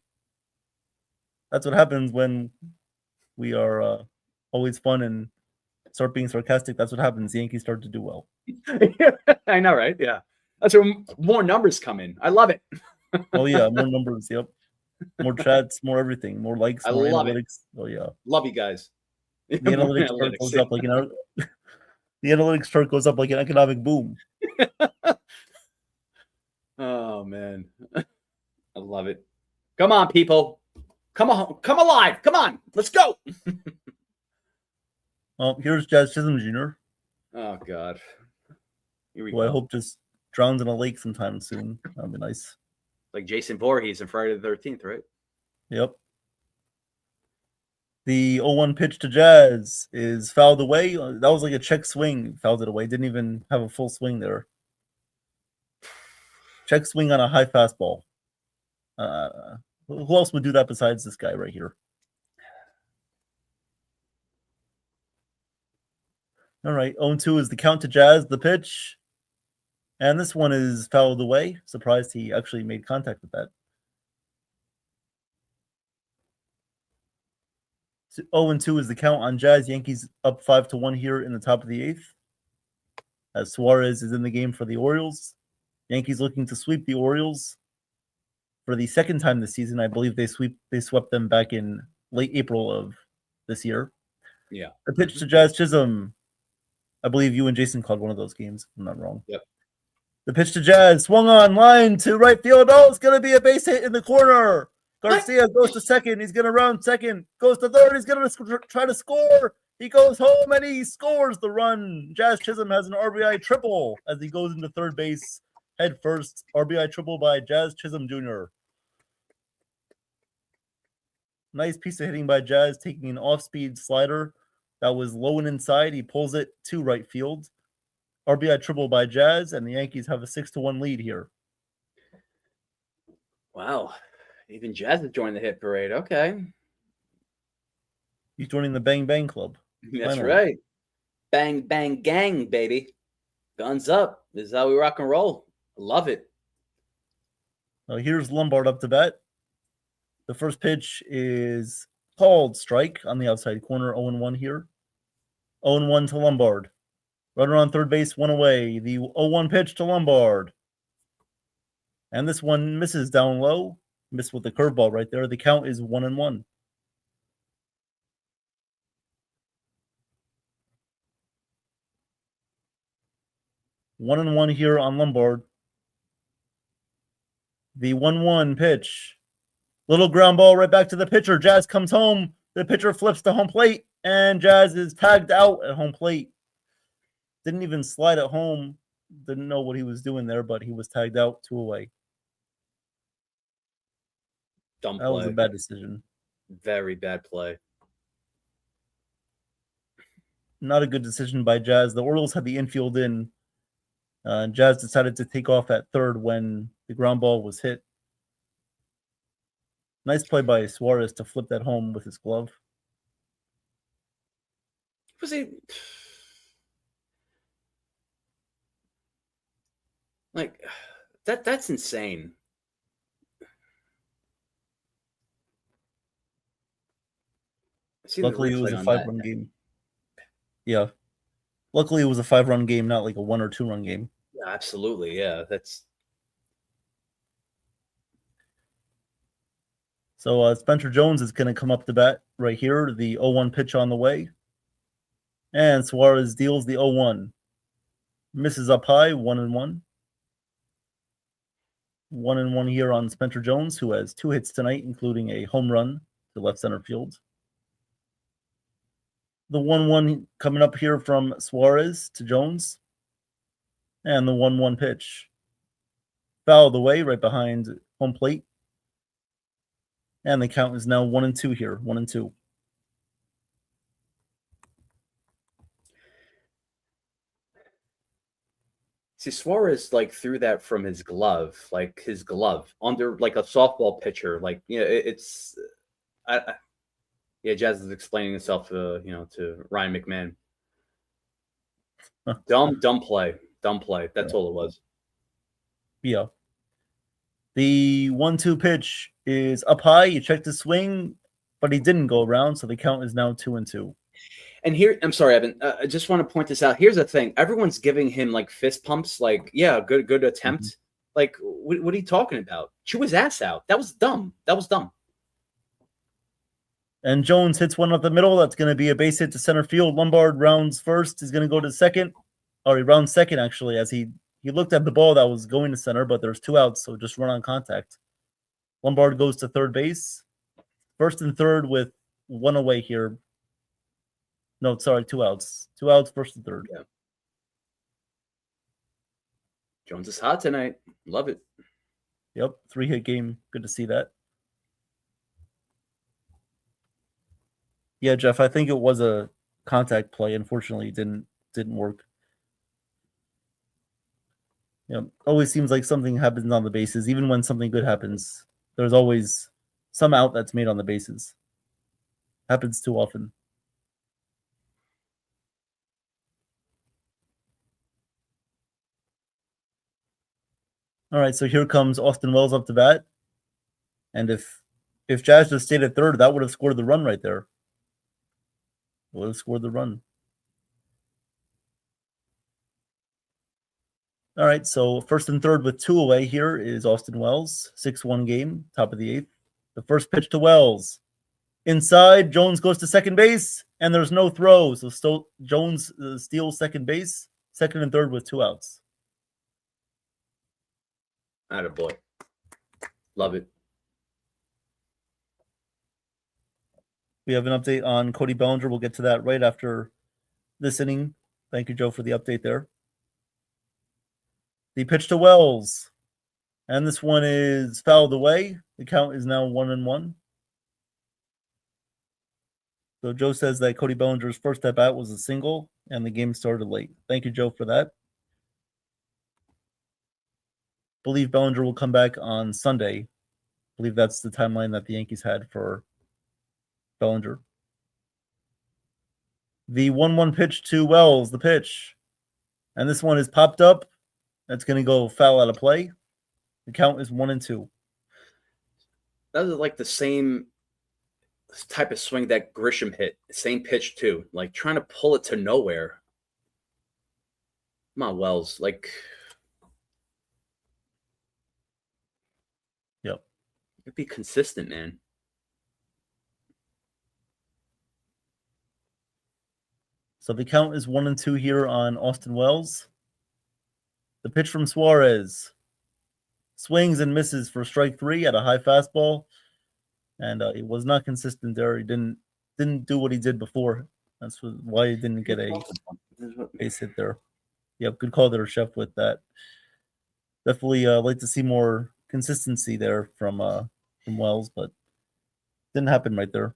S6: That's what happens when we are always fun and start being sarcastic. That's what happens. The Yankees start to do well.
S7: I know, right? Yeah. That's where more numbers come in. I love it.
S6: Oh, yeah. More numbers. Yep. More chats, more everything, more likes, more analytics. Oh, yeah.
S7: Love you guys.
S6: The analytics chart goes up like the analytics chart goes up like an economic boom.
S7: Oh, man. I love it. Come on, people. Come on. Come alive. Come on. Let's go.
S6: Oh, here's Jazz Chisholm Jr.
S7: Oh, God. Here we
S6: who I
S7: go.
S6: hope just drowns in a lake sometime soon. That'd be nice.
S7: Like Jason Voorhees in Friday the 13th, right?
S6: Yep. The 0-1 pitch to Jazz is fouled away. That was like a check swing. Fouled it away. Didn't even have a full swing there. Check swing on a high fastball. Who else would do that besides this guy right here? All right. 0-2 is the count to Jazz. The pitch. And this one is fouled away. Surprised he actually made contact with that. 0-2 is the count on Jazz. Yankees up 5-1 here in the top of the 8th. As Suarez is in the game for the Orioles. Yankees looking to sweep the Orioles for the second time this season. I believe they swept them back in late April of this year.
S7: Yeah.
S6: The pitch to Jazz Chisholm. I believe you and Jason called one of those games, if I'm not wrong.
S7: Yep.
S6: The pitch to Jazz, swung on, line to right field. Oh, it's going to be a base hit in the corner. Garcia goes to second. He's going to round second. Goes to third. He's going to try to score. He goes home and he scores the run. Jazz Chisholm has an RBI triple as he goes into third base head first. RBI triple by Jazz Chisholm Jr. Nice piece of hitting by Jazz, taking an off-speed slider that was low and inside. He pulls it to right field. RBI triple by Jazz, and the Yankees have a 6-1 lead here.
S7: Wow. Even Jazz is joining the hit parade. Okay.
S6: He's joining the Bang Bang Club.
S7: That's
S6: Finally.
S7: right. Bang, bang, gang, baby. Guns up. This is how we rock and roll. Love it.
S6: Here's Lombard up to bat. The first pitch is called strike on the outside corner. 0-1 here. 0-1 to Lombard. Runner on third base, 1 away. The 0-1 pitch to Lombard. And this one misses down low. Missed with the curveball right there. The count is 1-1. One and one here on Lombard. The 1-1 pitch. Little ground ball right back to the pitcher. Jazz comes home. The pitcher flips to home plate, and Jazz is tagged out at home plate. Didn't even slide at home. Didn't know what he was doing there, but he was tagged out 2 away.
S7: Dumb play.
S6: That was a bad decision.
S7: Very bad play.
S6: Not a good decision by Jazz. The Orioles had the infield in. Jazz decided to take off at third when the ground ball was hit. Nice play by Suarez to flip that home with his glove.
S7: Was he? Like that's insane. See the
S6: Luckily, it was
S7: replay
S6: a
S7: on
S6: 5-run
S7: that.
S6: game. Yeah. Luckily, it was a 5-run game, not like a 1 or 2-run game.
S7: Yeah, absolutely. Yeah, that's
S6: So Spencer Jones is going to come up to bat right here. The 0-1 pitch on the way. And Suarez deals the 0-1. Misses up high, 1-1. 1-1 here on Spencer Jones, who has 2 hits tonight, including a home run to left center field. The 1-1 coming up here from Suarez to Jones. And the 1-1 pitch. Fouled away right behind home plate. And the count is now 1-2 here. 1-2.
S7: see Suarez like threw that from his glove, under like a softball pitcher. Like, it's yeah, Jazz is explaining himself to Ryan McMahon. Dumb play. That's all it was.
S6: Yeah. The 1-2 pitch is up high. You checked the swing, but he didn't go around, so the count is now 2-2.
S7: And here, I'm sorry, Evan. I just want to point this out. Here's the thing: everyone's giving him like fist pumps. Like, yeah, good attempt.
S6: Mm-hmm.
S7: Like, what are you talking about? Chew his ass out. That was dumb.
S6: And Jones hits one up the middle. That's going to be a base hit to center field. Lombard rounds first. He's going to go to second. Or he rounds second, actually, as he looked at the ball that was going to center, but there's 2 outs, so just run on contact. Lombard goes to third base. First and third with 1 away here. No, sorry, 2 outs. 2 outs, first and third.
S7: Yeah. Jones is hot tonight. Love it.
S6: Yep, 3-hit game. Good to see that. Yeah, Jeff, I think it was a contact play. Unfortunately, it didn't work. Always seems like something happens on the bases. Even when something good happens, there's always some out that's made on the bases. Happens too often. All right, so here comes Austin Wells up to bat. And if Jazz just stayed at third, that would have scored the run right there. Would have scored the run. All right, so first and third with 2 away here is Austin Wells. 6-1 game, top of the 8th. The first pitch to Wells. Inside, Jones goes to second base, and there's no throw. So Jones steals second base, second and third with 2 outs.
S7: Attaboy. Love it.
S6: We have an update on Cody Bellinger. We'll get to that right after this inning. Thank you, Joe, for the update there. The pitch to Wells. And this one is fouled away. The count is now 1-1. So Joe says that Cody Bellinger's first at bat was a single, and the game started late. Thank you, Joe, for that. Believe Bellinger will come back on Sunday. Believe that's the timeline that the Yankees had for Bellinger. The 1-1 pitch to Wells, the pitch. And this one is popped up. That's going to go foul out of play. The count is 1-2.
S7: That was like the same type of swing that Grisham hit. Same pitch too. Like trying to pull it to nowhere. Come on, Wells. Like,
S6: yep.
S7: Be consistent, man.
S6: So the count is 1-2 here on Austin Wells. The pitch from Suarez swings and misses for strike 3 at a high fastball, and it was not consistent there. He didn't do what he did before. That's why he didn't get a base hit there. Yep, good call there, Chef, with that. Definitely like to see more consistency there from Wells, but didn't happen right there.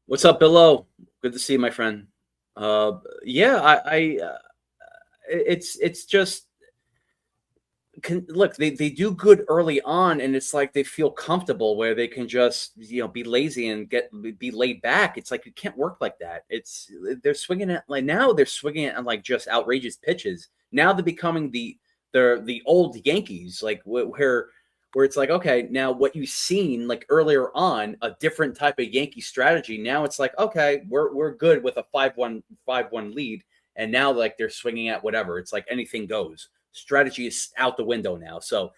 S7: What's up, Billo? Good to see you, my friend. It's just look, they do good early on, and it's like they feel comfortable where they can just be lazy and be laid back. It's like it can't work like that. They're swinging at like just outrageous pitches. Now they're becoming the old Yankees, like where it's like, okay, now what you've seen like earlier on, a different type of Yankee strategy. Now it's like, okay, we're good with a 5-1 lead, and now like they're swinging at whatever. It's like anything goes. Strategy is out the window now. So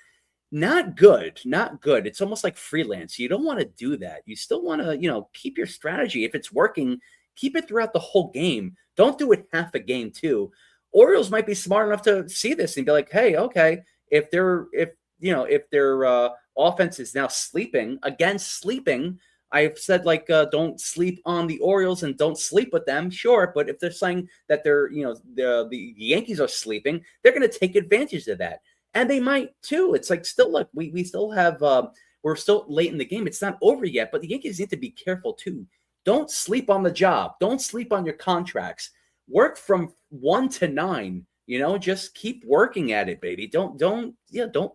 S7: not good, not good. It's almost like freelance. You don't want to do that. You still want to, keep your strategy. If it's working, keep it throughout the whole game. Don't do it half a game too. Orioles might be smart enough to see this and be like, hey, okay, if their offense is now sleeping, I've said like don't sleep on the Orioles and don't sleep with them, sure. But if they're saying that the Yankees are sleeping, they're going to take advantage of that, and they might too. It's like still look, we still have we're still late in the game. It's not over yet, but the Yankees need to be careful too. Don't sleep on the job. Don't sleep on your contracts. Work from 1 to 9. Just keep working at it, baby. Don't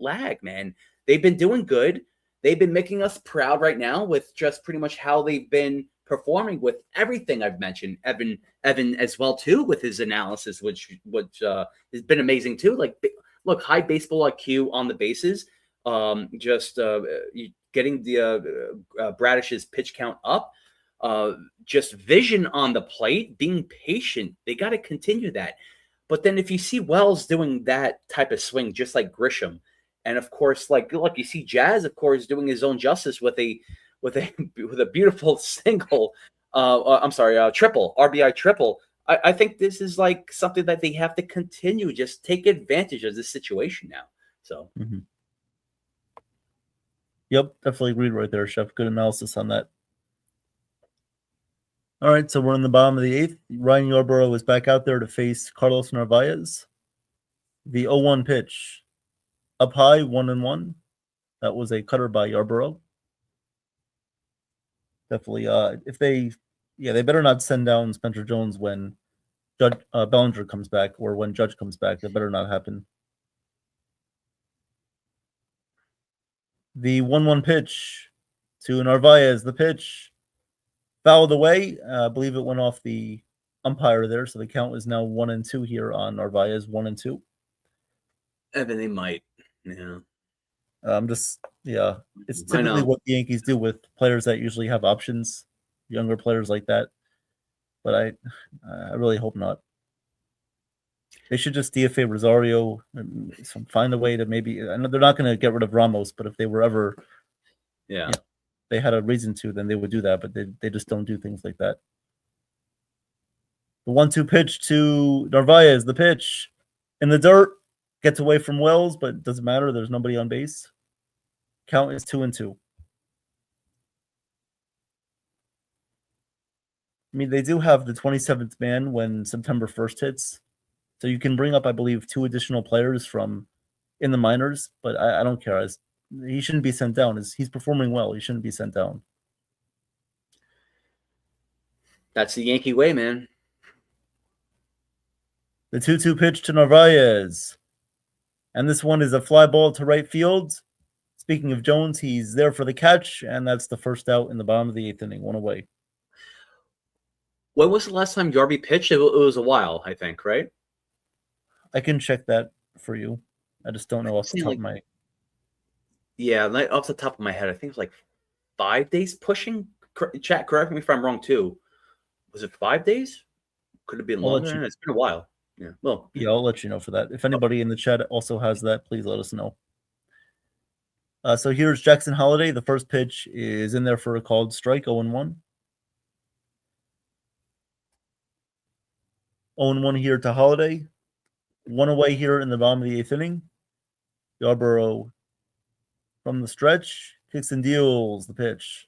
S7: lag, man. They've been doing good. They've been making us proud right now with just pretty much how they've been performing with everything I've mentioned. Evan as well too with his analysis, which has been amazing too. Like, look, high baseball IQ on the bases, getting the Bradish's pitch count up. Just vision on the plate, being patient. They got to continue that. But then if you see Wells doing that type of swing, just like Grisham, and of course, like you see Jazz, of course, doing his own justice with a beautiful single. Triple RBI triple. I think this is like something that they have to continue. Just take advantage of this situation now. So.
S6: Mm-hmm. Yep, definitely agreed right there, Chef. Good analysis on that. All right, so we're in the bottom of the 8th. Ryan Yarbrough is back out there to face Carlos Narvaez. The 0-1 pitch. Up high, 1-1. That was a cutter by Yarbrough. Definitely, they better not send down Spencer Jones when Bellinger comes back or when Judge comes back. That better not happen. The 1-1 pitch to Narvaez. The pitch fouled away. I believe it went off the umpire there, so the count is now 1-2 here on Narvaez. 1-2.
S7: Evan, they might. Yeah.
S6: It's typically what the Yankees do with players that usually have options, younger players like that. But I really hope not. They should just DFA Rosario and find a way to maybe. I know they're not going to get rid of Ramos, but if they were ever, they had a reason to, then they would do that. But they just don't do things like that. The 1-2 pitch to Narvaez. The pitch in the dirt gets away from Wells, but it doesn't matter. There's nobody on base. Count is 2-2. I mean, they do have the 27th man when September 1st hits. So you can bring up, I believe, 2 additional players from in the minors, but I don't care. He shouldn't be sent down. He's performing well. He shouldn't be sent down.
S7: That's the Yankee way, man.
S6: The 2-2 pitch to Narvaez. And this one is a fly ball to right field. Speaking of Jones, he's there for the catch, and that's the first out in the bottom of the 8th inning. 1 away.
S7: When was the last time Yarby pitched? It was a while, I think, right?
S6: I can check that for you. I just don't know off the top of my...
S7: Yeah, off the top of my head, I think it was like 5 days pushing. Chat, correct me if I'm wrong, too. Was it 5 days? Could have been longer. It's been a while. Yeah, well,
S6: yeah, I'll let you know for that. If anybody in the chat also has that, please let us know. So here's Jackson Holiday. The first pitch is in there for a called strike, 0-1. 0-1 here to Holiday. 1 away here in the bottom of the 8th inning. Yarbrough from the stretch, kicks and deals the pitch.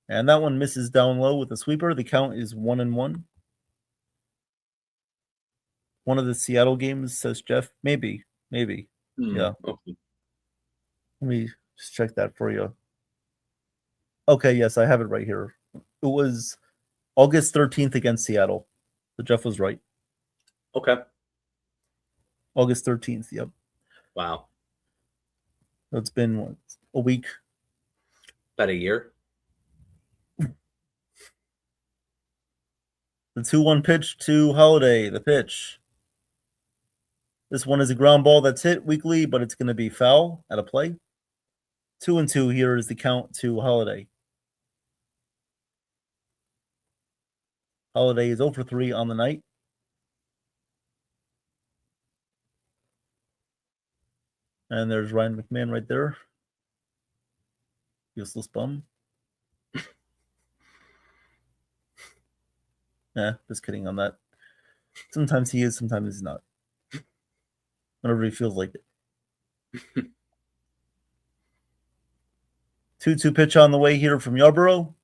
S6: And that one misses down low with a sweeper. The count is 1-1. One of the Seattle games, says Jeff. Maybe. Yeah.
S7: Okay.
S6: Let me just check that for you. Okay, yes, I have it right here. It was August 13th against Seattle. So Jeff was right.
S7: Okay.
S6: August 13th, yep.
S7: Wow.
S6: So it's been a week.
S7: About a year.
S6: The 2-1 pitch to Holiday. The pitch. This one is a ground ball that's hit weakly, but it's going to be foul at a play. 2-2 here is the count to Holiday. Holiday is 0 for 3 on the night. And there's Ryan McMahon right there. Useless bum. Just kidding on that. Sometimes he is, sometimes he's not. Whenever he feels like it. 2-2 pitch on the way here from Yarborough.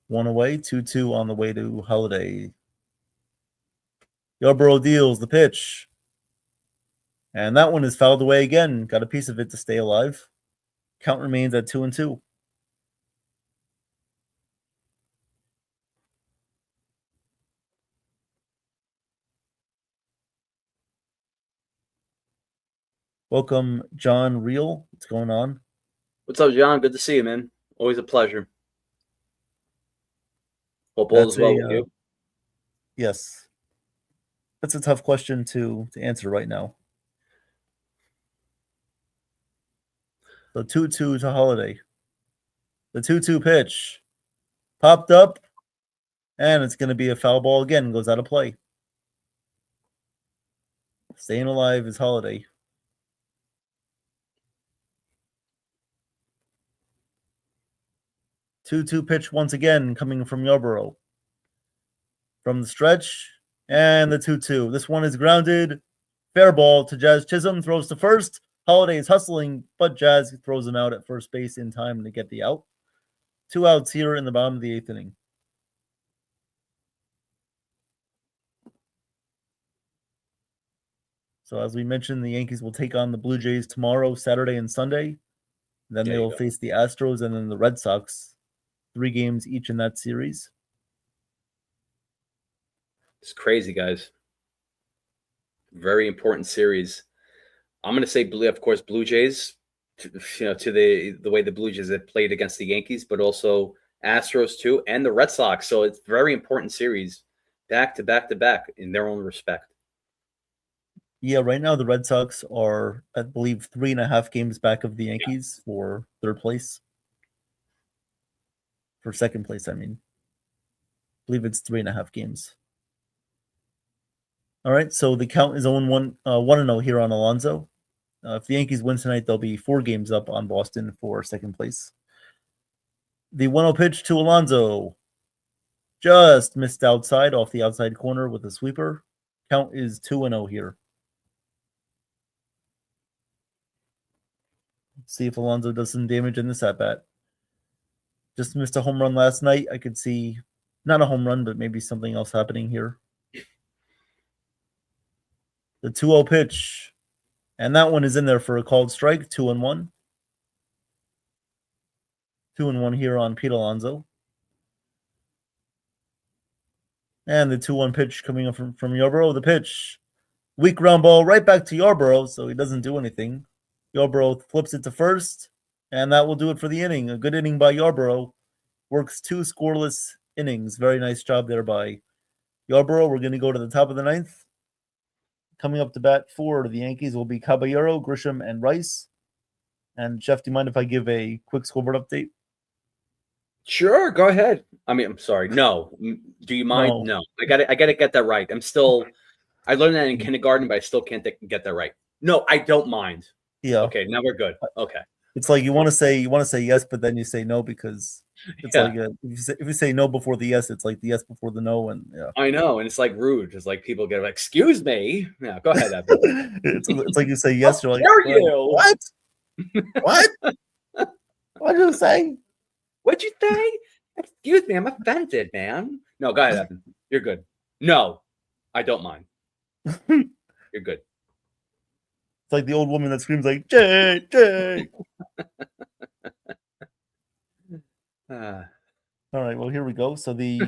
S6: 1 away, 2-2 on the way to Holiday. Yarborough deals the pitch. And that one is fouled away again. Got a piece of it to stay alive. Count remains at 2-2. Welcome, John Reel. What's going on?
S7: What's up, John? Good to see you, man. Always a pleasure. Hope all is well with you.
S6: Yes. That's a tough question to answer right now. So 2-2 to Holiday. The 2-2 pitch popped up, and it's going to be a foul ball again. Goes out of play. Staying alive is Holiday. 2-2 pitch once again coming from Yarborough. From the stretch, and the 2-2. This one is grounded. Fair ball to Jazz Chisholm. Throws to first. Holiday is hustling, but Jazz throws him out at first base in time to get the out. 2 outs here in the bottom of the 8th inning. So as we mentioned, the Yankees will take on the Blue Jays tomorrow, Saturday, and Sunday. Then they will face the Astros and then the Red Sox. 3 games each in that series.
S7: It's crazy, guys. Very important series. I'm going to say, of course, Blue Jays, to the way the Blue Jays have played against the Yankees, but also Astros too, and the Red Sox. So it's a very important series, back to back to back in their own respect.
S6: Yeah, right now the Red Sox are, I believe, 3.5 games back of the Yankees for third place. For second place, I mean. I believe it's 3.5 games. All right, so the count is 1-0 here on Alonso. If the Yankees win tonight, they'll be 4 games up on Boston for second place. The 1-0 pitch to Alonso. Just missed outside off the outside corner with a sweeper. Count is 2-0 here. Let's see if Alonso does some damage in this at-bat. Just missed a home run last night. I could see, not a home run, but maybe something else happening here. The 2-0 pitch. And that one is in there for a called strike. 2-1. 2-1 here on Pete Alonso. And the 2-1 pitch coming up from Yarborough. The pitch. Weak ground ball right back to Yarborough, so he doesn't do anything. Yarborough flips it to first, and that will do it for the inning. A good inning by Yarborough. Works 2 scoreless innings. Very nice job there by Yarborough. We're going to go to the top of the 9th. Coming up to bat for the Yankees will be Caballero, Grisham, and Rice. And Jeff, do you mind if I give a quick scoreboard update?
S7: Sure, go ahead. I mean, I'm sorry. No. Do you mind? No. I gotta get that right. I learned that in kindergarten, but I still can't get that right. No, I don't mind.
S6: Yeah.
S7: Okay, now we're good. Okay.
S6: It's like you want to say yes, but then you say no because it's like if you say no before the yes, it's like the yes before the no, and yeah.
S7: I know, and it's like rude. It's like people get like, "Excuse me." Yeah, go ahead, Evan.
S6: it's like you say yes, you're like,
S7: "How dare you?
S6: What? What did you say?
S7: What'd you say? Excuse me, I'm offended, man." No, go ahead, Evan. You're good. No, I don't mind. You're good.
S6: It's like the old woman that screams like, Jay, Jay. All right, well, here we go. So the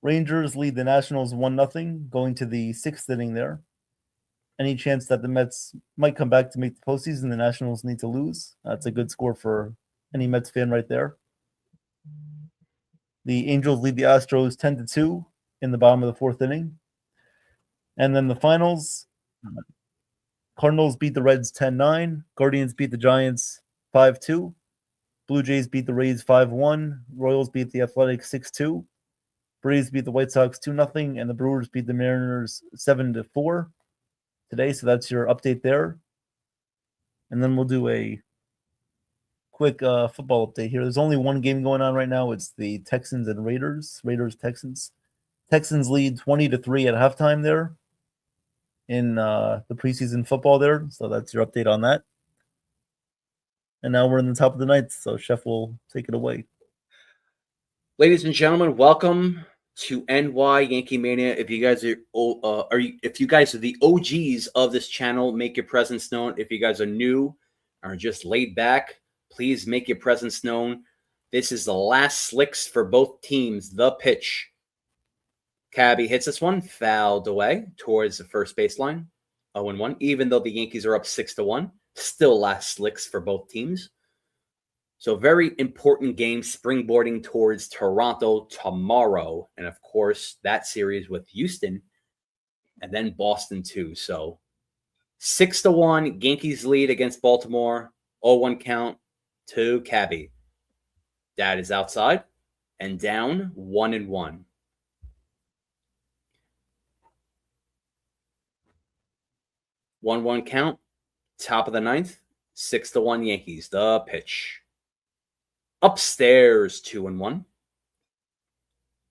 S6: Rangers lead the Nationals 1-0, going to the 6th inning there. Any chance that the Mets might come back to make the postseason, the Nationals need to lose. That's a good score for any Mets fan right there. The Angels lead the Astros 10-2 in the bottom of the 4th inning. And then the finals, Cardinals beat the Reds 10-9. Guardians beat the Giants 5-2. Blue Jays beat the Rays 5-1. Royals beat the Athletics 6-2. Braves beat the White Sox 2-0. And the Brewers beat the Mariners 7-4 today. So that's your update there. And then we'll do a quick football update here. There's only one game going on right now. It's the Texans and Raiders. Raiders-Texans. Texans lead 20-3 at halftime there in the preseason football there. So that's your update on that. And now we're in the top of the ninth, so Chef will take it away.
S7: Ladies and gentlemen, welcome to NY Yankee Mania. If you guys if you guys are the OGs of this channel, make your presence known. If you guys are new or just laid back, please make your presence known. This is the last slicks for both teams. The pitch. Cabby hits this one, fouled away towards the first baseline. 0-1. Even though the Yankees are up 6-1, still last slicks for both teams. So very important game, springboarding towards Toronto tomorrow. And of course, that series with Houston and then Boston too. So 6-1, Yankees lead against Baltimore. 0-1 count to Cabby. That is outside and down 1-1. 1-1 count, top of the ninth, 6-1 Yankees. The pitch. Upstairs, 2-1.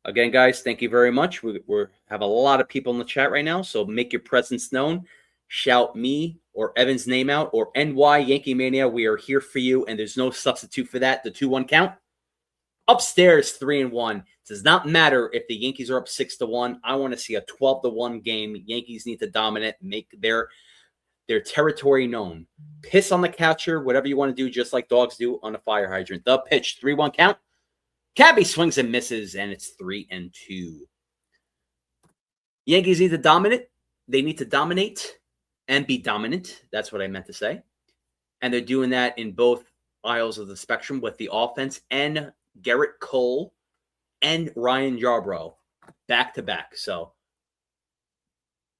S7: Again, guys, thank you very much. We have a lot of people in the chat right now, so make your presence known. Shout me or Evan's name out or NY Yankee Mania. We are here for you, and there's no substitute for that. The 2-1 count. Upstairs, 3-1. Does not matter if the Yankees are up 6-1. I want to see a 12-1 game. Yankees need to dominate, make their territory known. Piss on the catcher, whatever you want to do, just like dogs do on a fire hydrant. The pitch, 3-1 count. Cabby swings and misses, and it's 3-2. Yankees need to dominate. They need to dominate and be dominant. That's what I meant to say. And they're doing that in both aisles of the spectrum with the offense and Garrett Cole and Ryan Yarbrough back-to-back. So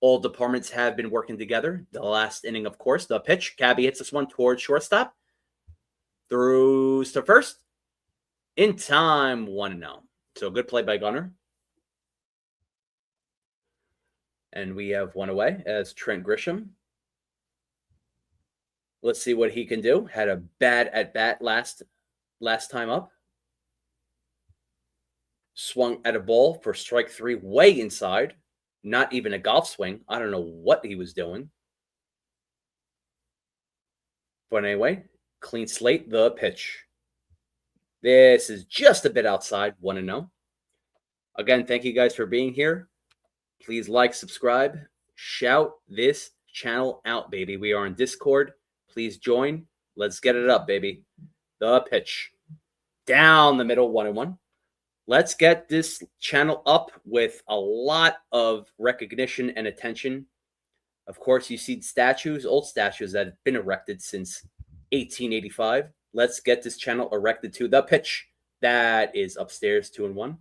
S7: all departments have been working together. The last inning, of course, the pitch. Cabby hits this one towards shortstop. Throws to first. In time, 1-0. So good play by Gunnar. And we have one away as Trent Grisham. Let's see what he can do. Had a bad at-bat last time up. Swung at a ball for strike 3 way inside. Not even a golf swing. I don't know what he was doing. But anyway, clean slate, the pitch. This is just a bit outside, 1-0. Again, thank you guys for being here. Please like, subscribe, shout this channel out, baby. We are on Discord. Please join. Let's get it up, baby. The pitch. Down the middle, 1-1. Let's get this channel up with a lot of recognition and attention. Of course, you see statues, old statues that have been erected since 1885. Let's get this channel erected to the pitch. That is upstairs, 2-1.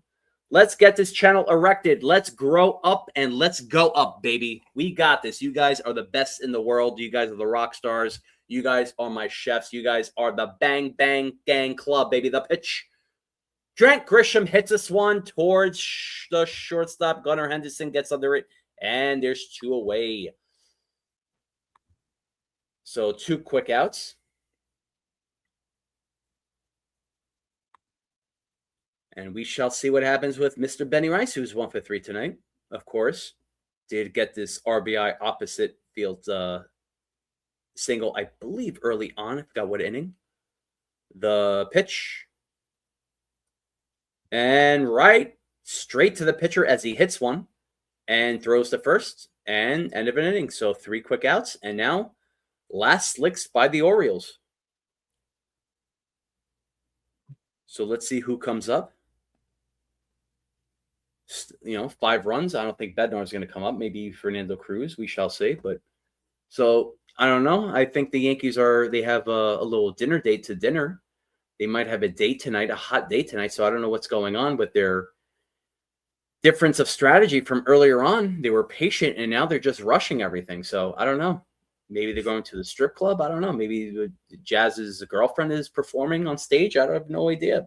S7: Let's get this channel erected. Let's grow up and let's go up, baby. We got this. You guys are the best in the world. You guys are the rock stars. You guys are my chefs. You guys are the Bang Bang Gang Club, baby. The pitch. Trent Grisham hits this one towards the shortstop. Gunnar Henderson gets under it, and there's 2 away. So 2 quick outs. And we shall see what happens with Mr. Benny Rice, who's 1 for 3 tonight, of course. Did get this RBI opposite field single, I believe, early on. I forgot what inning. The pitch. And right straight to the pitcher as he hits one and throws to first and end of an inning. So 3 quick outs. And now last slicks by the Orioles. So let's see who comes up. 5 runs. I don't think Bednar's going to come up. Maybe Fernando Cruz. We shall see. But so I don't know. I think the Yankees they have a little dinner date to dinner. They might have a date tonight, a hot date tonight. So I don't know what's going on with their difference of strategy from earlier on. They were patient, and now they're just rushing everything. So I don't know. Maybe they're going to the strip club. I don't know. Maybe Jazz's girlfriend is performing on stage. I have no idea.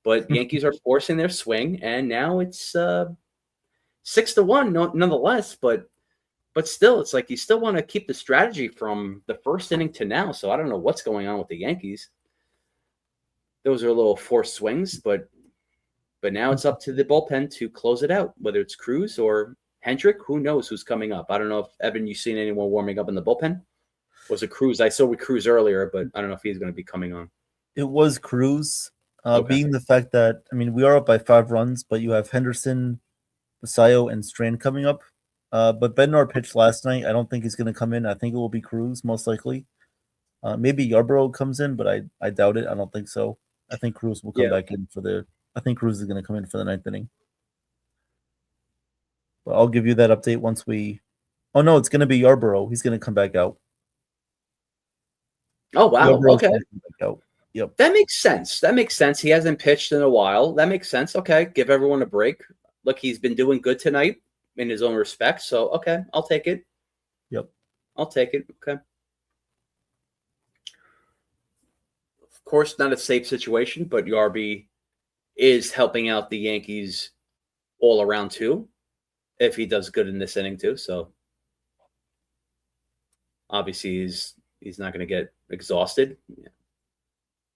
S7: But Yankees are forcing their swing, and now it's 6-1, nonetheless. But still, it's like you still want to keep the strategy from the first inning to now. So I don't know what's going on with the Yankees. Those are little forced swings, but now it's up to the bullpen to close it out, whether it's Cruz or Hendrick. Who knows who's coming up? I don't know if, Evan, you've seen anyone warming up in the bullpen? Was it Cruz? I saw with Cruz earlier, but I don't know if he's going to be coming on.
S6: It was Cruz,
S7: Okay.
S6: being the fact that, I mean, we are up by 5 runs, but you have Henderson, Basayo, and Strand coming up. But Bednar pitched last night. I don't think he's going to come in. I think it will be Cruz, most likely. Maybe Yarbrough comes in, but I doubt it. I don't think so. I think Cruz will come back in I think Cruz is going to come in for the 9th inning. But I'll give you that update once we. Oh no, it's going to be Yarbrough. He's going to come back out.
S7: Oh wow!
S6: Yarborough's
S7: Okay,
S6: gonna come back out. Yep.
S7: that makes sense. That makes sense. He hasn't pitched in a while. That makes sense. Okay, give everyone a break. Look, he's been doing good tonight in his own respect. So okay, I'll take it.
S6: Yep.
S7: I'll take it. Okay. Of course, not a safe situation, but Yarby is helping out the Yankees all around too, if he does good in this inning too. So obviously he's not going to get exhausted.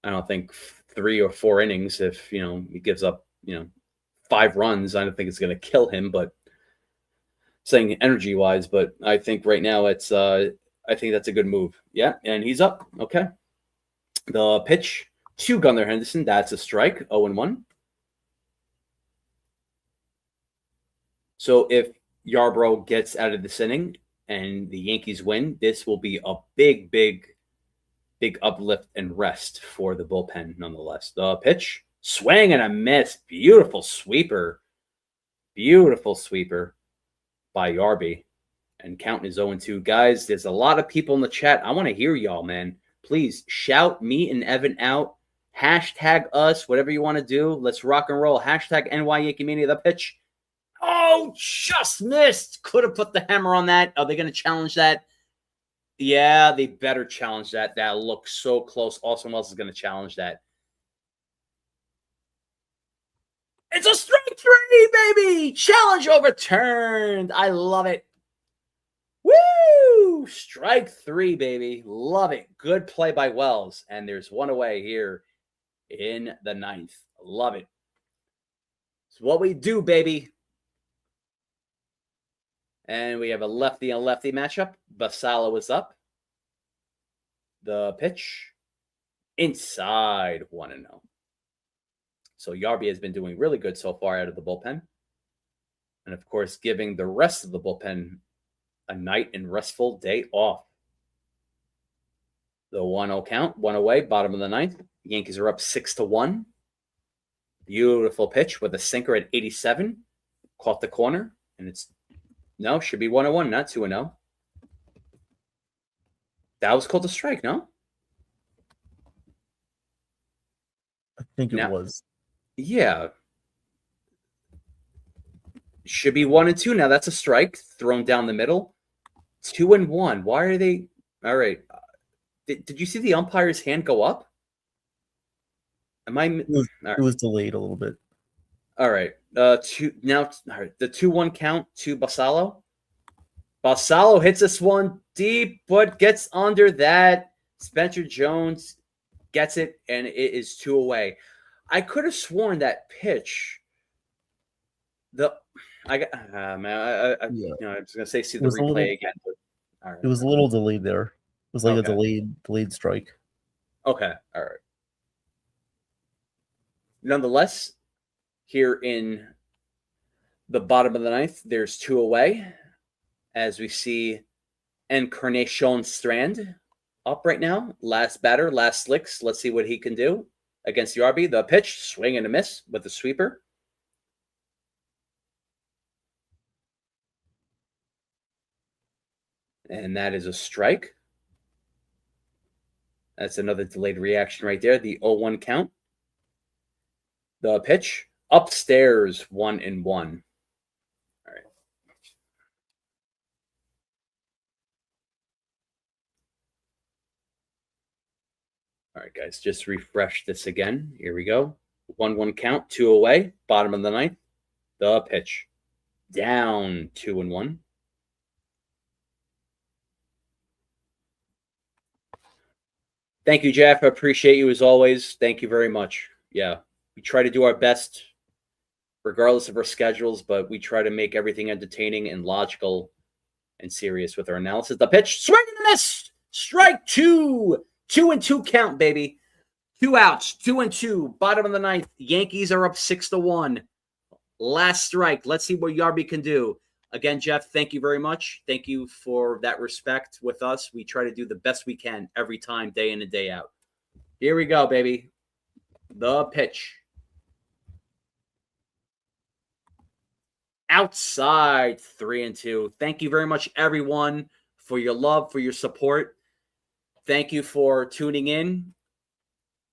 S7: I don't think 3 or 4 innings, if he gives up 5 runs, I don't think it's going to kill him. But saying energy wise, but I think right now it's I think that's a good move. Yeah, and he's up. Okay. The pitch to Gunnar Henderson. That's a strike. 0-1. So if Yarbrough gets out of this inning and the Yankees win, this will be a big, big, big uplift and rest for the bullpen nonetheless. The pitch, swing and a miss. Beautiful sweeper. Beautiful sweeper by Yarby. And count is 0-2. Guys, there's a lot of people in the chat. I want to hear y'all, man. Please shout me and Evan out. Hashtag us, whatever you want to do. Let's rock and roll. Hashtag NY YankeeMania, the pitch. Oh, just missed. Could have put the hammer on that. Are they going to challenge that? Yeah, they better challenge that. That looks so close. Austin Wells is going to challenge that. It's a strike 3, baby. Challenge overturned. I love it. Woo! Strike 3, baby. Love it. Good play by Wells. And there's one away here in the 9th. Love it. It's what we do, baby. And we have a lefty and lefty matchup. Basalo is up. The pitch inside 1-0. So Yarby has been doing really good so far out of the bullpen. And of course, giving the rest of the bullpen a night and restful day off. The 1-0 count, 1 away, bottom of the 9th. The Yankees are up 6-1. Beautiful pitch with a sinker at 87. Caught the corner, and it's should be 1-1, not 2-0. That was called a strike, no?
S6: I think it was.
S7: Yeah. Should be 1-2. Now that's a strike thrown down the middle. 2-1. Why are they? All right. Did you see the umpire's hand go up?
S6: It was delayed a little bit.
S7: All right. All right. The 2-1 count to Basalo. Basalo hits this one deep, but gets under that. Spencer Jones gets it, and it is 2 away. I could have sworn that pitch. I was gonna say see the replay again. But, all right.
S6: It was a little delayed there. It was like a delayed strike.
S7: Okay. All right. Nonetheless, here in the bottom of the 9th, there's 2 away. As we see Encarnacion Strand up right now. Last batter, last slicks. Let's see what he can do against Yarby. The pitch, swing and a miss with the sweeper. And that is a strike. That's another delayed reaction right there. The 0-1 count. The pitch, upstairs 1-1. All right, guys, just refresh this again. Here we go. 1-1 count, 2 away, bottom of the ninth. The pitch. Down 2-1. Thank you, Jeff. I appreciate you as always. Thank you very much. Yeah, we try to do our best regardless of our schedules, but we try to make everything entertaining and logical and serious with our analysis. The pitch, swing and a miss. Strike 2. 2-2 count, baby. 2 outs, 2-2. Bottom of the ninth. Yankees are up 6-1. Last strike. Let's see what Yarby can do. Again, Jeff, thank you very much. Thank you for that respect with us. We try to do the best we can every time, day in and day out. Here we go, baby. The pitch. Outside, 3-2. Thank you very much, everyone, for your love, for your support. Thank you for tuning in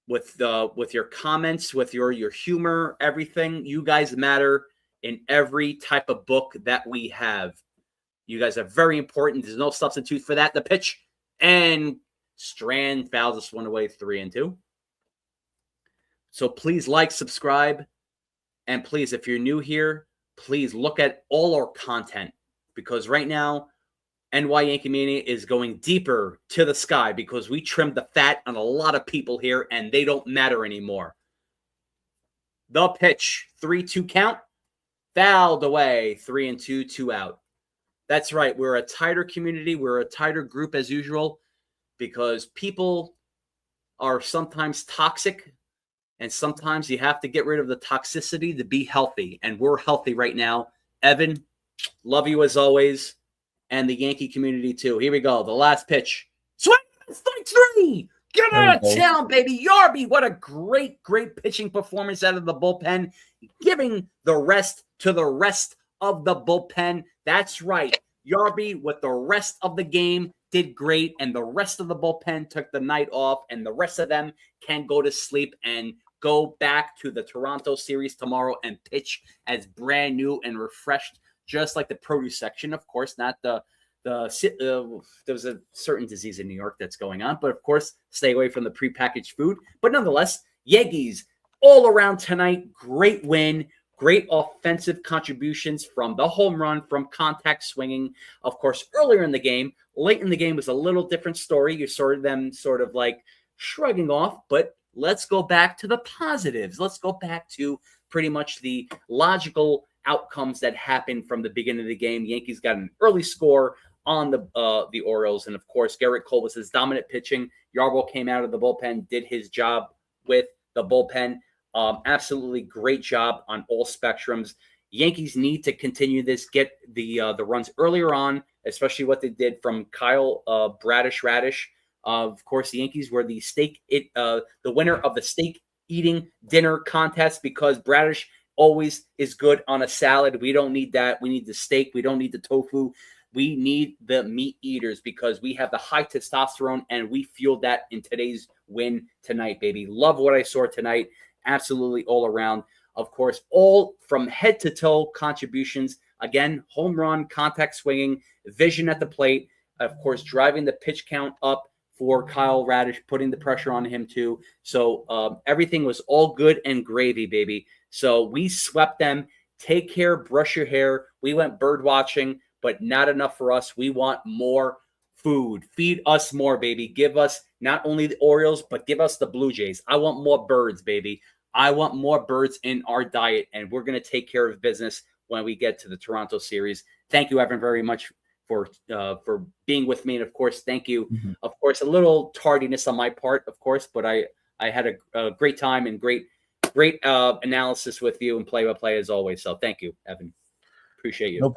S7: with your comments, with your humor, everything. You guys matter in every type of book that we have. You guys are very important. There's no substitute for that. The pitch, and Strand fouls this one away, 3-2. So please like, subscribe, and please, if you're new here, please look at all our content, because right now, NY YankeeMania is going deeper to the sky because we trimmed the fat on a lot of people here, and they don't matter anymore. The pitch, 3-2 count. Fouled away, 3-2, 2 out. That's right. We're a tighter community. We're a tighter group as usual because people are sometimes toxic, and sometimes you have to get rid of the toxicity to be healthy. And we're healthy right now. Evan, love you as always. And the Yankee community too. Here we go. The last pitch. Swing! Strike 3! Get out of town, baby. Yarby, what a great, great pitching performance out of the bullpen. Giving the rest to the rest of the bullpen. That's right. Yarby, with the rest of the game, did great. And the rest of the bullpen took the night off. And the rest of them can go to sleep and go back to the Toronto series tomorrow and pitch as brand new and refreshed, just like the produce section. Of course, not there was a certain disease in New York that's going on, but of course, stay away from the prepackaged food. But nonetheless, Yankees all around tonight. Great win, great offensive contributions from the home run, from contact swinging. Of course, earlier in the game, late in the game was a little different story. You saw them sort of like shrugging off, but let's go back to the positives. Let's go back to pretty much the logical outcomes that happened from the beginning of the game. Yankees got an early score on the Orioles, and of course, Garrett Cole was his dominant pitching. Yarbrough came out of the bullpen, did his job with the bullpen. Absolutely great job on all spectrums. Yankees need to continue this, get the runs earlier on, especially what they did from Kyle Radish. Of course, the Yankees were the winner of the steak eating dinner contest because Bradish always is good on a salad. We don't need that. We need the steak. We don't need the tofu. We need the meat eaters because we have the high testosterone, and we fueled that in today's win tonight, baby. Love what I saw tonight. Absolutely all around. Of course, all from head to toe contributions. Again, home run, contact swinging, vision at the plate. Of course, driving the pitch count up for Kyle Radish, putting the pressure on him too. So everything was all good and gravy, baby. So we swept them. Take care, brush your hair. We went bird watching, but not enough for us. We want more food. Feed us more, baby. Give us not only the Orioles, but give us the Blue Jays. I want more birds, baby. I want more birds in our diet, and we're going to take care of business when we get to the Toronto series. Thank you, Evan, very much for being with me. And, of course, thank you. Mm-hmm. Of course, a little tardiness on my part, of course, but I had a great time and great analysis with you and play-by-play as always. So thank you, Evan. Appreciate you.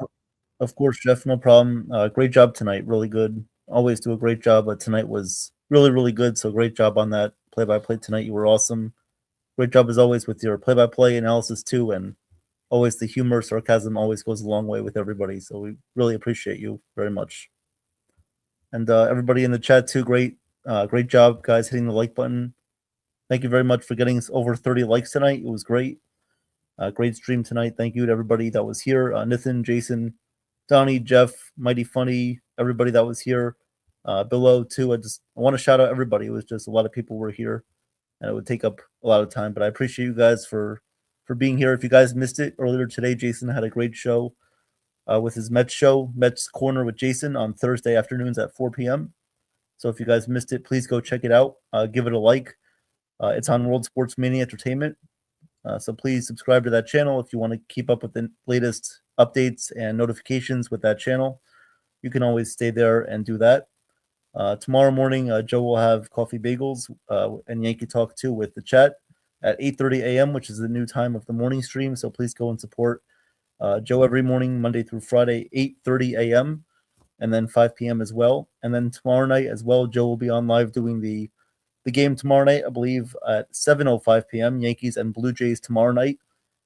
S6: Of course, Jeff, no problem. Great job tonight. Really good. Always do a great job, but tonight was really, really good. So great job on that play-by-play tonight. You were awesome. Great job as always with your play-by-play analysis too, and always the humor, sarcasm always goes a long way with everybody. So we really appreciate you very much. And everybody in the chat too, great job, guys, hitting the like button. Thank you very much for getting over 30 likes tonight. It was great. Great stream tonight. Thank you to everybody that was here. Nathan, Jason, Donnie, Jeff, Mighty Funny, everybody that was here. below too. I want to shout out everybody. It was just a lot of people were here, and it would take up a lot of time. But I appreciate you guys for being here. If you guys missed it earlier today, Jason had a great show with his Mets show, Mets Corner with Jason, on Thursday afternoons at 4 p.m. So if you guys missed it, please go check it out. Give it a like. It's on World Sports Mania Entertainment. So please subscribe to that channel if you want to keep up with the latest updates and notifications with that channel. You can always stay there and do that. Tomorrow morning, Joe will have Coffee Bagels and Yankee Talk 2 with the chat at 8:30 a.m., which is the new time of the morning stream. So please go and support Joe every morning, Monday through Friday, 8:30 a.m. and then 5 p.m. as well. And then tomorrow night as well, Joe will be on live doing the game tomorrow night, I believe, at 7:05 p.m. Yankees and Blue Jays tomorrow night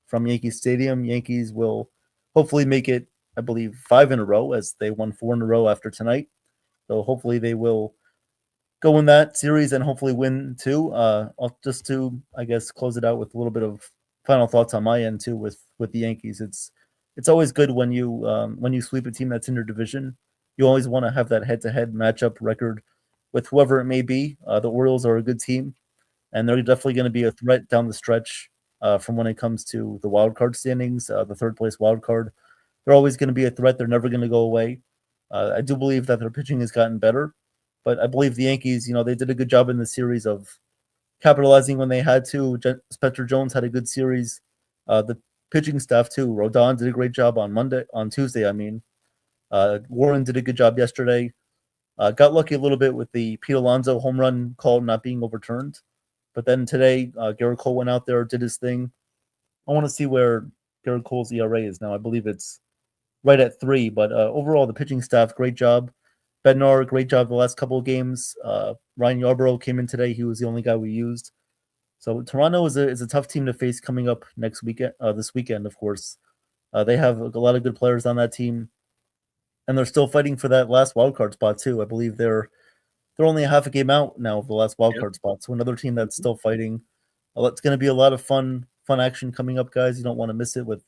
S6: from Yankee Stadium. Yankees will hopefully make it, I believe, 5 in a row, as they won 4 in a row after tonight. So hopefully they will go in that series and hopefully win too. I'll just to, I guess, close it out with a little bit of final thoughts on my end too with the Yankees. It's always good when you sweep a team that's in your division. You always want to have that head-to-head matchup record with whoever it may be. The Orioles are a good team, and they're definitely going to be a threat down the stretch from when it comes to the wild card standings, the third place wild card. They're always going to be a threat. They're never going to go away. I do believe that their pitching has gotten better, but I believe the Yankees, they did a good job in the series of capitalizing when they had to. Spencer Jones had a good series. The pitching staff too. Rodon did a great job on Tuesday. Warren did a good job yesterday. Got lucky a little bit with the Pete Alonso home run call not being overturned. But then today, Garrett Cole went out there, did his thing. I want to see where Garrett Cole's ERA is now. I believe it's right at 3. But overall, the pitching staff, great job. Bednar, great job the last couple of games. Ryan Yarbrough came in today. He was the only guy we used. So Toronto is a tough team to face coming up next weekend. This weekend, of course. They have a lot of good players on that team. And they're still fighting for that last wildcard spot too. I believe they're only a half a game out now of the last wildcard spot. So another team that's still fighting. It's going to be a lot of fun action coming up, guys. You don't want to miss it with,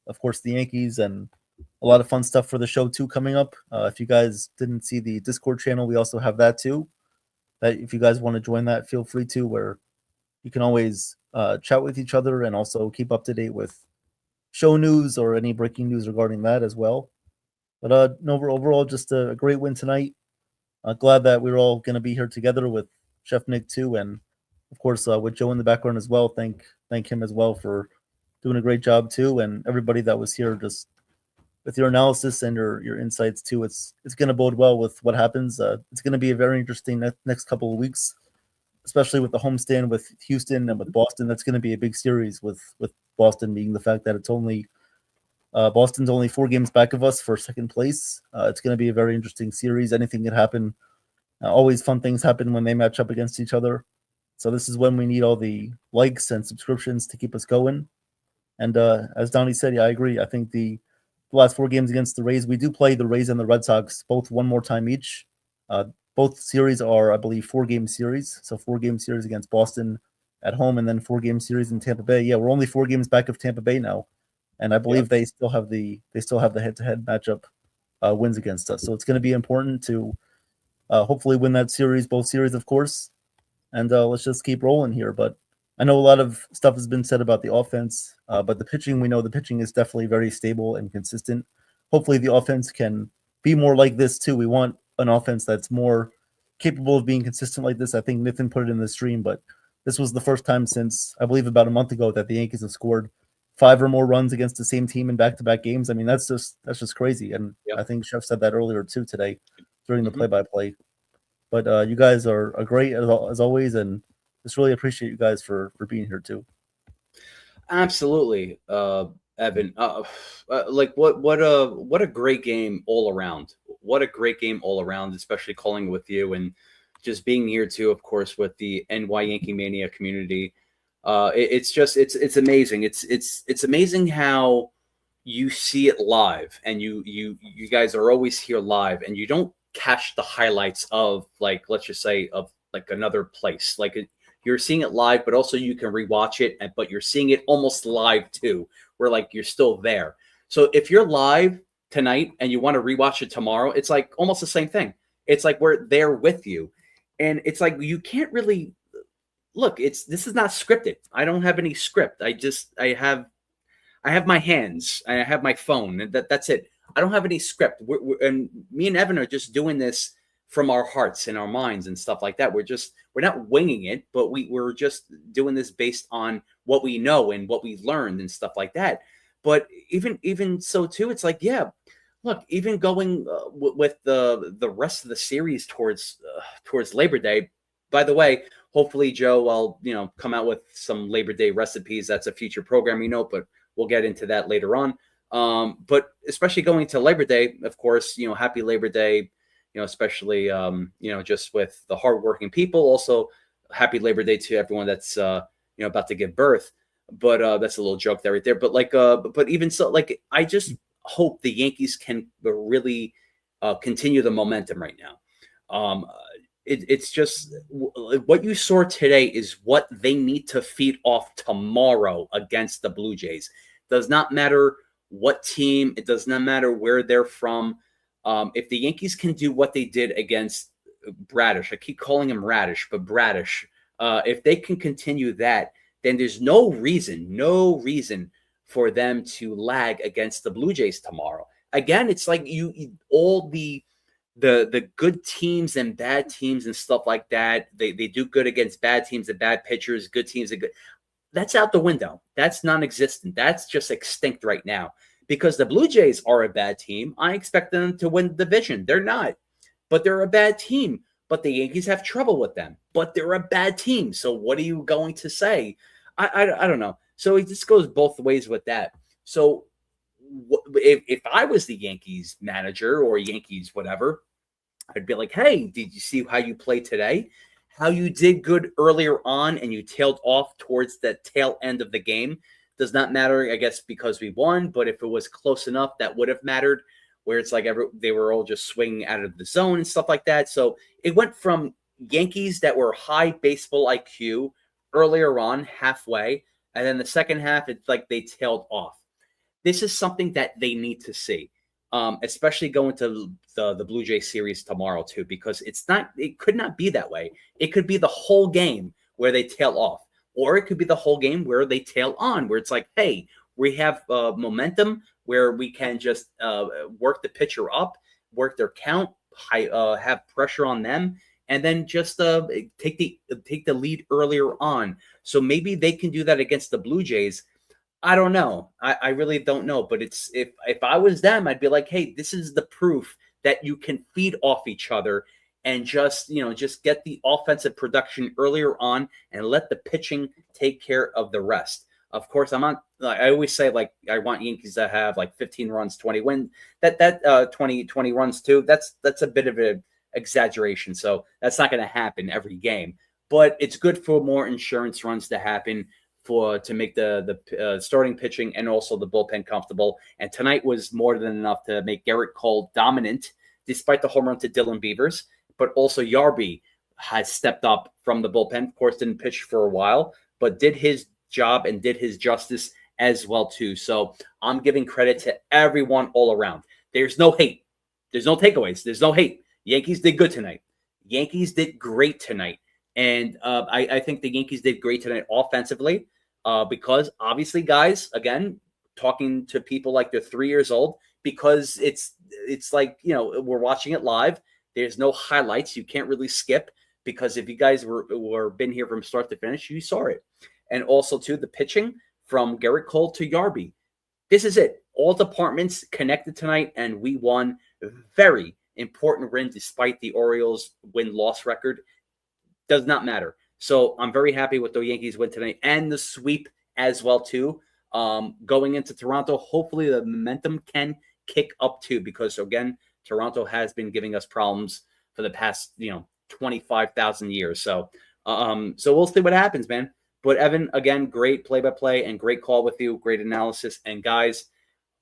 S6: of course, the Yankees, and a lot of fun stuff for the show too coming up. If you guys didn't see the Discord channel, we also have that too. That if you guys want to join that, feel free to, where you can always chat with each other and also keep up to date with show news or any breaking news regarding that as well. But overall, just a great win tonight. Glad that we're all going to be here together with Chef Nick too, and of course with Joe in the background as well. Thank him as well for doing a great job too, and everybody that was here just with your analysis and your insights too. It's going to bode well with what happens. It's going to be a very interesting next couple of weeks, especially with the homestand with Houston and with Boston. That's going to be a big series with Boston being the fact that it's only. Boston's only 4 games back of us for second place. It's going to be a very interesting series. Anything can happen. Always fun things happen when they match up against each other. So this is when we need all the likes and subscriptions to keep us going. And as Donnie said, yeah, I agree. I think the last 4 games against the Rays, we do play the Rays and the Red Sox both one more time each. Both series are, I believe, 4-game series. So 4-game series against Boston at home, and then 4-game series in Tampa Bay. Yeah, we're only 4 games back of Tampa Bay now. And I believe they still have the head-to-head matchup wins against us. So it's going to be important to hopefully win that series, both series, of course. And let's just keep rolling here. But I know a lot of stuff has been said about the offense, but the pitching, we know the pitching is definitely very stable and consistent. Hopefully the offense can be more like this too. We want an offense that's more capable of being consistent like this. I think Nathan put it in the stream, but this was the first time since, I believe, about a month ago that the Yankees have scored 5 or more runs against the same team in back-to-back games. I mean, that's just crazy. And I think Chef said that earlier too today during the play-by-play. But you guys are great as always, and just really appreciate you guys for being here too.
S7: Absolutely, Evan. Like what a great game all around. What a great game all around, especially calling with you and just being here too, of course, with the NY Yankee Mania community. It's amazing. It's amazing how you see it live, and you guys are always here live, and you don't catch the highlights of, like, let's just say, of like another place. Like you're seeing it live, but also you can rewatch it, but you're seeing it almost live too, where like you're still there. So if you're live tonight and you want to rewatch it tomorrow, it's like almost the same thing. It's like we're there with you. And it's like you can't really look, this is not scripted. I don't have any script. I have my hands. I have my phone, and that's it. I don't have any script. And me and Evan are just doing this from our hearts and our minds and stuff like that. We're not winging it, but we're just doing this based on what we know and what we learned and stuff like that. But even so too, it's like, yeah, look, even going with the rest of the series towards Labor Day. By the way, hopefully Joe will come out with some Labor Day recipes. That's a future program, but we'll get into that later on. But especially going to Labor Day, of course, happy Labor Day, especially, just with the hardworking people. Also, happy Labor Day to everyone that's, about to give birth. But that's a little joke there right there. But but even so, I just hope the Yankees can really continue the momentum right now. It's just what you saw today is what they need to feed off tomorrow against the Blue Jays. Does not matter what team. It does not matter where they're from. If the Yankees can do what they did against Bradish, I keep calling him Radish, but Bradish, if they can continue that, then there's no reason for them to lag against the Blue Jays tomorrow. Again, it's like all the good teams and bad teams and stuff like that. They do good against bad teams and bad pitchers. Good teams are good. That's out the window. That's non-existent. That's just extinct right now because the Blue Jays are a bad team. I expect them to win the division. They're not, but they're a bad team. But the Yankees have trouble with them. But they're a bad team. So what are you going to say? I don't know. So it just goes both ways with that. So if I was the Yankees manager or Yankees whatever, I'd be like, hey, did you see how you played today? How you did good earlier on and you tailed off towards the tail end of the game. Does not matter, I guess, because we won. But if it was close enough, that would have mattered. Where it's like they were all just swinging out of the zone and stuff like that. So it went from Yankees that were high baseball IQ earlier on, halfway, and then the second half, it's like they tailed off. This is something that they need to see, especially going to the Blue Jay series tomorrow too, because it could not be that way. It could be the whole game where they tail off, or it could be the whole game where they tail on, where it's like, hey, we have momentum where we can just work the pitcher up, work their count, have pressure on them, and then just take the lead earlier on. So maybe they can do that against the Blue Jays. I don't know. I really don't know. But it's if I was them, I'd be like, hey, this is the proof that you can feed off each other and just get the offensive production earlier on and let the pitching take care of the rest. Of course, I'm not. I always say I want Yankees to have 15 runs, 20 wins. That 20 runs too. That's a bit of an exaggeration. So that's not going to happen every game. But it's good for more insurance runs to happen to make the starting pitching and also the bullpen comfortable. And tonight was more than enough to make Garrett Cole dominant, despite the home run to Dylan Beavers. But also Yarby has stepped up from the bullpen. Of course, didn't pitch for a while, but did his job and did his justice as well too. So I'm giving credit to everyone all around. There's no hate. There's no takeaways. There's no hate. Yankees did good tonight. Yankees did great tonight. And I think the Yankees did great tonight offensively because obviously, guys, again, talking to people like they're 3 years old, because it's like, we're watching it live. There's no highlights. You can't really skip because if you guys were been here from start to finish, you saw it. And also, too, the pitching from Garrett Cole to Yarby. This is it. All departments connected tonight, and we won. Very important win despite the Orioles win-loss record. Does not matter. So I'm very happy with the Yankees win tonight and the sweep as well, too. Going into Toronto, hopefully the momentum can kick up, too, because, again, Toronto has been giving us problems for the past, 25,000 years. So we'll see what happens, man. But Evan, again, great play-by-play and great call with you. Great analysis. And guys,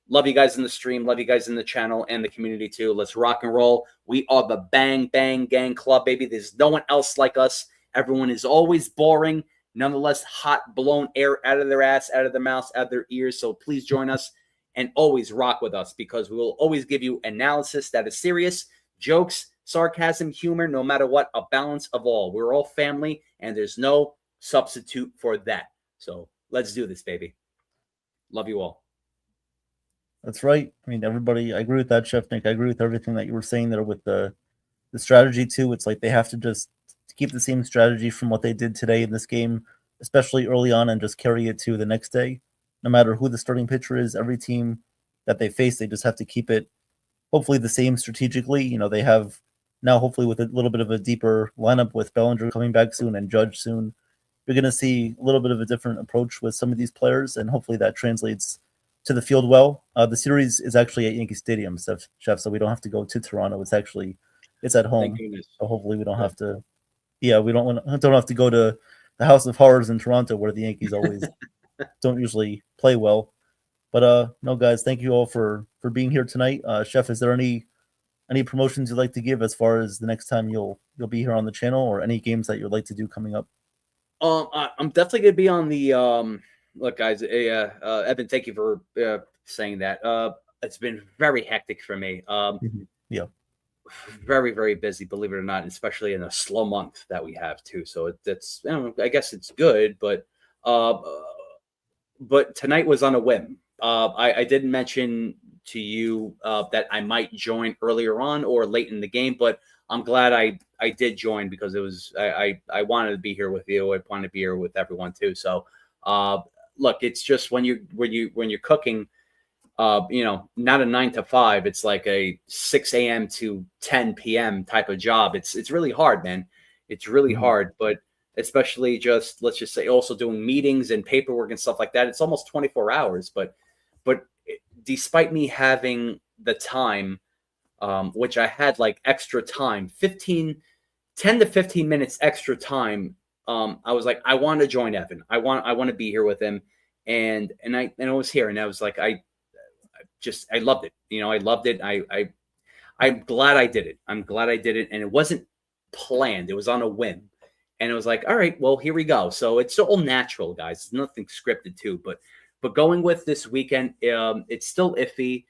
S7: love you guys in the stream. Love you guys in the channel and the community too. Let's rock and roll. We are the Bang Bang Gang Club, baby. There's no one else like us. Everyone is always boring. Nonetheless, hot, blown air out of their ass, out of their mouths, out of their ears. So please join us and always rock with us because we will always give you analysis that is serious, jokes, sarcasm, humor, no matter what, a balance of all. We're all family, and there's no substitute for that. So let's do this, baby. Love you all.
S6: That's right. I mean, everybody, I agree with that, Chef Nick. I agree with everything that you were saying there with the strategy too. It's like they have to just keep the same strategy from what they did today in this game, especially early on, and just carry it to the next day. No matter who the starting pitcher is, every team that they face, they just have to keep it hopefully the same strategically. You know, they have now hopefully with a little bit of a deeper lineup with Bellinger coming back soon and Judge soon. You're going to see a little bit of a different approach with some of these players, and hopefully that translates to the field well. The series is actually at Yankee Stadium, Chef, so we don't have to go to Toronto. It's at home, so hopefully we don't have to. Yeah, we don't have to go to the House of Horrors in Toronto, where the Yankees always don't usually play well. But no, guys, thank you all for being here tonight. Chef, is there any promotions you'd like to give as far as the next time you'll be here on the channel, or any games that you'd like to do coming up?
S7: I'm definitely gonna be on the look, guys. Evan, thank you for saying that. It's been very hectic for me.
S6: Yeah,
S7: very, very busy, believe it or not, especially in a slow month that we have too. So that's, I guess it's good, but tonight was on a whim. I didn't mention to you that I might join earlier on or late in the game, but I'm glad I did join, because it was I wanted to be here with you. I wanted to be here with everyone too. So look, it's just when you're cooking, not a 9 to 5, it's like a 6 a.m. to 10 p.m. type of job. It's really hard, man. It's really hard, but especially just, let's just say, also doing meetings and paperwork and stuff like that. It's almost 24 hours, but despite me having the time, which I had like extra time, 10 to 15 minutes extra time. I was like, I want to join Evan. I want to be here with him. And I was here, and I was like, I loved it. I loved it. I'm glad I did it. I'm glad I did it. And it wasn't planned. It was on a whim. And it was like, all right, well, here we go. So it's all natural, guys. It's nothing scripted too, but going with this weekend, it's still iffy.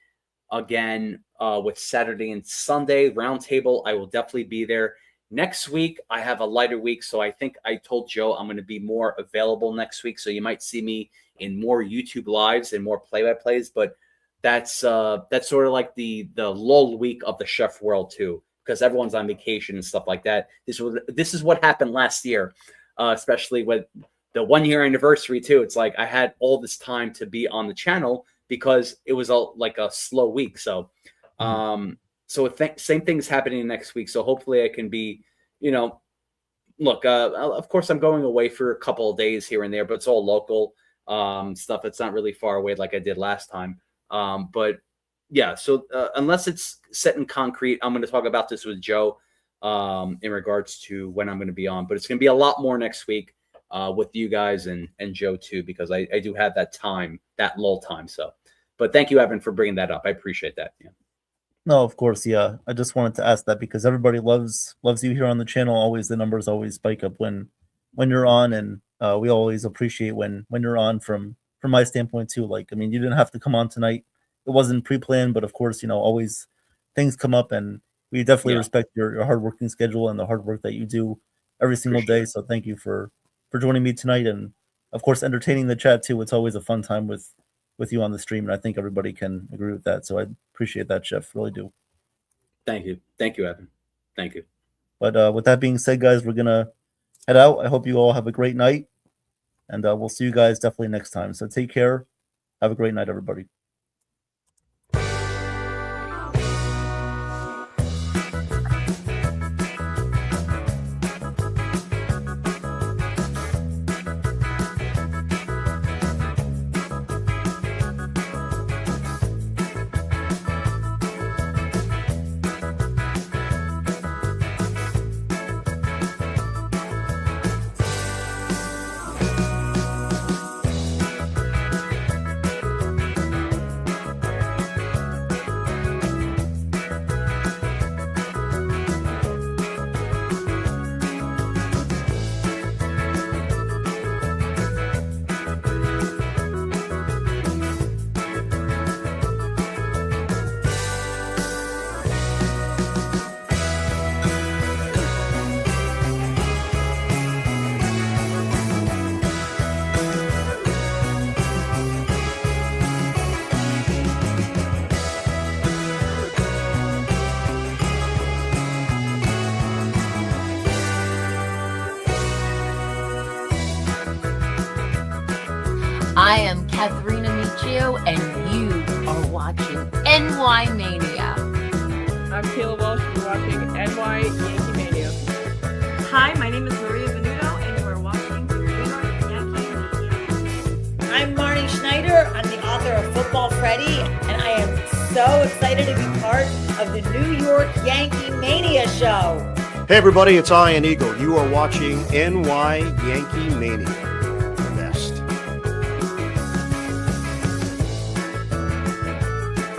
S7: Again, with Saturday and Sunday roundtable, I will definitely be there. Next week, I have a lighter week, so I think I told Joe I'm going to be more available next week. So you might see me in more YouTube lives and more play-by-plays. But that's sort of like the lull week of the chef world too, because everyone's on vacation and stuff like that. This is what happened last year, especially with the 1-year anniversary too. It's like I had all this time to be on the channel because it was like a slow week. So, same thing's happening next week. So hopefully I can be, look, of course I'm going away for a couple of days here and there, but it's all local stuff. It's not really far away like I did last time. But yeah, so unless it's set in concrete, I'm going to talk about this with Joe in regards to when I'm going to be on, but it's going to be a lot more next week with you guys and Joe too, because I do have that time, that lull time. So, but thank you, Evan, for bringing that up. I appreciate that. Yeah.
S6: No, of course. Yeah. I just wanted to ask that because everybody loves you here on the channel. Always, the numbers always spike up when you're on. And we always appreciate when you're on from my standpoint too. Like, I mean, you didn't have to come on tonight. It wasn't pre-planned, but of course, always things come up, and we definitely respect your hardworking schedule and the hard work that you do every single day. So thank you for joining me tonight, and of course entertaining the chat too. It's always a fun time with you on the stream, and I think everybody can agree with that. So I appreciate that, Chef. Really do.
S7: Thank you, Evan. Thank you.
S6: But with that being said, guys, we're gonna head out. I hope you all have a great night, and we'll see you guys definitely next time. So take care. Have a great night, everybody.
S1: I am Katharina Michio, and you are watching NY Mania.
S2: I'm Kayla Walsh. You're watching NY YankeeMania.
S3: Hi, my name is Maria Venuto, and you are watching New York Yankee Mania.
S4: I'm Marnie Schneider. I'm the author of Football Freddy, and I am so excited to be part of the New York Yankee Mania show.
S5: Hey, everybody, it's Ian Eagle. You are watching NY Yankee Mania.